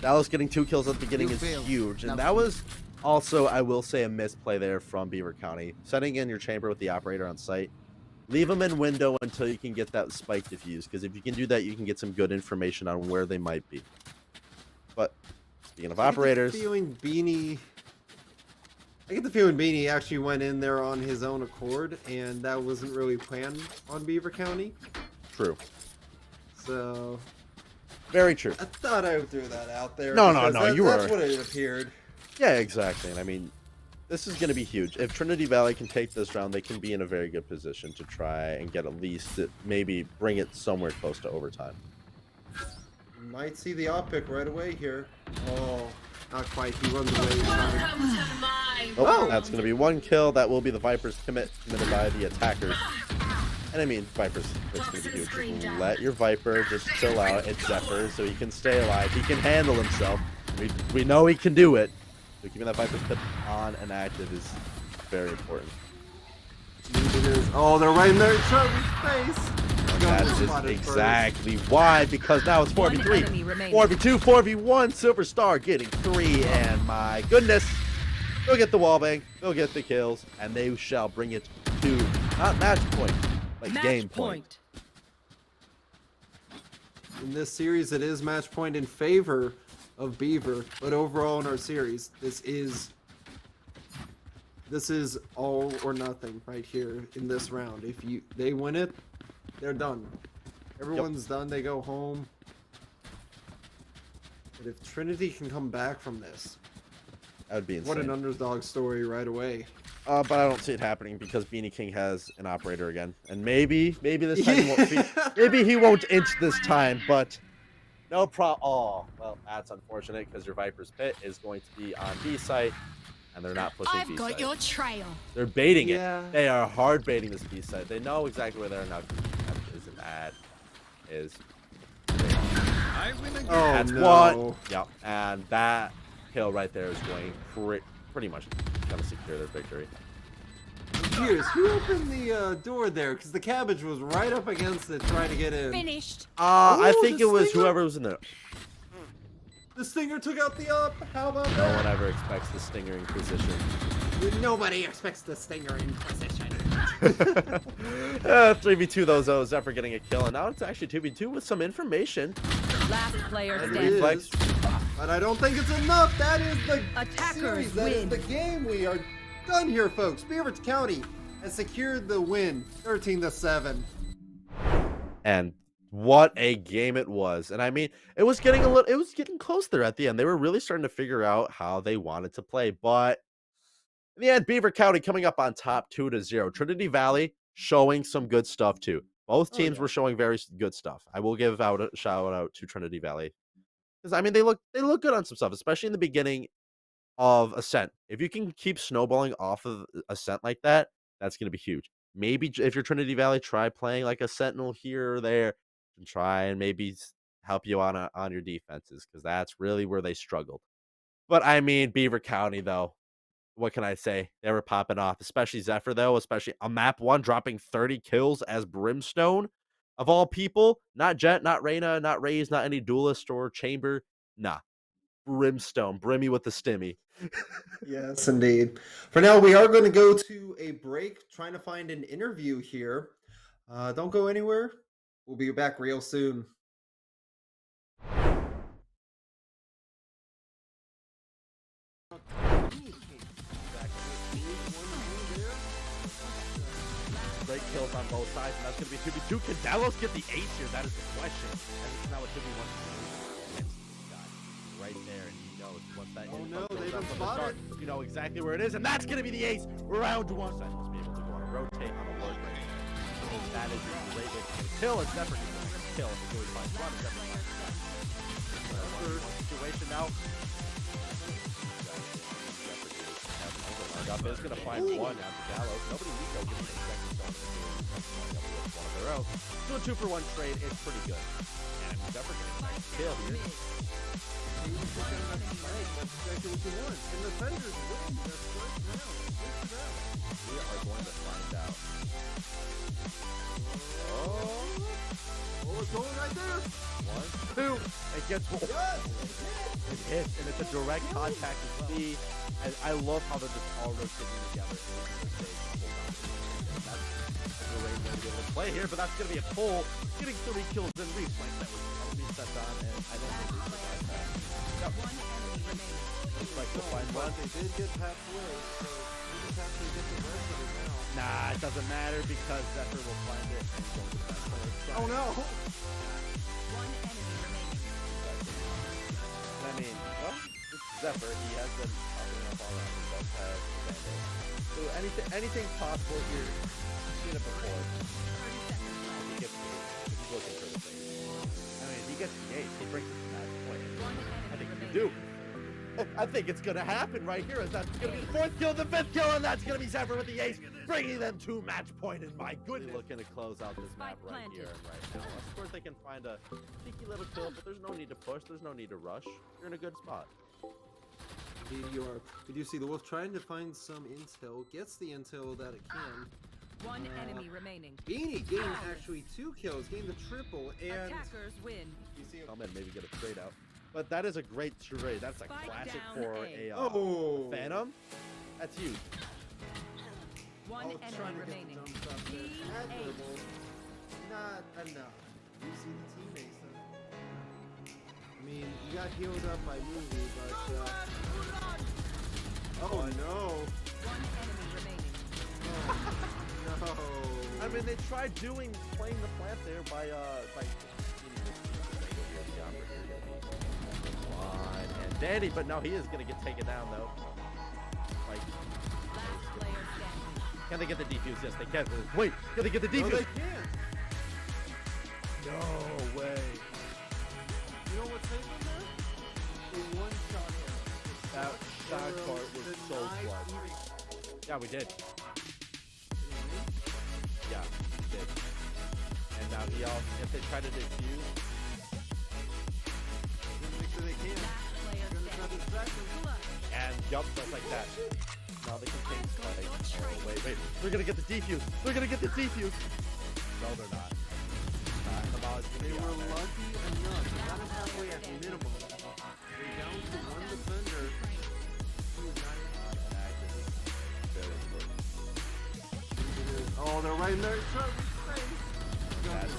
Dallas getting 2 kills at the beginning is huge, and that was also, I will say, a misplay there from Beaver County. Setting in your chamber with the operator on site. Leave them in window until you can get that spike diffuse, because if you can do that, you can get some good information on where they might be. But speaking of operators, I get the feeling Beanie actually went in there on his own accord, and that wasn't really planned on Beaver County. true, So very true. I thought I would throw that out there. No, because you that's were. what it appeared. Yeah, exactly. And I mean, this is going to be huge. If Trinity Valley can take this round, they can be in a very good position to try and get at least maybe bring it somewhere close to overtime. Might see the op pick right away here. Oh, not quite. He runs away. Welcome to my Oh, world. that's going to be 1 kill. That will be the Viper's committed by the attackers. And I mean, Viper's it's going to be huge. Just let your Viper just chill out. It's Zephyr, so he can stay alive. He can handle himself. We know he can do it. So keeping that Viper's pit on and active is very important. It is. Oh, they're right in there. Charlie's face. And Got that's just spotted first. exactly why, because now it's One 4v3, enemy remaining. 4v2, 4v1, Silver Star getting 3, and my goodness, go get the wallbang, go get the kills, and they shall bring it to, not match point, but Match game point. In this series, it is match point in favor of Beaver, but overall in our series, this is all or nothing right here in this round. If they win it, they're done. Everyone's done. They go home. But if Trinity can come back from this, That would be insane. what an underdog story right away. But I don't see it happening because Beanie King has an operator again, and maybe this time he won't. Maybe he won't inch this time, but no problem. Oh, well, that's unfortunate because your Viper's pit is going to be on B site, and they're not pushing I've B got site. your trail. They're baiting Yeah. it. They are hard baiting this B site. They know exactly where they are now. Isn't that is? Oh That's no! one. Yep, and that kill right there is going pretty much going to secure their victory. Cheers. Who opened the door there? Because the cabbage was right up against it, trying to get in. Finished. I Oh, think the it was stinger? whoever was in there. The Stinger took out the up. How about No that? one ever expects the Stinger in position. Nobody expects the Stinger in position. 3v2 though, Zephyr getting a kill, and now it's actually 2v2 with some information. Last player It standing. Reflex. is, but I don't think it's enough. That is the Attackers series. That is win. the game. We are done here, folks. Beaver County has secured the win, 13-7. And what a game it was. And I mean, it was getting close there at the end. They were really starting to figure out how they wanted to play. But in the end, Beaver County coming up on top 2-0. Trinity Valley showing some good stuff too. Both teams were showing very good stuff. I will give out a shout out to Trinity Valley. Because I mean they look good on some stuff, especially in the beginning of Ascent. If you can keep snowballing off of Ascent like that, that's gonna be huge. Maybe if you're Trinity Valley, try playing like a Sentinel here or there and try and maybe help you on your defenses, because that's really where they struggled. But I mean, Beaver County though, what can I say? They were popping off, especially Zephyr though, especially on map 1 dropping 30 kills as Brimstone of all people. Not Jet, not Reyna, not Raze, not any duelist or chamber. Nah. Brimstone, Brimmy with the stimmy. Yes, indeed. For now, we are going to go to a break, trying to find an interview here. Don't go anywhere. We'll be back real soon. Great kills on both sides, and that's going to be 2v2. Can Delos get the ace here? That is the question. And it's now a 2v1. Right there, and he knows once that Oh info no, goes they've up been from the start, spotted. you know exactly where it is, and that's going to be the ace. Round 1. Sentinels be able to go on a rotate on a word break. That is a great way to get a kill, and Zephyr can get a kill if he really finds one. Zephyr finds one. Situation now. Is going to find one out to Gallows. Nobody Nico gets a second stone one of their own. So a 2-for-1 trade is pretty good. And Zephyr getting a nice kill here. That's exactly what you want. And the Defenders win their first round. We are going to find out. Oh, it's going right there. 1, 2, and gets one. Yes. It hits, and it's a direct contact to C. And I love how they're just all rotating together. That's a great way to be able to play here, but that's going to be a pull. Getting 3 kills and Reese like that was reset on, and I don't think Reese will find that. No. Looks like we'll find one. They did get halfway, so we just have to get the rest of it now. Nah, it doesn't matter because Zephyr will find it and go to that player. Oh no! I mean, well, this is Zephyr. He has been popping up all around. He does have Vandal. So anything's possible here. We've seen it before. He gets the ace. He's looking for the thing. I mean, he gets the ace. He brings it to that point. I think he can do. I think it's going to happen right here. As that's going to be the 4th kill, the 5th kill, and that's going to be Zephyr with the ace, bringing them to match point. And my goodness, looking to close out this map right here and right now. Of course, they can find a cheeky little kill, but there's no need to push. There's no need to rush. You're in a good spot. Indeed you are. We do see the Wolf trying to find some intel. Gets the intel that it can. One enemy remaining. Beanie gained actually 2 kills, gained the triple, and Attackers win. you see Come in, maybe get a trade out. But that is a great trade. That's a Spike classic down for A. a Phantom. That's huge. One trying enemy to get the remaining. jump shot there. Team Admirable. Not enough. You see the teammates though. I mean, you got healed up by movie, but oh no. One enemy remaining. No. I mean, they tried playing the plant there by and Danny, but no, he is gonna get taken down though. Like, Last player standing. can they get the defuse? Yes, they can. Wait, can they get the No, defuse? they can't. No way. You know what's saving there? The one shot That arrow part was so denied clutch. eating. Yeah, we did. Yeah, we did. And now he also, if they try to defuse, Make sure they can. Player Gonna try to distract them. and yup, just like that. Now they can think like, oh, wait, they're gonna get the defuse. They're gonna get the defuse. No, they're not. Come on, it's gonna They be were on there. lucky enough. They got us halfway at minimum. They're down to 1 defender. Who is not Barely worked. Oh they're right in there. That's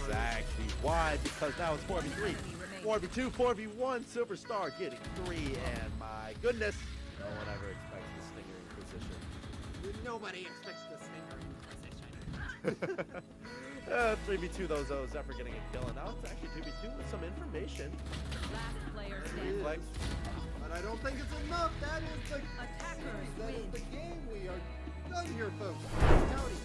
exactly why, because now it's 4v3, 4v2, 4v1. Silverstar getting 3, and my goodness, no one ever expects the Stinger in position. Nobody expects the Stinger in position. 3v2 though, Zephyr getting a kill, and now it's actually 2v2 with some information. Last player standing. Reflex. But I don't think it's enough. That is the Attackers that is win. the game. We are done here, folks. Howdy.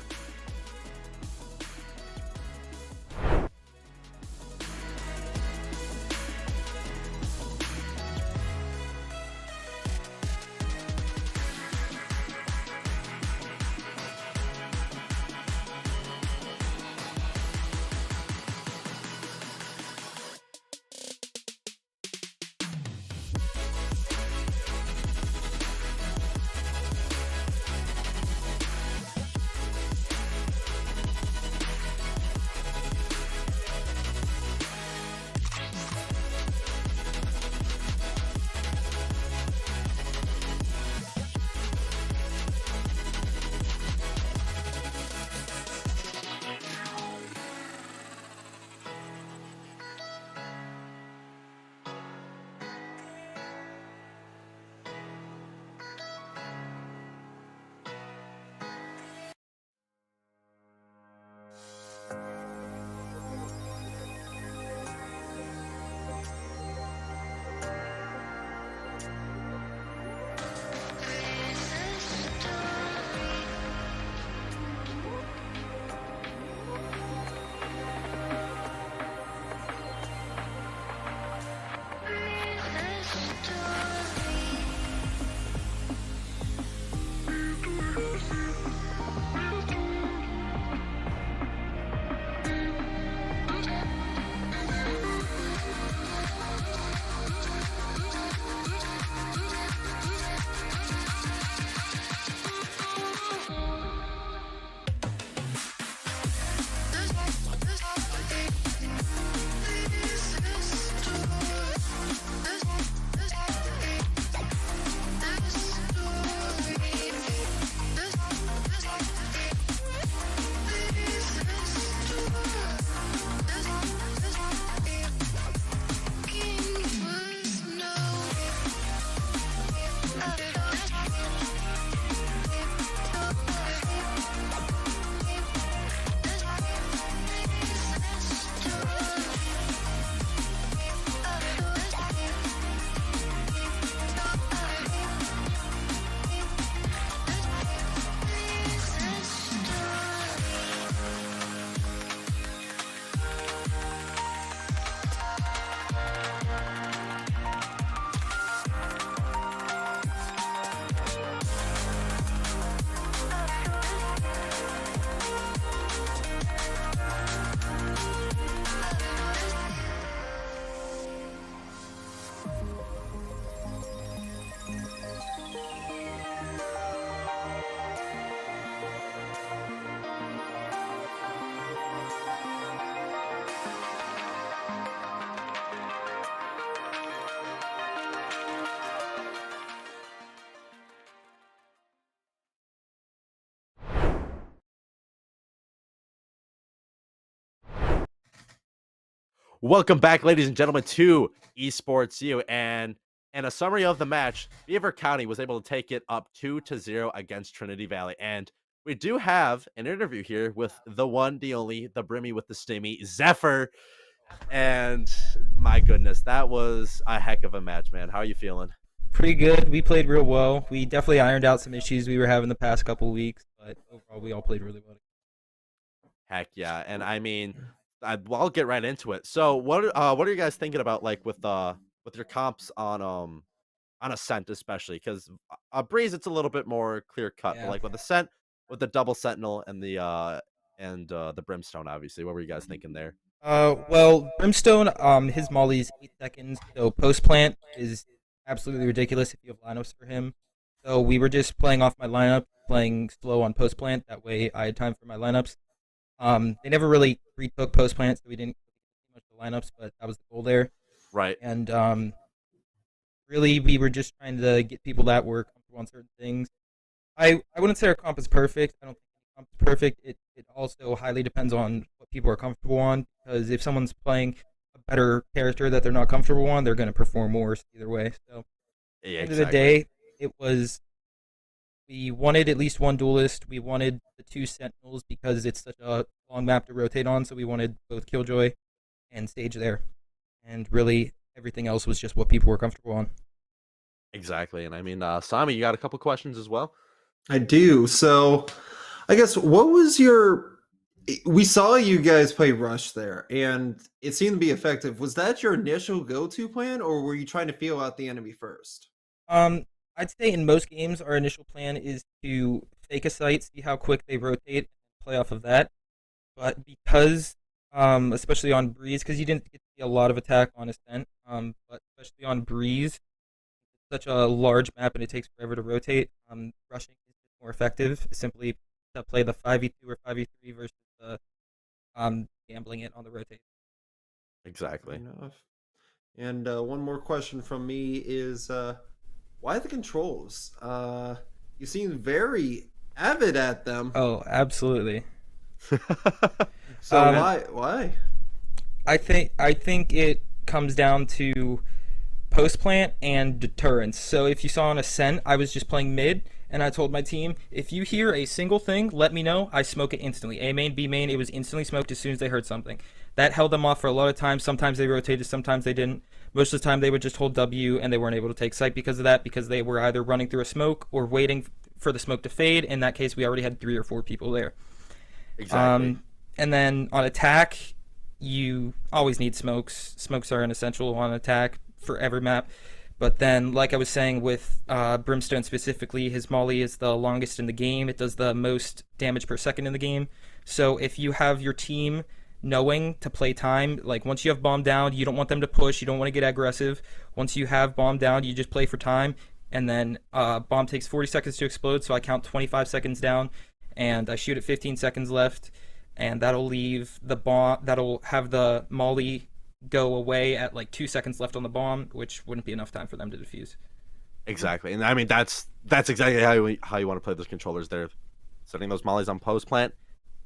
Welcome back, ladies and gentlemen, to Esports U. And in a summary of the match, Beaver County was able to take it up 2-0 against Trinity Valley. And we do have an interview here with the one, the only, the brimmy with the stimmy, Zephyr. And my goodness, that was a heck of a match, man. How are you feeling? Pretty good. We played real well. We definitely ironed out some issues we were having the past couple weeks, but overall, we all played really well. Heck yeah. And I mean, I'll get right into it. So what are you guys thinking about, like, with your comps on Ascent, especially because Breeze, it's a little bit more clear cut, but like with Ascent, with the double Sentinel and the Brimstone, obviously, what were you guys thinking there? Well, Brimstone, his molly is 8 seconds, so post plant is absolutely ridiculous if you have lineups for him. So we were just playing off my lineup, playing slow on post plant. That way, I had time for my lineups. They never really retook post plant, so we didn't do much of the lineups, but that was the goal there. Right. And really, we were just trying to get people that were comfortable on certain things. I wouldn't say our comp is perfect. I don't think any perfect. It also highly depends on what people are comfortable on, because if someone's playing a better character that they're not comfortable on, they're going to perform worse either way. So, at Yeah, the end of the day, it was we wanted at least one duelist. We wanted the 2 sentinels because it's such a long map to rotate on. So we wanted both Killjoy and Stage there, and really everything else was just what people were comfortable on. Exactly. And I mean, Sami, you got a couple questions as well? I do. So, I guess what was your? We saw you guys play Rush there, and it seemed to be effective. Was that your initial go-to plan, or were you trying to feel out the enemy first? I'd say in most games, our initial plan is to fake a site, see how quick they rotate, and play off of that. But because, especially on Breeze, because you didn't get to see a lot of attack on Ascent, but especially on Breeze, it's such a large map and it takes forever to rotate. Rushing is more effective, simply to play the 5v2 or 5v3 versus the gambling it on the rotate. Exactly. Enough. And one more question from me is, why the controls? You seem very avid at them. Oh, absolutely. So why? I think it comes down to post plant and deterrence. So if you saw on Ascent, I was just playing mid, and I told my team, if you hear a single thing, let me know. I smoke it instantly. A main, B main, it was instantly smoked as soon as they heard something. That held them off for a lot of times. Sometimes they rotated, sometimes they didn't. Most of the time they would just hold W, and they weren't able to take site because of that, because they were either running through a smoke or waiting for the smoke to fade. In that case, we already had 3 or 4 people there. Exactly. And then on attack, you always need smokes. Smokes are an essential on attack for every map. But then, like I was saying with Brimstone specifically, his molly is the longest in the game. It does the most damage per second in the game. So if you have your team knowing to play time, like once you have bomb down, you don't want them to push. You don't want to get aggressive. Once you have bomb down, you just play for time. And then bomb takes 40 seconds to explode, so I count 25 seconds down, and I shoot at 15 seconds left, and that'll leave the bomb. That'll have the molly go away at like 2 seconds left on the bomb, which wouldn't be enough time for them to defuse. Exactly. And I mean, that's exactly how you want to play those controllers there. Setting those mollies on post plant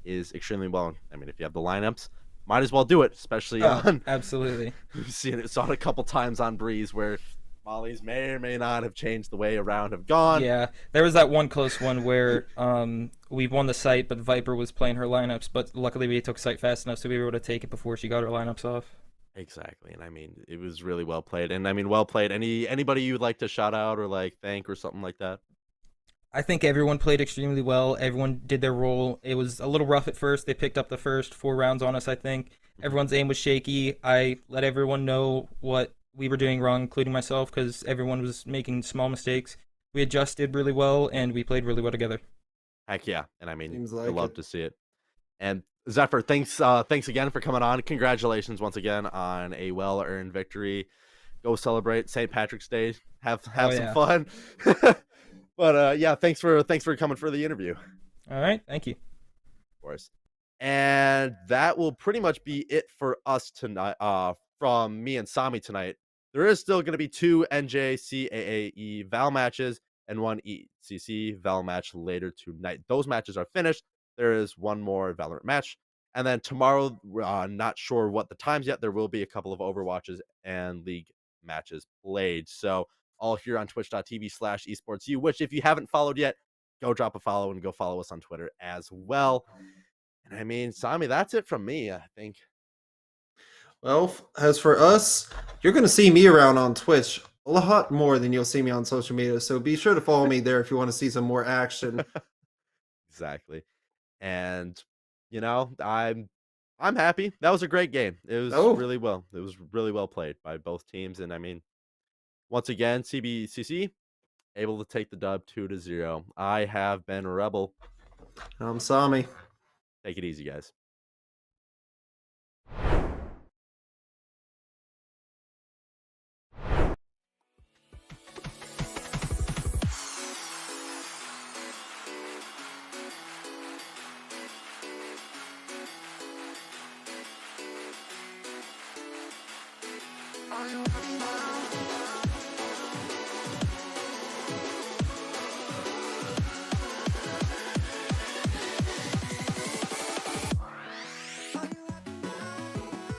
is extremely well. I mean, if you have the lineups, might as well do it, especially on. Absolutely. We've saw it a couple times on Breeze where mollies may or may not have changed the way a round have gone. Yeah, there was that one close one where we won the site, but Viper was playing her lineups. But luckily, we took site fast enough, so we were able to take it before she got her lineups off. Exactly. And I mean, it was really well played. And I mean, well played. Anybody you'd like to shout out or like thank or something like that? I think everyone played extremely well. Everyone did their role. It was a little rough at first. They picked up the first 4 rounds on us, I think. Everyone's aim was shaky. I let everyone know what we were doing wrong, including myself, because everyone was making small mistakes. We adjusted really well, and we played really well together. Heck yeah. And I mean, Seems I like love it. to see it. And Zephyr, thanks again for coming on. Congratulations once again on a well-earned victory. Go celebrate St. Patrick's Day. Have some fun. But yeah, thanks for coming for the interview. All right, thank you. Of course. And that will pretty much be it for us tonight. From me and Sami tonight. There is still going to be 2 NJCAAE VAL matches and 1 ECC VAL match later tonight. Those matches are finished. There is 1 more Valorant match. And then tomorrow, not sure what the times yet. There will be a couple of Overwatches and League matches played. So all here on twitch.tv/esportsu, which if you haven't followed yet, go drop a follow and go follow us on Twitter as well. And I mean, Sami, that's it from me, I think. Well, as for us, you're going to see me around on Twitch a lot more than you'll see me on social media. So be sure to follow me there if you want to see some more action. Exactly. And you know, I'm happy. That was a great game. It was really well played by both teams. And I mean, once again, CBCC able to take the dub 2-0. I have been Rebel. I'm Sami. Take it easy, guys.